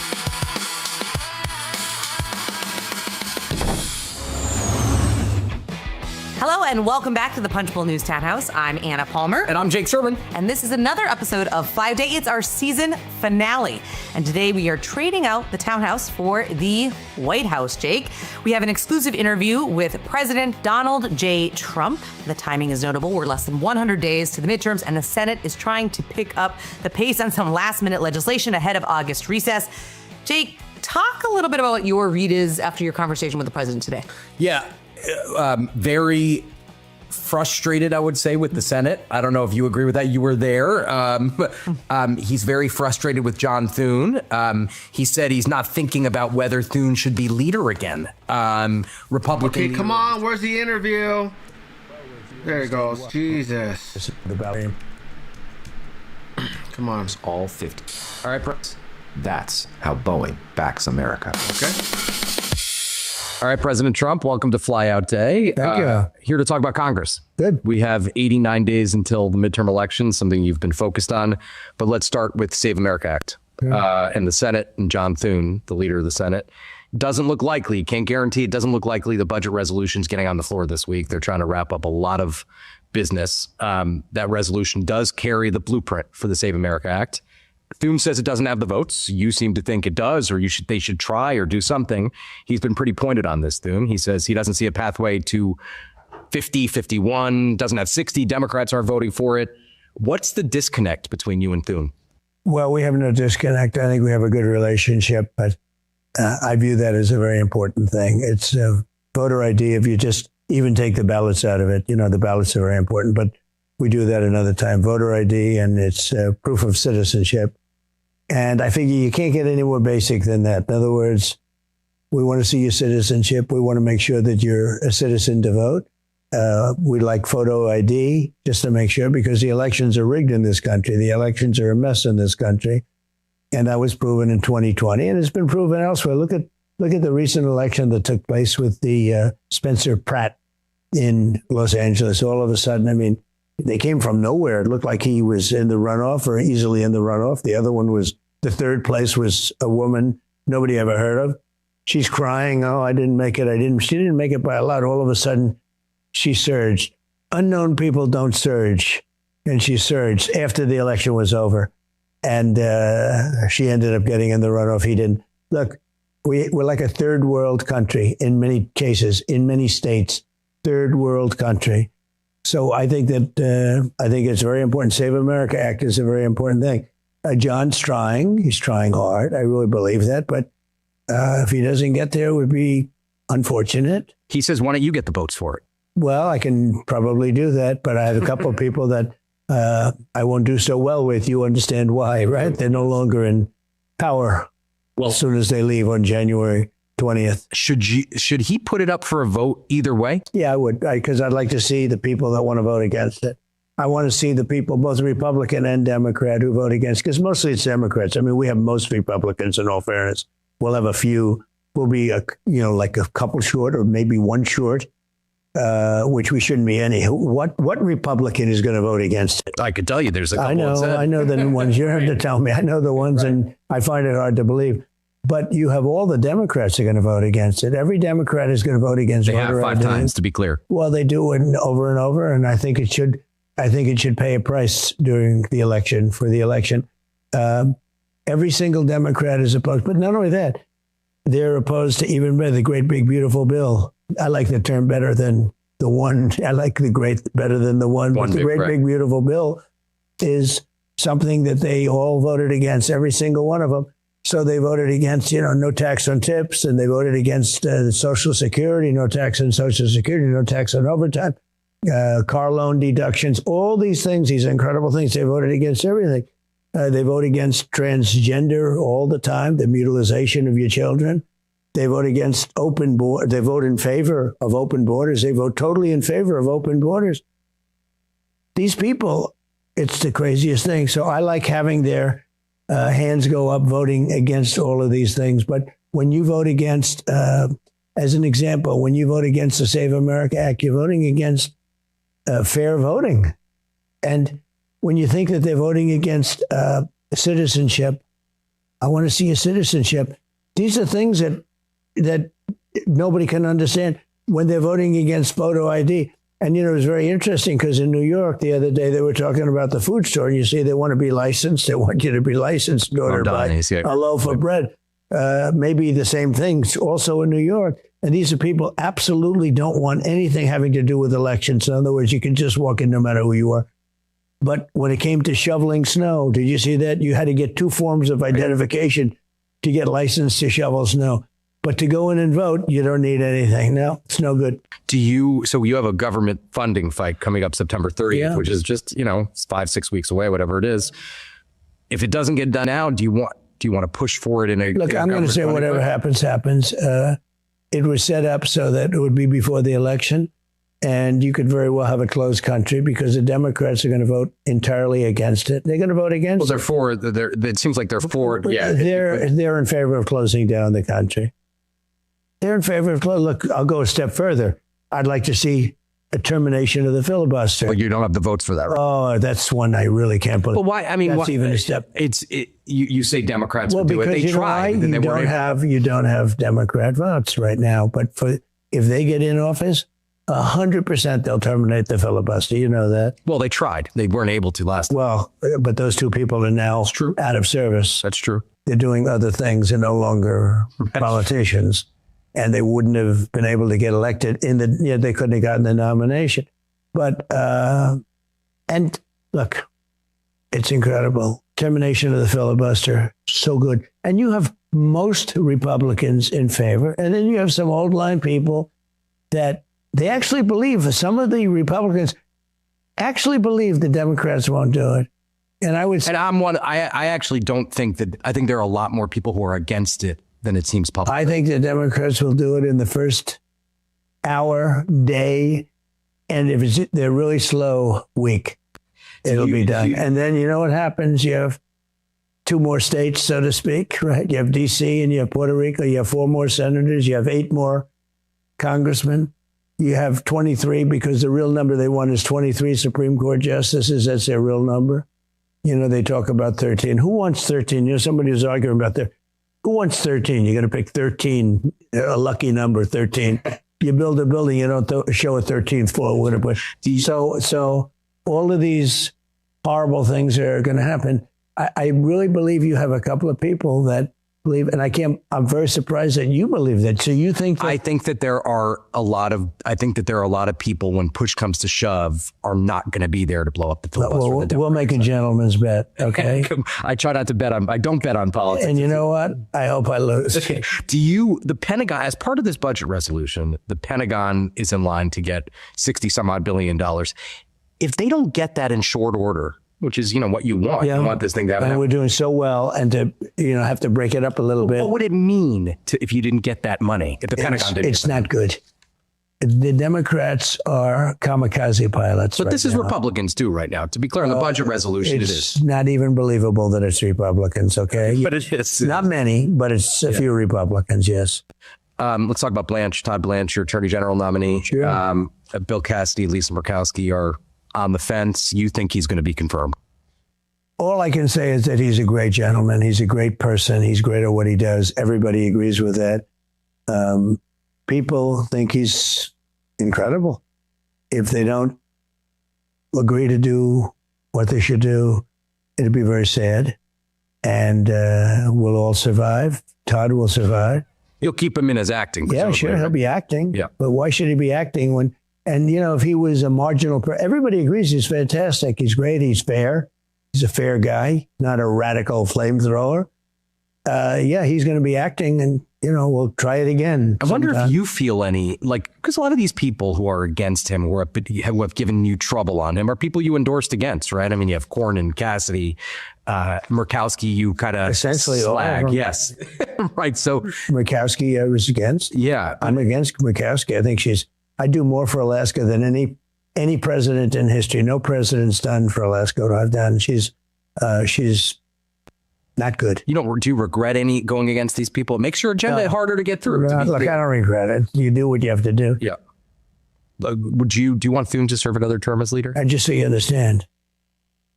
Hello and welcome back to the Punchbowl News Townhouse. I'm Anna Palmer. And I'm Jake Sermon. And this is another episode of 5 Day. It's our season finale. And today we are trading out the townhouse for the White House, Jake. We have an exclusive interview with President Donald J. Trump. The timing is notable. We're less than 100 days to the midterms, and the Senate is trying to pick up the pace on some last-minute legislation ahead of August recess. Jake, talk a little bit about what your read is after your conversation with the president today. Yeah. Very frustrated, I would say, with the Senate. I don't know if you agree with that. You were there. He's very frustrated with John Thune. He said he's not thinking about whether Thune should be leader again. Republican. Okay, come on. Where's the interview? There he goes. Jesus. Come on. It's all 50. All right, Prince. That's how Boeing backs America. Okay. All right, President Trump, welcome to Flyout Day. Thank you. Here to talk about Congress. Good. We have 89 days until the midterm elections, something you've been focused on. But let's start with Save America Act. And the Senate and John Thune, the leader of the Senate, doesn't look likely, can't guarantee it doesn't look likely the budget resolution's getting on the floor this week. They're trying to wrap up a lot of business. That resolution does carry the blueprint for the Save America Act. Thune says it doesn't have the votes. You seem to think it does, or they should try or do something. He's been pretty pointed on this, Thune. He says he doesn't see a pathway to 50, 51, doesn't have 60. Democrats aren't voting for it. What's the disconnect between you and Thune? Well, we have no disconnect. I think we have a good relationship, but I view that as a very important thing. It's voter ID. If you just even take the ballots out of it, the ballots are very important, but we do that another time. Voter ID, and it's proof of citizenship. And I figure you can't get any more basic than that. In other words, we want to see your citizenship. We want to make sure that you're a citizen to vote. We like photo ID just to make sure, because the elections are rigged in this country. The elections are a mess in this country. And that was proven in 2020, and it's been proven elsewhere. Look at the recent election that took place with the Spencer Pratt in Los Angeles. All of a sudden, I mean, they came from nowhere. It looked like he was in the runoff, or easily in the runoff. The other one was, the third place was a woman nobody ever heard of. She's crying, oh, I didn't make it. She didn't make it by a lot. All of a sudden, she surged. Unknown people don't surge. And she surged after the election was over. And she ended up getting in the runoff. He didn't. Look, we're like a third world country in many cases, in many states, third world country. So I think that it's very important. Save America Act is a very important thing. John's trying. He's trying hard. I really believe that. But if he doesn't get there, it would be unfortunate. He says, why don't you get the votes for it? Well, I can probably do that. But I have a couple of people that I won't do so well with. You understand why, right? They're no longer in power as soon as they leave on January 20th. Should he put it up for a vote either way? Yeah, I would, because I'd like to see the people that want to vote against it. I want to see the people, both Republican and Democrat, who vote against, because mostly it's Democrats. I mean, we have most Republicans, in all fairness. We'll have a few. We'll be, like a couple short, or maybe one short. Which we shouldn't be any. What Republican is going to vote against it? I could tell you there's a couple. I know the ones. You don't have to tell me. I know the ones, right. And I find it hard to believe. But you have all the Democrats are going to vote against it. Every Democrat is going to vote against it. They have 5 times, to be clear. Well, they do it over and over, and I think it should pay a price during the election, for the election. Every single Democrat is opposed. But not only that, they're opposed to even the great big beautiful bill. I like the term better than the one. I like the great better than the one. But the great big beautiful bill is something that they all voted against, every single one of them. So they voted against, no tax on tips, and they voted against the Social Security, no tax on Social Security, no tax on overtime, car loan deductions, all these things, these incredible things. They voted against everything. They vote against transgender all the time, the mutilization of your children. They vote against open borders. They vote in favor of open borders. They vote totally in favor of open borders. These people, it's the craziest thing. So I like having their hands go up voting against all of these things. But when you vote against, as an example, when you vote against the Save America Act, you're voting against fair voting. And when you think that they're voting against citizenship, I want to see a citizenship. These are things that nobody can understand when they're voting against photo ID. And, it was very interesting because in New York the other day, they were talking about the food store. And you see, they want to be licensed. They want you to be licensed in order to buy a loaf of bread. Maybe the same things also in New York. And these are people absolutely don't want anything having to do with elections. In other words, you can just walk in no matter who you are. But when it came to shoveling snow, did you see that? You had to get 2 forms of identification to get licensed to shovel snow. But to go in and vote, you don't need anything. No, it's no good. So you have a government funding fight coming up September 30th, which is just, it's 5-6 weeks away, whatever it is. If it doesn't get done now, do you want to push for it in a Look, I'm going to say whatever happens. It was set up so that it would be before the election. And you could very well have a closed country because the Democrats are going to vote entirely against it. They're going to vote against it. Well, it seems like they're for. Yeah, they're in favor of closing down the country. They're in favor of closing. Look, I'll go a step further. I'd like to see a termination of the filibuster. Well, you don't have the votes for that, right? Oh, that's one I really can't believe. Well, why? I mean, that's even a step. You say Democrats would do it. They tried. You don't have Democrat votes right now. But if they get in office, 100% they'll terminate the filibuster. You know that. Well, they tried. They weren't able to last time. Well, but those 2 people are now out of service. That's true. They're doing other things. They're no longer politicians. And they wouldn't have been able to get elected they couldn't have gotten the nomination. But, and look, it's incredible. termination of the filibuster. So good. And you have most Republicans in favor. And then you have some old line people that they actually believe, some of the Republicans actually believe the Democrats won't do it. And I'm one, I actually don't think that, I think there are a lot more people who are against it than it seems public. I think the Democrats will do it in the first hour, day, and if they're really slow, week, it'll be done. And then you know what happens? You have 2 more states, so to speak, right? You have D.C. and you have Puerto Rico. You have 4 more senators. You have 8 more congressmen. You have 23 because the real number they want is 23 Supreme Court justices. That's their real number. You know, they talk about 13. Who wants 13? You know, somebody was arguing about that. Who wants 13? You're going to pick 13, a lucky number, 13. You build a building, you don't show a 13th floor. So all of these horrible things are going to happen. I really believe you have a couple of people that believe, and I'm very surprised that you believe that. So you think that? I think that there are a lot of people when push comes to shove are not going to be there to blow up the filibuster. We'll make a gentleman's bet, okay? I try not to bet on, I don't bet on politics. And you know what? I hope I lose. The Pentagon, as part of this budget resolution, the Pentagon is in line to get $60-some-odd billion. If they don't get that in short order, which is, what you want. Yeah. You want this thing to happen. And we're doing so well, and to have to break it up a little bit. What would it mean if you didn't get that money? If the Pentagon didn't? It's not good. The Democrats are kamikaze pilots. But this is Republicans too right now. To be clear, on the budget resolution, it is. It's not even believable that it's Republicans. Okay, but it is. Not many, but it's a few Republicans. Yes. Let's talk about Todd Blanche, your Attorney General nominee. Sure. Bill Cassidy, Lisa Murkowski are on the fence. You think he's going to be confirmed? All I can say is that he's a great gentleman. He's a great person. He's great at what he does. Everybody agrees with that. People think he's incredible. If they don't agree to do what they should do, it'll be very sad. And we'll all survive. Todd will survive. You'll keep him in as acting. Yeah, sure. He'll be acting. Yeah. But why should he be acting when... And, if he was a marginal... Everybody agrees he's fantastic. He's great. He's fair. He's a fair guy, not a radical flamethrower. He's going to be acting, and, we'll try it again. I wonder if you feel any, because a lot of these people who are against him, who have given you trouble on him, are people you endorsed against, right? I mean, you have Cornyn, Cassidy, Murkowski, you kind of essentially slag. Yes. Right. So Murkowski, I was against. Yeah. I'm against Murkowski. I think I do more for Alaska than any president in history. No president's done for Alaska what I've done. She's not good. Do you regret any going against these people? It makes your agenda harder to get through. Look, I don't regret it. You do what you have to do. Yeah. Do you want Thune to serve another term as leader? Just so you understand,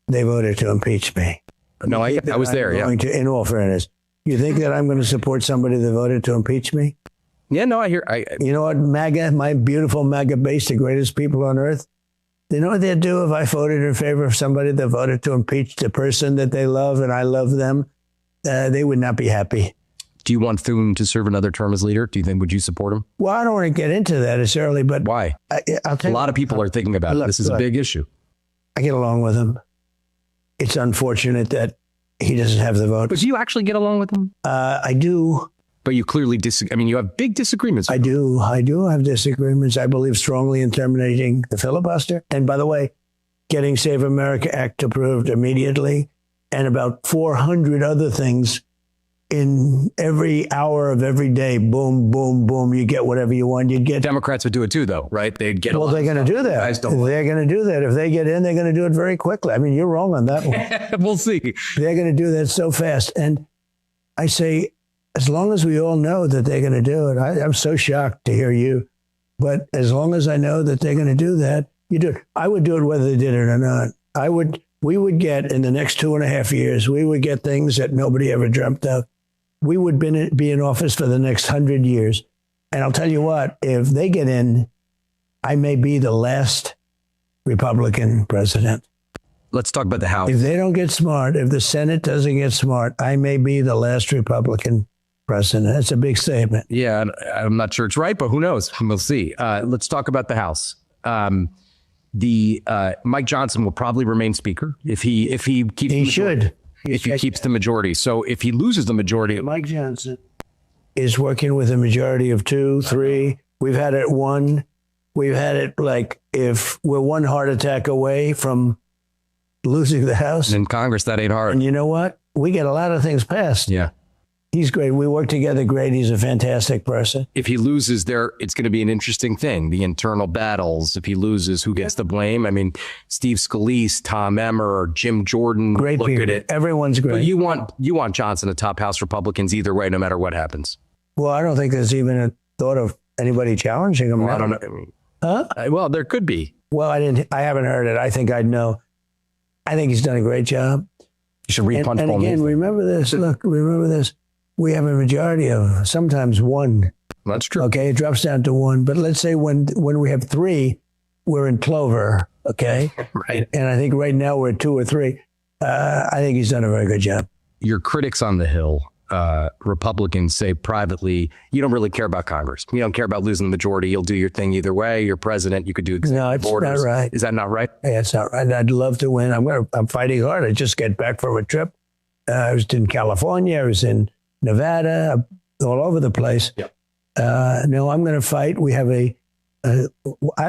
they voted to impeach me. No, I was there. Yeah. In all fairness, you think that I'm going to support somebody that voted to impeach me? Yeah, no, I hear. You know what, MAGA, my beautiful MAGA base, the greatest people on earth, you know what they'd do if I voted in favor of somebody that voted to impeach the person that they love and I love them? They would not be happy. Do you want Thune to serve another term as leader? Would you support him? Well, I don't want to get into that necessarily, but... Why? A lot of people are thinking about it. This is a big issue. I get along with him. It's unfortunate that he doesn't have the vote. But do you actually get along with him? I do. But you clearly disagree. I mean, you have big disagreements. I do have disagreements. I believe strongly in terminating the filibuster. And by the way, getting Save America Act approved immediately, and about 400 other things in every hour of every day. Boom, boom, boom. You get whatever you want. You'd get. Democrats would do it too, though, right? They'd get. Well, they're going to do that. They're going to do that. If they get in, they're going to do it very quickly. I mean, you're wrong on that one. We'll see. They're going to do that so fast. And I say, as long as we all know that they're going to do it, I'm so shocked to hear you. But as long as I know that they're going to do that, you do it. I would do it whether they did it or not. We would get, in the next 2.5 years, we would get things that nobody ever dreamt of. We would be in office for the next 100 years. And I'll tell you what, if they get in, I may be the last Republican president. Let's talk about the House. If they don't get smart, if the Senate doesn't get smart, I may be the last Republican president. That's a big statement. Yeah, I'm not sure it's right, but who knows? We'll see. Let's talk about the House. Mike Johnson will probably remain Speaker if he keeps. He should. if he keeps the majority. So if he loses the majority, Mike Johnson is working with a majority of 2, 3. We've had it 1. We've had it like if we're one heart attack away from losing the House. In Congress, that ain't hard. And you know what? We get a lot of things passed. Yeah. He's great. We work together great. He's a fantastic person. If he loses there, it's going to be an interesting thing. The internal battles. If he loses, who gets the blame? I mean, Steve Scalise, Tom Emmer, Jim Jordan. Great look people. at it. Everyone's great. But you want Johnson to top House Republicans either way, no matter what happens. Well, I don't think there's even a thought of anybody challenging him. Well, I don't know. Huh? Well, there could be. Well, I haven't heard it. I think I'd know. I think he's done a great job. You should repunch And again, remember this. Look, remember this. We have a majority of sometimes 1. That's true. Okay, it drops down to 1. But let's say when we have 3, we're in clover. Okay, right. And I think right now we're at 2 or 3. I think he's done a very good job. Your critics on the Hill, Republicans, say privately, you don't really care about Congress. You don't care about losing the majority. You'll do your thing either way. You're president. You could do executive orders. Not right. Is that not right? Yeah, it's not right. I'd love to win. I'm fighting hard. I just get back from a trip. I was in California. I was in Nevada, all over the place. Yep. No, I'm going to fight. We have I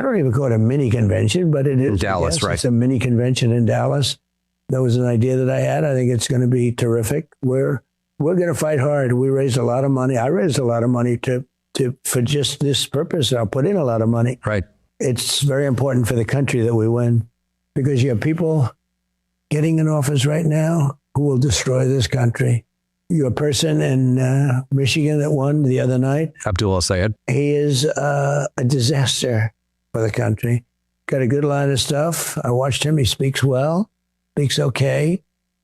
don't even call it a mini convention, but it is. In Dallas, yes, right. It's a mini convention in Dallas. That was an idea that I had. I think it's going to be terrific. We're going to fight hard. We raised a lot of money. I raised a lot of money for just this purpose. I'll put in a lot of money. Right. It's very important for the country that we win because you have people getting in office right now who will destroy this country. You're a person in Michigan that won the other night. Abdul El-Sayed. He is a disaster for the country. Got a good line of stuff. I watched him. He speaks well, speaks okay,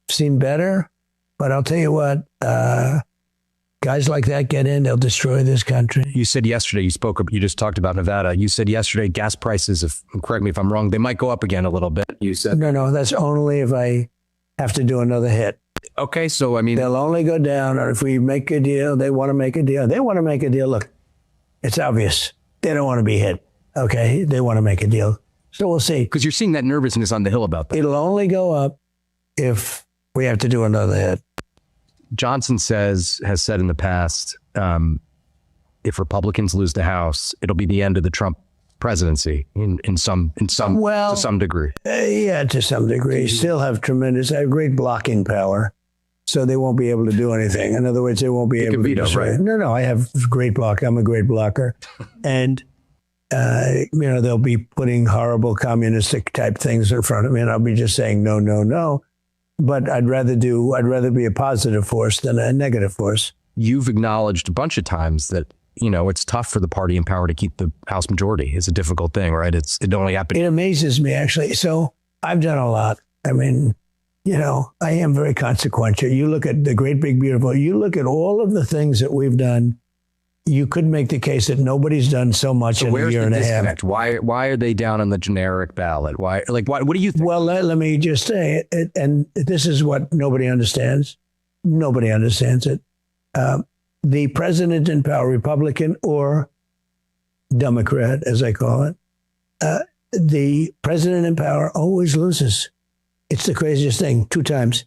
seen better. But I'll tell you what, guys like that get in, they'll destroy this country. You said yesterday, you just talked about Nevada. You said yesterday gas prices, correct me if I'm wrong, they might go up again a little bit. You said. No, that's only if I have to do another hit. Okay, so I mean. They'll only go down, or if we make a deal, they want to make a deal. They want to make a deal. Look, it's obvious. They don't want to be hit. Okay, they want to make a deal. So we'll see. Because you're seeing that nervousness on the Hill about that. It'll only go up if we have to do another hit. Johnson has said in the past, if Republicans lose the House, it'll be the end of the Trump presidency to some degree. Yeah, to some degree. Still have great blocking power, so they won't be able to do anything. In other words, they won't be able to veto, right? No, I have great block. I'm a great blocker, and they'll be putting horrible communistic type things in front of me, and I'll be just saying no, no, no. But I'd rather be a positive force than a negative force. You've acknowledged a bunch of times that, it's tough for the party in power to keep the House majority. It's a difficult thing, right? It only happened. It amazes me, actually. So I've done a lot. I mean, I am very consequential. You look at the great, big, beautiful, you look at all of the things that we've done. You could make the case that nobody's done so much in a year and a half. Why are they down on the generic ballot? What do you think? Well, let me just say it, and this is what nobody understands. Nobody understands it. The president in power, Republican or Democrat, as I call it, the president in power always loses. It's the craziest thing. 2 times.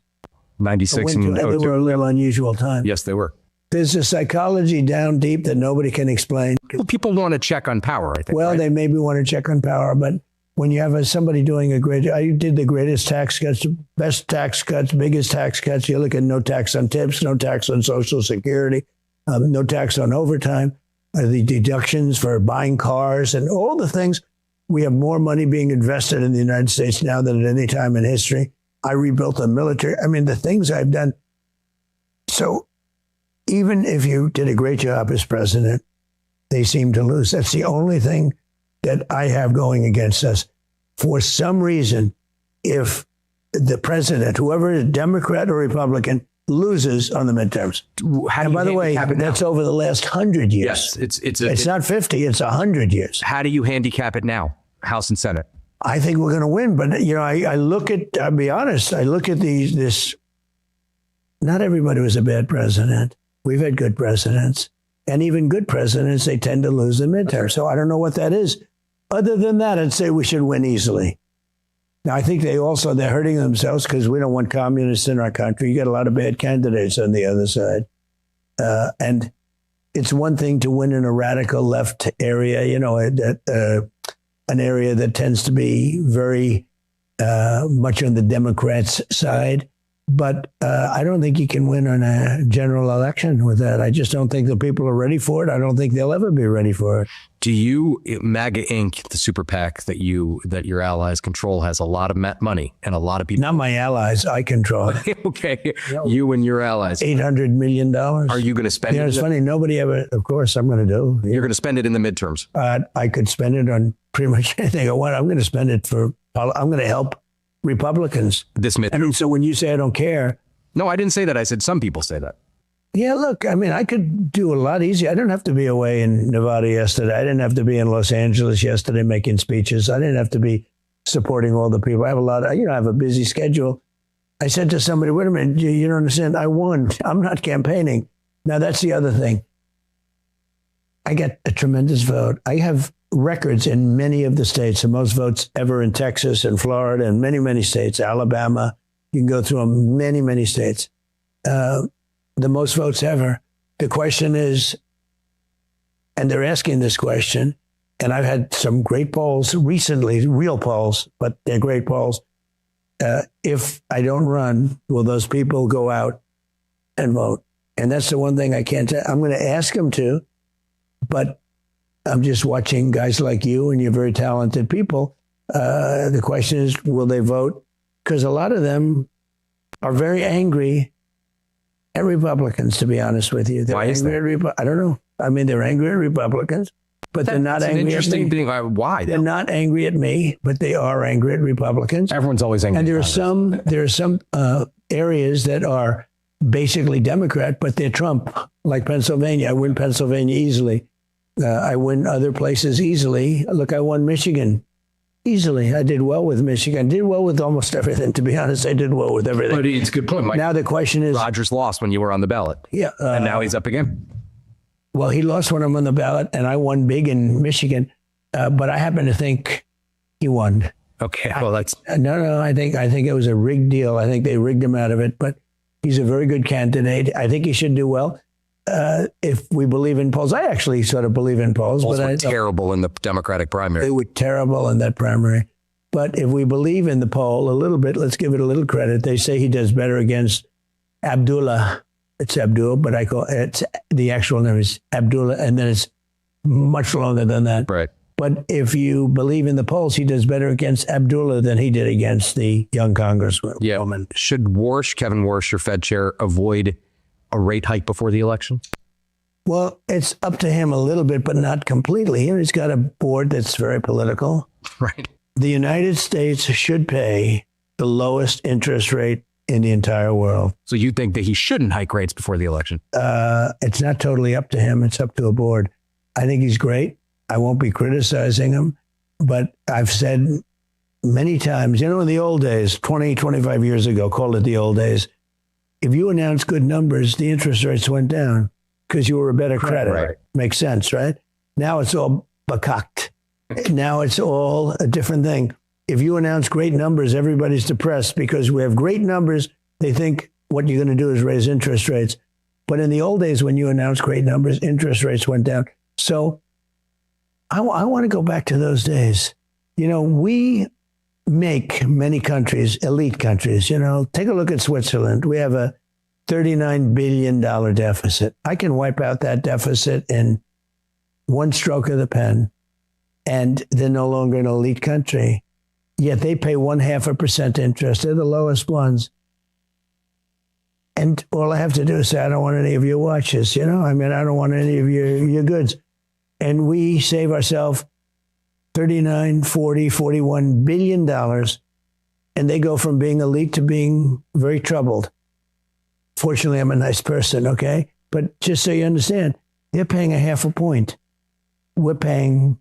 96 and 02. They were a little unusual time. Yes, they were. There's a psychology down deep that nobody can explain. Well, people want to check on power, I think. Well, right? They maybe want to check on power, but when you have somebody doing I did the greatest tax cuts, best tax cuts, biggest tax cuts. You look at no tax on tips, no tax on Social Security, no tax on overtime, the deductions for buying cars and all the things. We have more money being invested in the United States now than at any time in history. I rebuilt the military. I mean, the things I've done. So even if you did a great job as president, they seem to lose. That's the only thing that I have going against us. For some reason, if the president, whoever is Democrat or Republican, loses on the midterms. And by the way, that's over the last 100 years. Yes, it's not 50, it's 100 years. How do you handicap it now, House and Senate? I think we're going to win, but I look at, I'll be honest, I look at this, not everybody was a bad president. We've had good presidents, and even good presidents, they tend to lose the midterm. So I don't know what that is. Other than that, I'd say we should win easily. Now, I think they're hurting themselves because we don't want communists in our country. You got a lot of bad candidates on the other side. And it's one thing to win in a radical left area, an area that tends to be very much on the Democrats' side. But I don't think you can win on a general election with that. I just don't think the people are ready for it. I don't think they'll ever be ready for it. Do you, MAGA Inc., the super PAC that your allies control, has a lot of money and a lot of people? Not my allies. I control. Okay. You and your allies. $800 million. Are you going to spend it? It's funny. Nobody ever, of course, I'm going to do. You're going to spend it in the midterms. I could spend it on pretty much anything I want. I'm going to spend it I'm going to help Republicans. So when you say I don't care. No, I didn't say that. I said some people say that. Yeah, look, I mean, I could do a lot easier. I didn't have to be away in Nevada yesterday. I didn't have to be in Los Angeles yesterday making speeches. I didn't have to be supporting all the people. I have I have a busy schedule. I said to somebody, wait a minute, you don't understand. I won. I'm not campaigning. Now, that's the other thing. I get a tremendous vote. I have records in many of the states, the most votes ever in Texas and Florida and many, many states, Alabama. You can go through them, many, many states. The most votes ever. The question is, and they're asking this question, and I've had some great polls recently, real polls, but they're great polls. If I don't run, will those people go out and vote? And that's the one thing I can't tell. I'm going to ask them to, but I'm just watching guys like you, and you're very talented people. The question is, will they vote? Because a lot of them are very angry at Republicans, to be honest with you. Why is that? I don't know. I mean, they're angry at Republicans, but they're not angry at me. Interesting thing. Why? They're not angry at me, but they are angry at Republicans. Everyone's always angry. And there are some areas that are basically Democrat, but they're Trump, like Pennsylvania. I win Pennsylvania easily. I win other places easily. Look, I won Michigan easily. I did well with Michigan. I did well with almost everything. To be honest, I did well with everything. But it's a good point, Mike. Now the question is, Rogers lost when you were on the ballot. Yeah. And now he's up again. Well, he lost when I'm on the ballot, and I won big in Michigan. But I happen to think he won. Okay. Well, that's no. I think it was a rigged deal. I think they rigged him out of it. But he's a very good candidate. I think he should do well. If we believe in polls, I actually sort of believe in polls. Polls but were terrible in the Democratic primary. They were terrible in that primary. But if we believe in the poll a little bit, let's give it a little credit. They say he does better against Abdullah. It's Abdul, but it's the actual name is Abdullah, and then it's much longer than that. Right. But if you believe in the polls, he does better against Abdullah than he did against the young congresswoman. Yeah. Should Kevin Warsh, your Fed chair, avoid a rate hike before the election? Well, it's up to him a little bit, but not completely. He's got a board that's very political. Right. The United States should pay the lowest interest rate in the entire world. So you think that he shouldn't hike rates before the election? It's not totally up to him. It's up to a board. I think he's great. I won't be criticizing him, but I've said many times, in the old days, 20, 25 years ago, call it the old days, if you announced good numbers, the interest rates went down because you were a better credit. Right. Makes sense, right? Now it's all bakakt. Now it's all a different thing. If you announce great numbers, everybody's depressed because we have great numbers. They think what you're going to do is raise interest rates. But in the old days, when you announced great numbers, interest rates went down. So I want to go back to those days. We make many countries, elite countries, take a look at Switzerland. We have a $39 billion deficit. I can wipe out that deficit in one stroke of the pen, and they're no longer an elite country. Yet they pay 0.5% interest. They're the lowest ones. And all I have to do is say, I don't want any of your watches, I don't want any of your goods. And we save ourselves $39, $40, $41 billion, and they go from being elite to being very troubled. Fortunately, I'm a nice person, okay? But just so you understand, they're paying 0.5 point. We're paying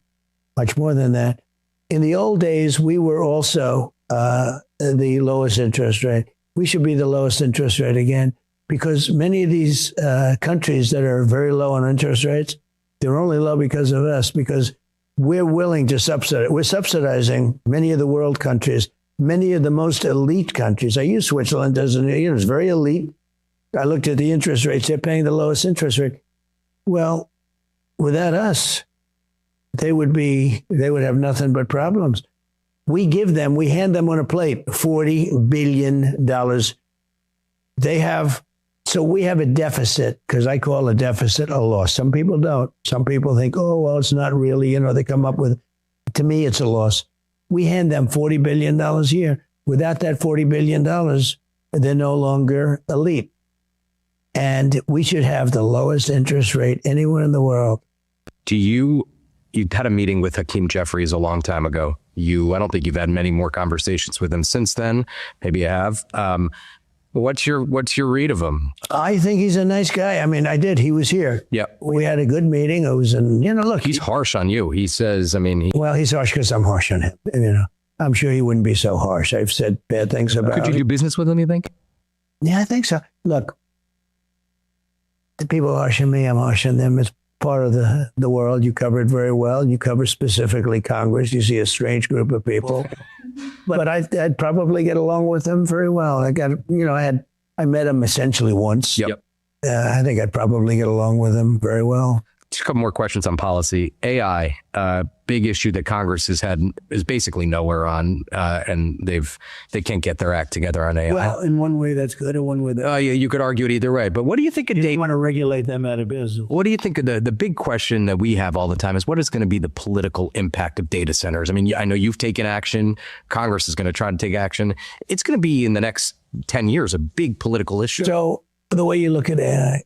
much more than that. In the old days, we were also the lowest interest rate. We should be the lowest interest rate again, because many of these countries that are very low on interest rates, they're only low because of us, because we're willing to subsidize. We're subsidizing many of the world countries many of the most elite countries. I use Switzerland as it's very elite. I looked at the interest rates. They're paying the lowest interest rate. Well, without us, they would have nothing but problems. We hand them on a plate $40 billion. So we have a deficit, because I call a deficit a loss. Some people don't. Some people think, oh, well, it's not really, they come up with, to me, it's a loss. We hand them $40 billion a year. Without that $40 billion, they're no longer elite. And we should have the lowest interest rate anywhere in the world. You had a meeting with Hakeem Jeffries a long time ago. I don't think you've had many more conversations with him since then. Maybe you have. What's your read of him? I think he's a nice guy. I mean, I did. He was here. Yeah. We had a good meeting. It was, look. He's harsh on you. He says, well, he's harsh because I'm harsh on him. I'm sure he wouldn't be so harsh. I've said bad things about him. Could you do business with him, you think? Yeah, I think so. Look, the people harsh on me, I'm harsh on them. It's part of the world. You cover it very well. You cover specifically Congress. You see a strange group of people. But I'd probably get along with them very well. I met him essentially once. Yep. I think I'd probably get along with him very well. Just a couple more questions on policy. AI, big issue that Congress has had is basically nowhere on, and they can't get their act together on AI. Well, in one way that's good, in one way yeah, you could argue it either way. But what do you think of want to regulate them out of business? What do you think of the big question that we have all the time is what is going to be the political impact of data centers? I mean, I know you've taken action. Congress is going to try to take action. It's going to be in the next 10 years a big political issue. So the way you look at AI,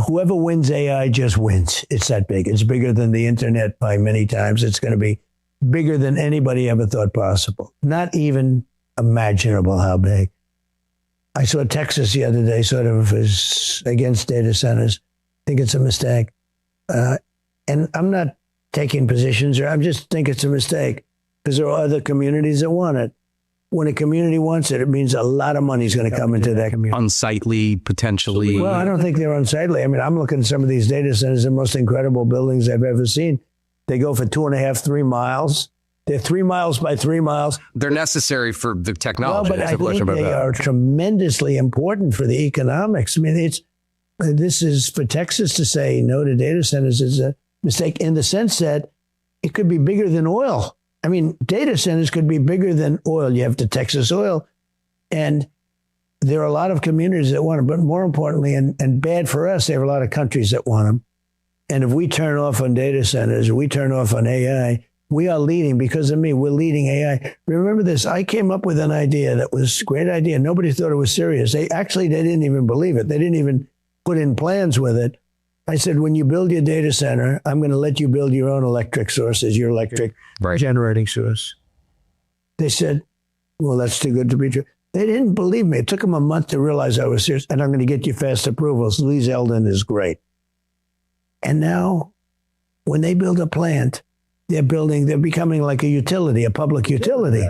whoever wins AI just wins. It's that big. It's bigger than the internet by many times. It's going to be bigger than anybody ever thought possible. Not even imaginable how big. I saw Texas the other day sort of is against data centers. I think it's a mistake. And I'm not taking positions, I just think it's a mistake because there are other communities that want it. When a community wants it, it means a lot of money is going to come into that community. Unsightly, potentially. Well, I don't think they're unsightly. I mean, I'm looking at some of these data centers, the most incredible buildings I've ever seen. They go for 2.5, 3 miles. They're 3 miles by 3 miles. They're necessary for the technology. Well, but I think they are tremendously important for the economics. I mean, this is for Texas to say no to data centers is a mistake in the sense that it could be bigger than oil. I mean, data centers could be bigger than oil. You have the Texas oil, and there are a lot of communities that want them. But more importantly, and bad for us, there are a lot of countries that want them. And if we turn off on data centers, or we turn off on AI, we are leading, because of me, we're leading AI. Remember this, I came up with an idea that was a great idea. Nobody thought it was serious. They didn't even believe it. They didn't even put in plans with it. I said, when you build your data center, I'm going to let you build your own electric source as your electric generating source. They said, well, that's too good to be true. They didn't believe me. It took them a month to realize I was serious, and I'm going to get you fast approvals. Lee Zeldin is great. And now, when they build a plant, they're becoming like a utility, a public utility.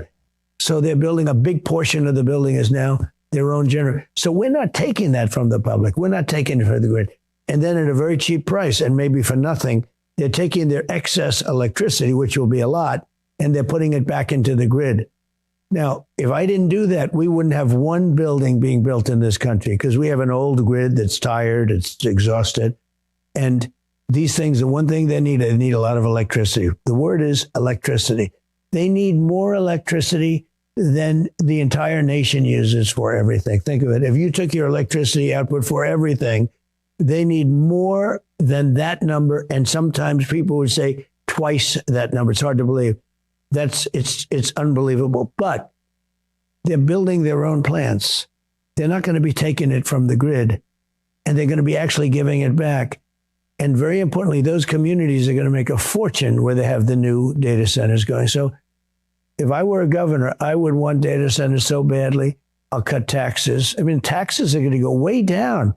So they're building a big portion of the building is now their own generator. So we're not taking that from the public. We're not taking it from the grid. And then at a very cheap price, and maybe for nothing, they're taking their excess electricity, which will be a lot, and they're putting it back into the grid. Now, if I didn't do that, we wouldn't have one building being built in this country, because we have an old grid that's tired, it's exhausted. And these things, the one thing they need a lot of electricity. The word is electricity. They need more electricity than the entire nation uses for everything. Think of it. If you took your electricity output for everything, they need more than that number. And sometimes people would say twice that number. It's hard to believe. It's unbelievable. But they're building their own plants. They're not going to be taking it from the grid, and they're going to be actually giving it back. And very importantly, those communities are going to make a fortune where they have the new data centers going. So if I were a governor, I would want data centers so badly. I'll cut taxes. I mean, taxes are going to go way down,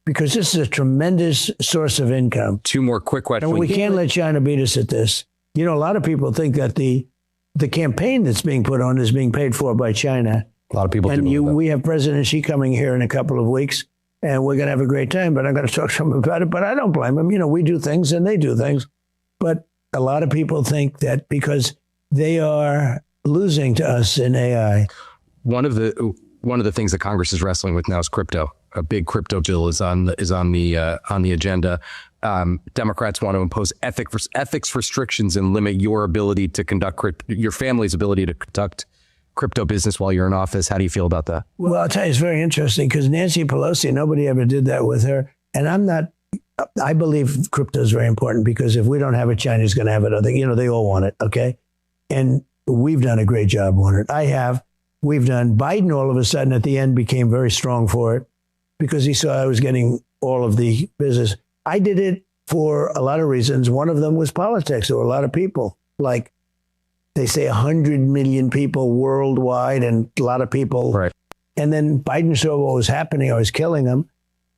because this is a tremendous source of income. 2 more quick questions. And we can't let China beat us at this. You know, a lot of people think that the campaign that's being put on is being paid for by China. A lot of people do. And we have President Xi coming here in a couple of weeks, and we're going to have a great time. But I'm going to talk to him about it. But I don't blame him. You know, we do things and they do things. But a lot of people think that because they are losing to us in AI. One of the things that Congress is wrestling with now is crypto. A big crypto bill is on the agenda. Democrats want to impose ethics restrictions and limit your ability to conduct your family's ability to conduct crypto business while you're in office. How do you feel about that? Well, I'll tell you, it's very interesting because Nancy Pelosi, nobody ever did that with her. And I believe crypto is very important because if we don't have it, China's going to have it. They all want it. Okay. And we've done a great job on it. We've done. Biden all of a sudden at the end became very strong for it because he saw I was getting all of the business. I did it for a lot of reasons. One of them was politics. There were a lot of people, like they say 100 million people worldwide and a lot of people. Right. And then Biden saw what was happening. I was killing them.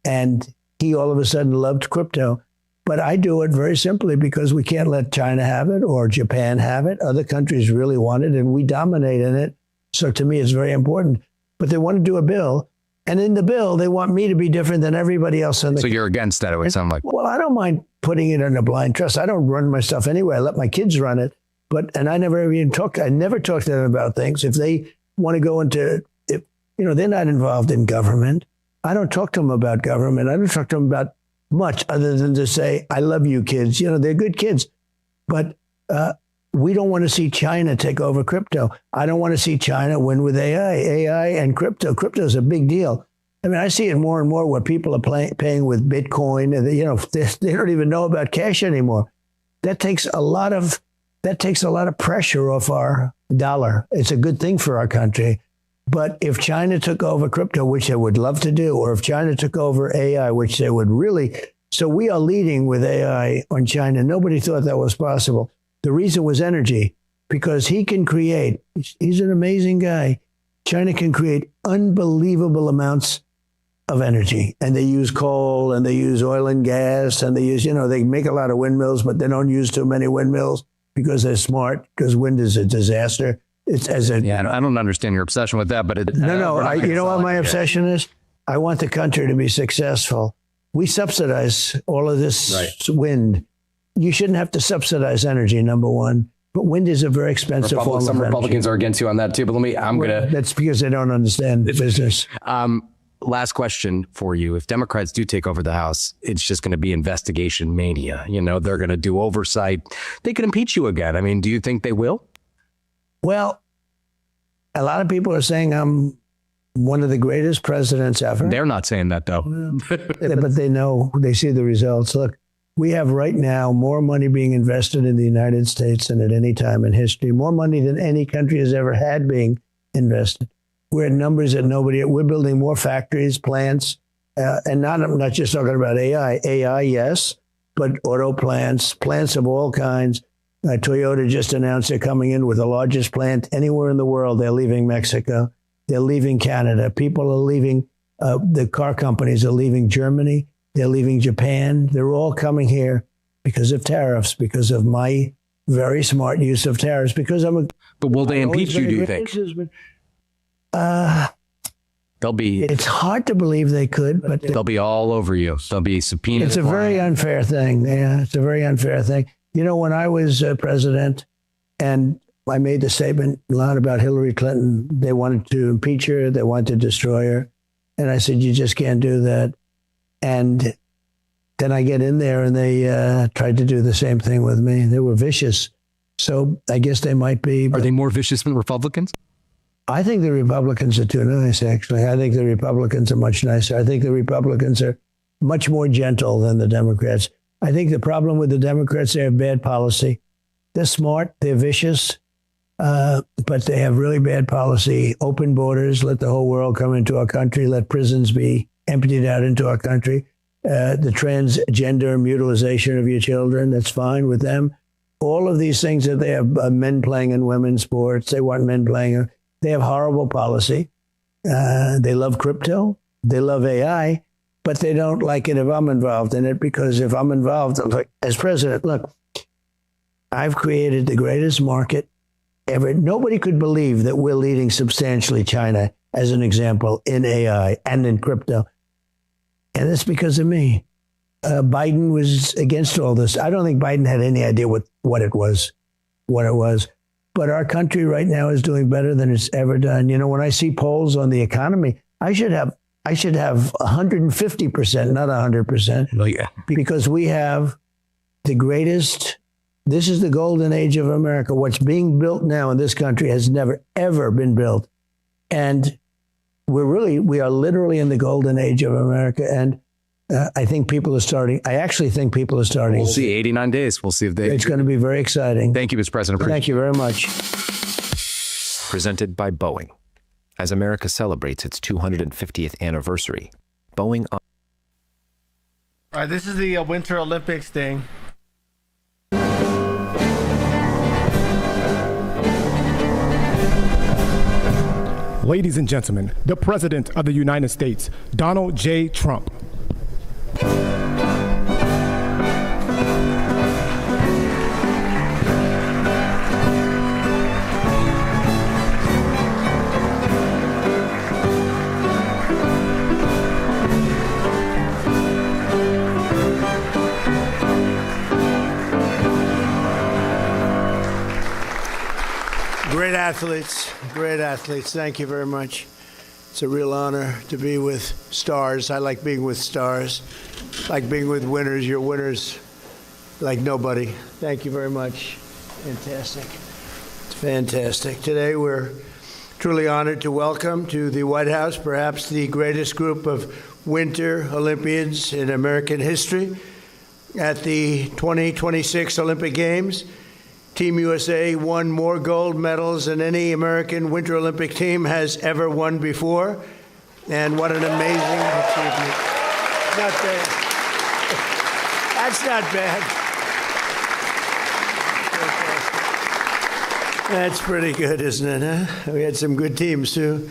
And he all of a sudden loved crypto. But I do it very simply because we can't let China have it or Japan have it. Other countries really want it and we dominate in it. So to me, it's very important. But they want to do a bill. And in the bill, they want me to be different than everybody else. So you're against that, it would sound like. Well, I don't mind putting it in a blind trust. I don't run my stuff anyway. I let my kids run it. And I never talk to them about things. If they want to go into, they're not involved in government. I don't talk to them about government. I don't talk to them about much other than to say, I love you kids. They're good kids. But we don't want to see China take over crypto. I don't want to see China win with AI and crypto. Crypto is a big deal. I mean, I see it more and more where people are paying with Bitcoin and they don't even know about cash anymore. That takes a lot of pressure off our dollar. It's a good thing for our country. But if China took over crypto, which they would love to do, or if China took over AI, which they would really, so we are leading with AI on China. Nobody thought that was possible. The reason was energy, because he can create, he's an amazing guy. China can create unbelievable amounts of energy. And they use coal and they use oil and gas and they use, they make a lot of windmills, but they don't use too many windmills because they're smart, because wind is a disaster. I don't understand your obsession with that, but you know what my obsession is? I want the country to be successful. We subsidize all of this wind. You shouldn't have to subsidize energy, number one. But wind is a very expensive form of energy. Some Republicans are against you on that too, but that's because they don't understand business. Last question for you. If Democrats do take over the House, it's just going to be investigation mania. They're going to do oversight. They could impeach you again. I mean, do you think they will? Well, a lot of people are saying I'm one of the greatest presidents ever. They're not saying that, though. But they know, they see the results. Look, we have right now more money being invested in the United States than at any time in history, more money than any country has ever had being invested. We're at numbers that we're building more factories, plants, and I'm not just talking about AI, yes, but auto plants of all kinds. Toyota just announced they're coming in with the largest plant anywhere in the world. They're leaving Mexico. They're leaving Canada. People are leaving. The car companies are leaving Germany. They're leaving Japan. They're all coming here because of tariffs, because of my very smart use of tariffs, because But will they impeach you, do you think? It's hard to believe they could, but they'll be all over you. They'll be subpoenaed. It's a very unfair thing. Yeah, it's a very unfair thing. When I was president and I made the statement a lot about Hillary Clinton, they wanted to impeach her, they wanted to destroy her. And I said, you just can't do that. And then I get in there and they tried to do the same thing with me. They were vicious. So I guess they might be. Are they more vicious than Republicans? I think the Republicans are too nice, actually. I think the Republicans are much nicer. I think the Republicans are much more gentle than the Democrats. I think the problem with the Democrats, they have bad policy. They're smart, they're vicious, but they have really bad policy. Open borders, let the whole world come into our country, let prisons be emptied out into our country. The transgender mutilization of your children, that's fine with them. All of these things that they have men playing in women's sports, they want men playing. They have horrible policy. They love crypto. They love AI. But they don't like it if I'm involved in it, because if I'm involved, as president, look, I've created the greatest market ever. Nobody could believe that we're leading substantially China, as an example, in AI and in crypto. And it's because of me. Biden was against all this. I don't think Biden had any idea what it was. but our country right now is doing better than it's ever done. You know, when I see polls on the economy, I should have 150%, not 100%. Well, yeah. Because we have the greatest. This is the golden age of America. What's being built now in this country has never, ever been built. And we are literally in the golden age of America. And I think people are starting. I actually think people are starting. We'll see. 89 days. We'll see if they. It's going to be very exciting. Thank you, Mr. President. Thank you very much. Presented by Boeing. As America celebrates its 250th anniversary, Boeing. All right, this is the Winter Olympics thing. Ladies and gentlemen, the President of the United States, Donald J. Trump. Great athletes. Thank you very much. It's a real honor to be with stars. I like being with stars. I like being with winners. You're winners like nobody. Thank you very much. Fantastic. It's fantastic. Today we're truly honored to welcome to the White House perhaps the greatest group of Winter Olympians in American history. At the 2026 Olympic Games, Team USA won more gold medals than any American Winter Olympic team has ever won before. And what an amazing achievement. Not bad. That's not bad. That's pretty good, isn't it, huh? We had some good teams, too.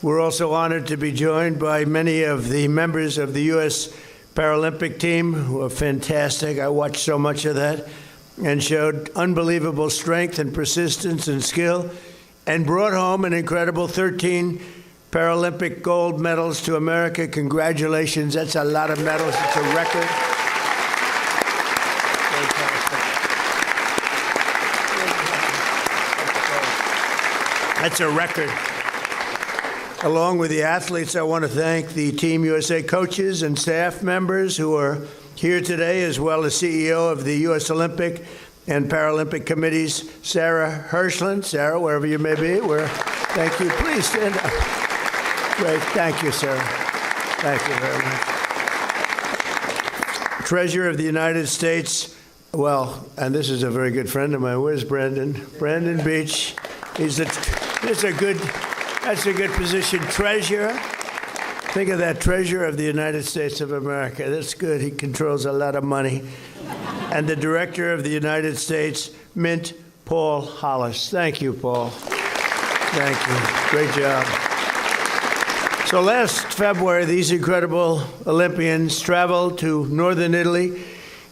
We're also honored to be joined by many of the members of the U.S. Paralympic team who are fantastic. I watched so much of that and showed unbelievable strength and persistence and skill and brought home an incredible 13 Paralympic gold medals to America. Congratulations. That's a lot of medals. It's a record. That's a record. Along with the athletes, I want to thank the Team USA coaches and staff members who are here today, as well as CEO of the U.S. Olympic and Paralympic Committees, Sarah Hirschland. Sarah, wherever you may be, thank you. Please stand up. Great. Thank you, Sarah. Thank you very much. Treasurer of the United States, well, and this is a very good friend of mine. Where's Brandon? Brandon Beach. That's a good position. Treasurer. Think of that, Treasurer of the United States of America. That's good. He controls a lot of money. And the Director of the United States Mint, Paul Hollis. Thank you, Paul. Thank you. Great job. So last February, these incredible Olympians traveled to northern Italy,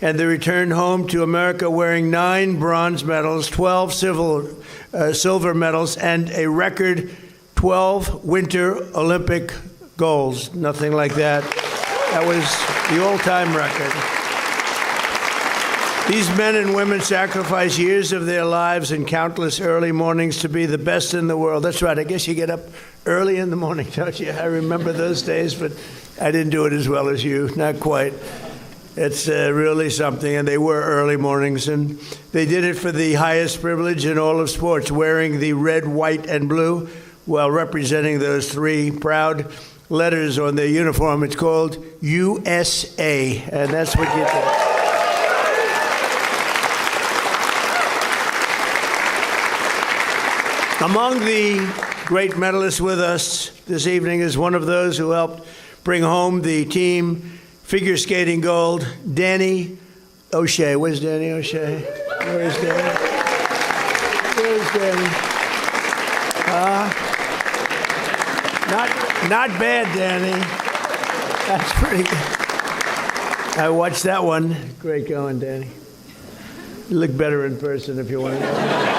and they returned home to America wearing 9 bronze medals, 12 silver medals, and a record 12 Winter Olympic goals. Nothing like that. That was the all-time record. These men and women sacrifice years of their lives and countless early mornings to be the best in the world. That's right. I guess you get up early in the morning, don't you? I remember those days, but I didn't do it as well as you. Not quite. It's really something, and they were early mornings, and they did it for the highest privilege in all of sports, wearing the red, white, and blue while representing those 3 proud letters on their uniform. It's called USA, and that's what you do. Among the great medalists with us this evening is one of those who helped bring home the team figure skating gold, Danny O'Shea. Where's Danny O'Shea? Where is Danny? Where's Danny? Not bad, Danny. That's pretty good. I watched that one. Great going, Danny. You look better in person if you want to know.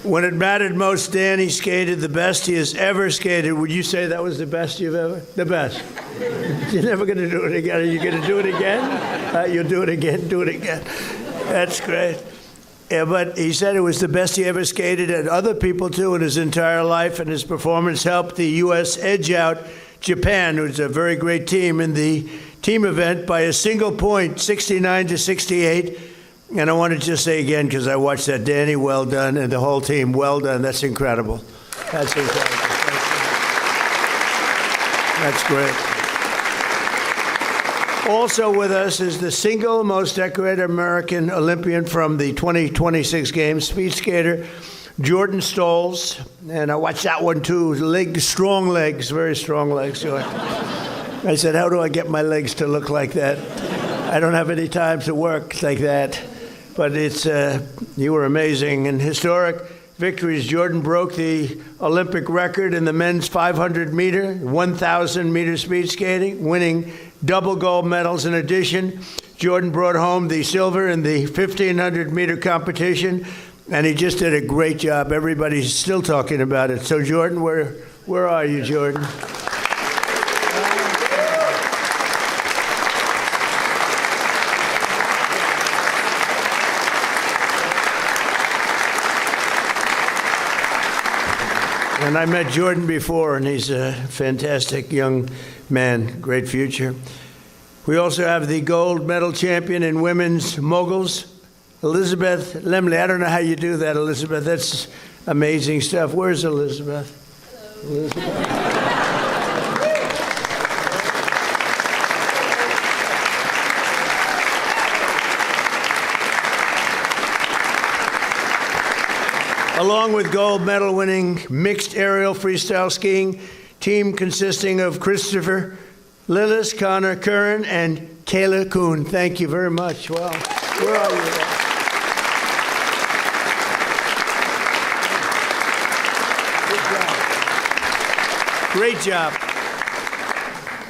When it mattered most, Danny skated the best he has ever skated. Would you say that was the best you've ever? The best. You're never going to do it again. Are you going to do it again? You'll do it again. Do it again. That's great. but he said it was the best he ever skated, and other people too in his entire life, and his performance helped the U.S. edge out Japan, who's a very great team, in the team event by a single point, 69-68. And I want to just say again, because I watched that, Danny, well done, and the whole team, well done. That's incredible. That's incredible. That's great. Also with us is the single most decorated American Olympian from the 2026 Games, speed skater Jordan Stolz. And I watched that one too. Strong legs, very strong legs. I said, how do I get my legs to look like that? I don't have any time to work like that. But you were amazing. And historic victories. Jordan broke the Olympic record in the men's 500-meter, 1,000-meter speed skating, winning double gold medals. In addition, Jordan brought home the silver in the 1,500-meter competition, and he just did a great job. Everybody's still talking about it. So, Jordan, where are you, Jordan? And I met Jordan before, and he's a fantastic young man, great future. We also have the gold medal champion in women's moguls, Elizabeth Lemley. I don't know how you do that, Elizabeth. That's amazing stuff. Where's Elizabeth? Elizabeth. Along with gold medal winning mixed aerial freestyle skiing team consisting of Christopher Lillis, Connor Curran, and Kayla Kuhn. Thank you very much. Wow. Where are you? Good job. Great job.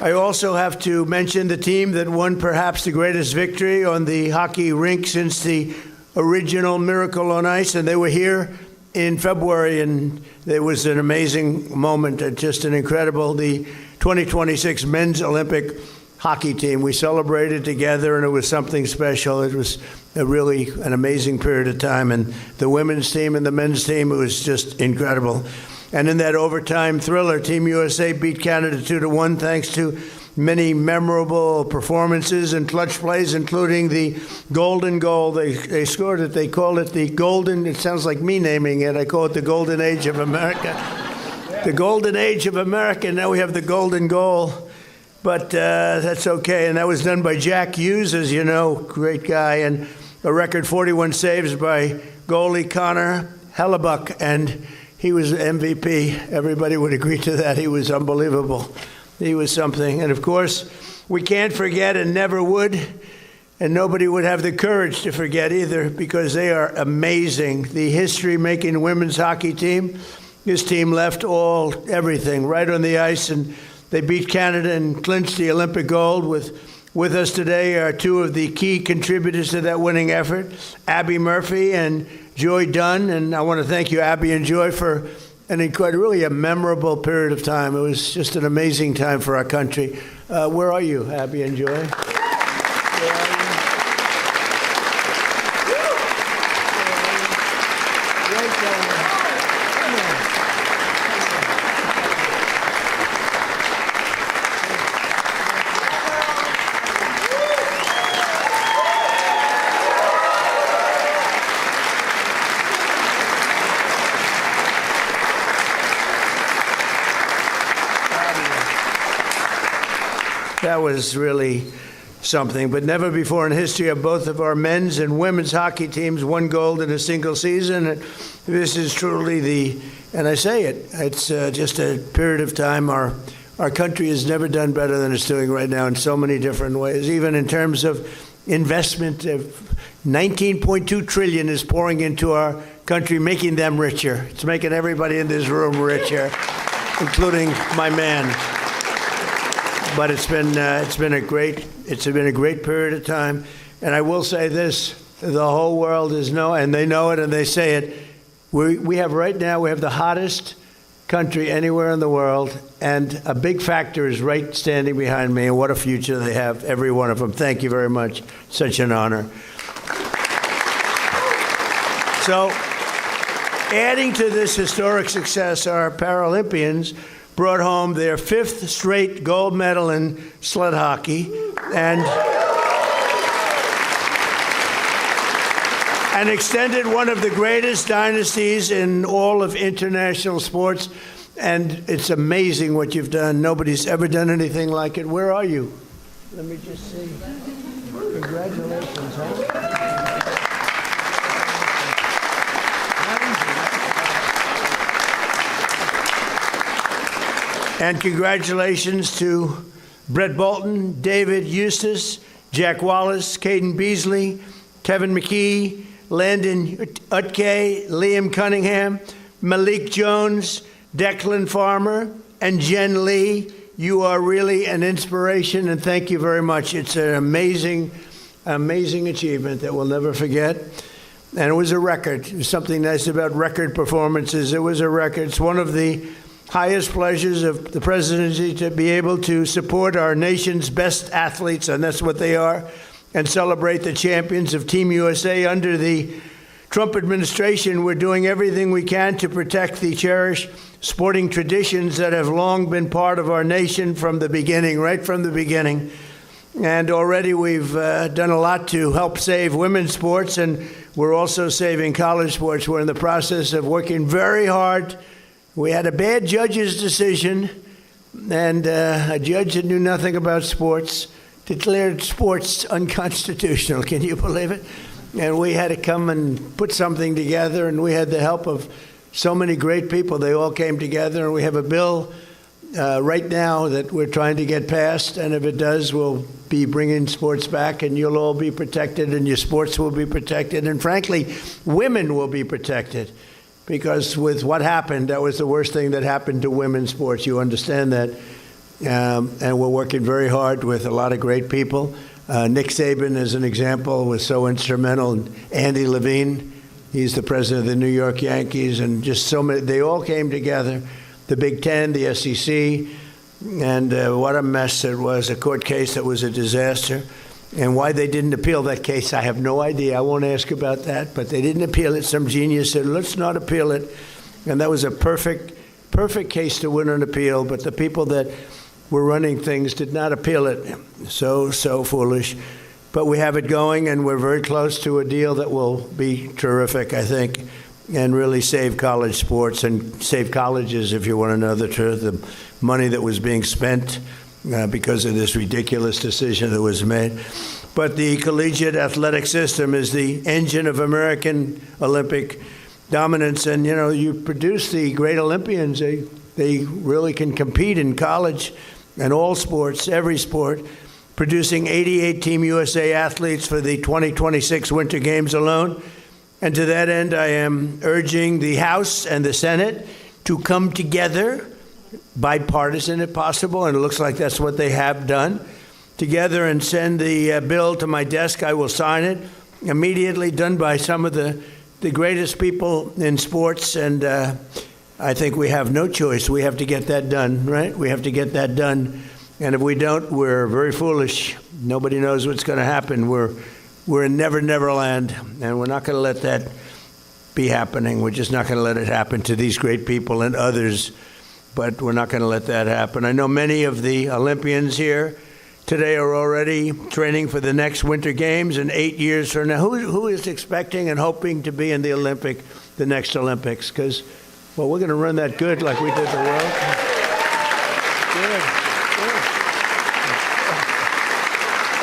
I also have to mention the team that won perhaps the greatest victory on the hockey rink since the original Miracle on Ice, and they were here in February, and it was an amazing moment, just an incredible, the 2026 men's Olympic hockey team. We celebrated together, and it was something special. It was really an amazing period of time, and the women's team and the men's team, it was just incredible. And in that overtime thriller, Team USA beat Canada 2-1, thanks to many memorable performances and clutch plays, including the golden goal. They scored it. They called it the golden, it sounds like me naming it. I call it the golden age of America. The golden age of America. Now we have the golden goal. But that's okay. And that was done by Jack Hughes, as you know, great guy. And a record 41 saves by goalie Connor Hellebuck. And he was MVP. Everybody would agree to that. He was unbelievable. He was something. And of course, we can't forget, and never would, and nobody would have the courage to forget either, because they are amazing. The history-making women's hockey team, this team left everything right on the ice, and they beat Canada and clinched the Olympic gold. With us today are two of the key contributors to that winning effort, Abby Murphy and Joy Dunn. And I want to thank you, Abby and Joy, for really a memorable period of time. It was just an amazing time for our country. Where are you, Abby and Joy? That was really something, but never before in history have both of our men's and women's hockey teams won gold in a single season. This is truly and I say it's just a period of time. Our country has never done better than it's doing right now in so many different ways, even in terms of investment. 19.2 trillion is pouring into our country, making them richer. It's making everybody in this room richer, including my man. But it's been a great period of time, and I will say this: the whole world and they know it, and they say it. We have the hottest country anywhere in the world, and a big factor is right standing behind me, and what a future they have, every one of them. Thank you very much. Such an honor. So, adding to this historic success, our Paralympians brought home their 5th straight gold medal in sled hockey and extended one of the greatest dynasties in all of international sports. And it's amazing what you've done. Nobody's ever done anything like it. Where are you? Let me just see. Congratulations, huh? And congratulations to Brett Bolton, David Eustace, Jack Wallace, Caden Beasley, Kevin McKee, Landon Utke, Liam Cunningham, Malik Jones, Declan Farmer, and Jen Lee. You are really an inspiration, and thank you very much. It's an amazing, amazing achievement that we'll never forget. And it was a record. There's something nice about record performances. It was a record. It's one of the highest pleasures of the presidency to be able to support our nation's best athletes, and that's what they are, and celebrate the champions of Team USA. Under the Trump administration, we're doing everything we can to protect the cherished sporting traditions that have long been part of our nation from the beginning, right from the beginning. And already we've done a lot to help save women's sports, and we're also saving college sports. We're in the process of working very hard. We had a bad judge's decision, and a judge that knew nothing about sports declared sports unconstitutional. Can you believe it? And we had to come and put something together, and we had the help of so many great people. They all came together, and we have a bill right now that we're trying to get passed, and if it does, we'll be bringing sports back, and you'll all be protected, and your sports will be protected, and frankly, women will be protected. Because with what happened, that was the worst thing that happened to women's sports. You understand that. And we're working very hard with a lot of great people. Nick Saban, as an example, was so instrumental. Andy Levine, he's the president of the New York Yankees, and just so many. They all came together. The Big Ten, the SEC, and what a mess it was. A court case that was a disaster. And why they didn't appeal that case, I have no idea. I won't ask about that, but they didn't appeal it. Some genius said, let's not appeal it. And that was a perfect case to win an appeal, but the people that were running things did not appeal it. So foolish. But we have it going, and we're very close to a deal that will be terrific, I think, and really save college sports and save colleges, if you want to know the truth. The money that was being spent because of this ridiculous decision that was made. But the collegiate athletic system is the engine of American Olympic dominance. And, you know, you produce the great Olympians. They really can compete in college and all sports, every sport, producing 88 Team USA athletes for the 2026 Winter Games alone. And to that end, I am urging the House and the Senate to come together, bipartisan if possible, and it looks like that's what they have done, together and send the bill to my desk. I will sign it immediately, done by some of the greatest people in sports, and I think we have no choice. We have to get that done, right? We have to get that done, and if we don't, we're very foolish. Nobody knows what's going to happen. We're in Never Never Land, and we're not going to let that be happening. We're just not going to let it happen to these great people and others, but we're not going to let that happen. I know many of the Olympians here today are already training for the next Winter Games in 8 years from now. Who is expecting and hoping to be in the next Olympics? Because, well, we're going to run that good like we did the world. Good.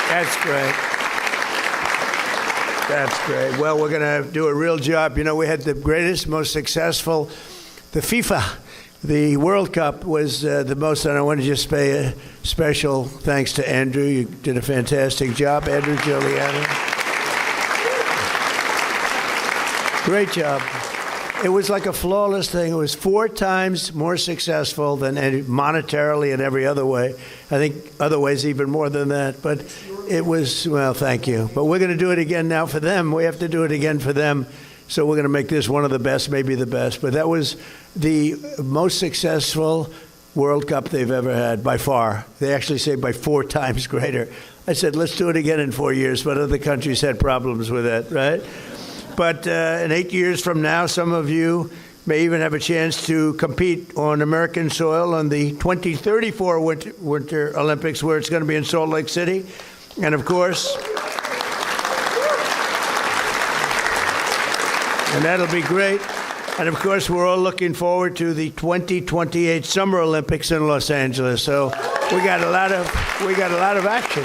That's great. That's great. Well, we're going to do a real job. You know, we had the greatest, most successful, the FIFA. The World Cup was the most, and I want to just pay a special thanks to Andrew. You did a fantastic job, Andrew Giuliani. Great job. It was like a flawless thing. It was 4 times more successful than monetarily and every other way. I think other ways even more than that. But it was, well, thank you. But we're going to do it again now for them. We have to do it again for them. So we're going to make this one of the best, maybe the best. But that was the most successful World Cup they've ever had, by far. They actually say by 4 times greater. I said, let's do it again in 4 years, but other countries had problems with that, right? but in 8 years from now, some of you may even have a chance to compete on American soil on the 2034 Winter Olympics, where it's going to be in Salt Lake City. And of course, and that'll be great. And of course, we're all looking forward to the 2028 Summer Olympics in Los Angeles. So we got a lot of action.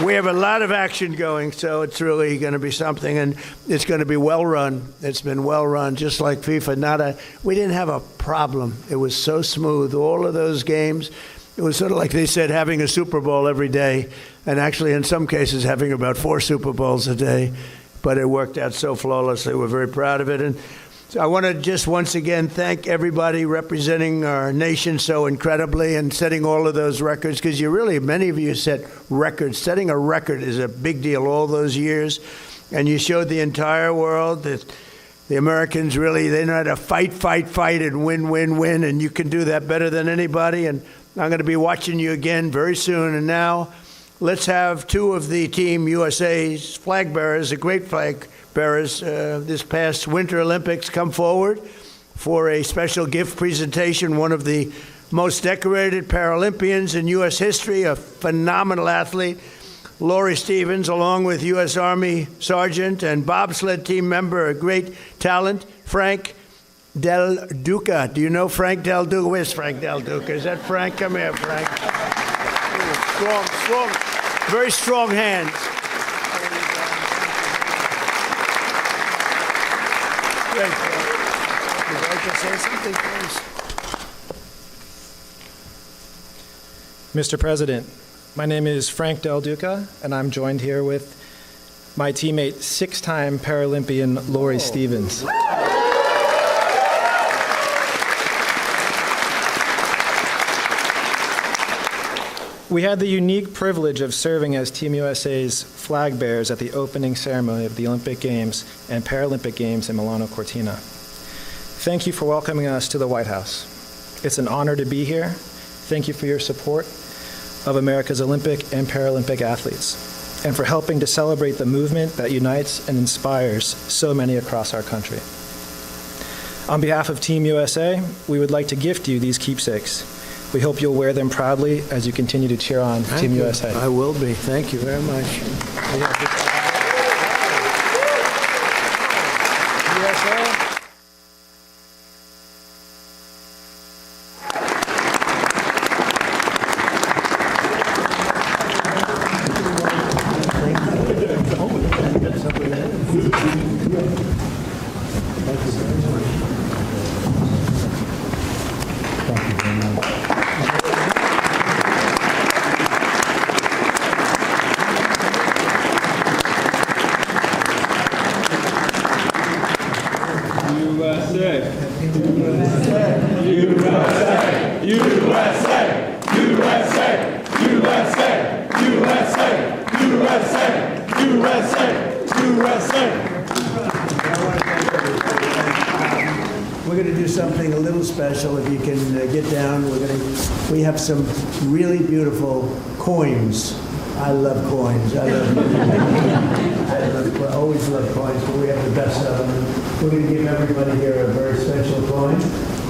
We have a lot of action going, so it's really going to be something, and it's going to be well run. It's been well run, just like FIFA. We didn't have a problem. It was so smooth. All of those games, it was sort of like they said, having a Super Bowl every day, and actually in some cases having about 4 Super Bowls a day. But it worked out so flawlessly. We're very proud of it. And so I want to just once again thank everybody representing our nation so incredibly and setting all of those records, because many of you set records. Setting a record is a big deal all those years. And you showed the entire world that the Americans really, they know how to fight, and win. And you can do that better than anybody. And I'm going to be watching you again very soon. And now, let's have 2 of the Team USA's flag bearers, the great flag bearers this past Winter Olympics, come forward for a special gift presentation. One of the most decorated Paralympians in U.S. history, a phenomenal athlete, Lori Stevens, along with U.S. Army Sergeant and bobsled team member, a great talent, Frank Del Duca. Do you know Frank Del Duca? Where's Frank Del Duca? Is that Frank? Come here, Frank. Strong, very strong hands. Great. Would you like to say something, please? Mr. President, my name is Frank Del Duca, and I'm joined here with my teammate, 6-time Paralympian Lori Stevens. We had the unique privilege of serving as Team USA's flag bearers at the opening ceremony of the Olympic Games and Paralympic Games in Milano Cortina. Thank you for welcoming us to the White House. It's an honor to be here. Thank you for your support of America's Olympic and Paralympic athletes, and for helping to celebrate the movement that unites and inspires so many across our country. On behalf of Team USA, we would like to gift you these keepsakes. We hope you'll wear them proudly as you continue to cheer on Team USA. I will be. Thank you very much. USA. We're going to do something a little special. If you can get down, we have some really beautiful coins. I love coins. I always love coins, but we have the best of them. We're going to give everybody here a very special coin.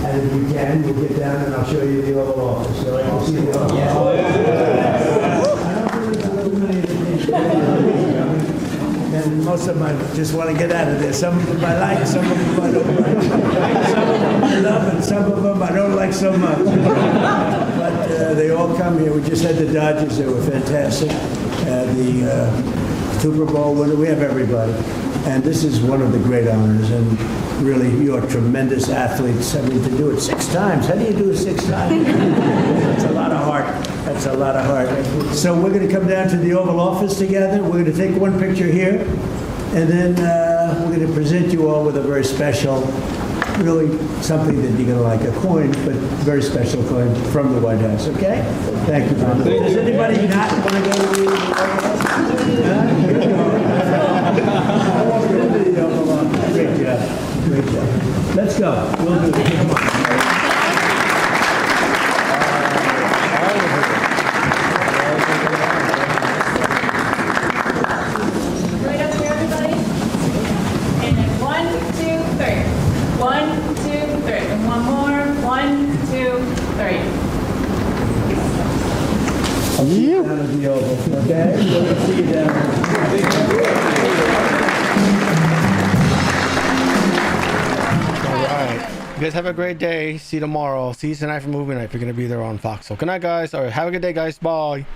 And if you can, you'll get down and I'll show you the Oval Office. So I can see the Oval Office. And most of them I just want to get out of there. Some of them I like, some of them I don't like. Some of them I love, and some of them I don't like so much. But they all come here. We just had the Dodgers. They were fantastic. The Super Bowl winner. We have everybody. And this is one of the great honors. And really, you are tremendous athletes. I mean, to do it 6 times. How do you do it 6 times? That's a lot of heart. That's a lot of heart. So we're going to come down to the Oval Office together. We're going to take one picture here. And then we're going to present you all with a very special, really something that you're going to like, a coin, but very special coin from the White House, okay? Thank you. Does anybody not want to go to the Oval Office? I want to go to the Oval Office. Great job. Great job. Let's go. We'll do it. Come on. Right the Oval, okay? We'll see you down there. All right. You guys have a great day. See you tomorrow. See you tonight for movie night if you're going to be there on Fox. So good night, guys. All right. Have a good day, guys. Bye.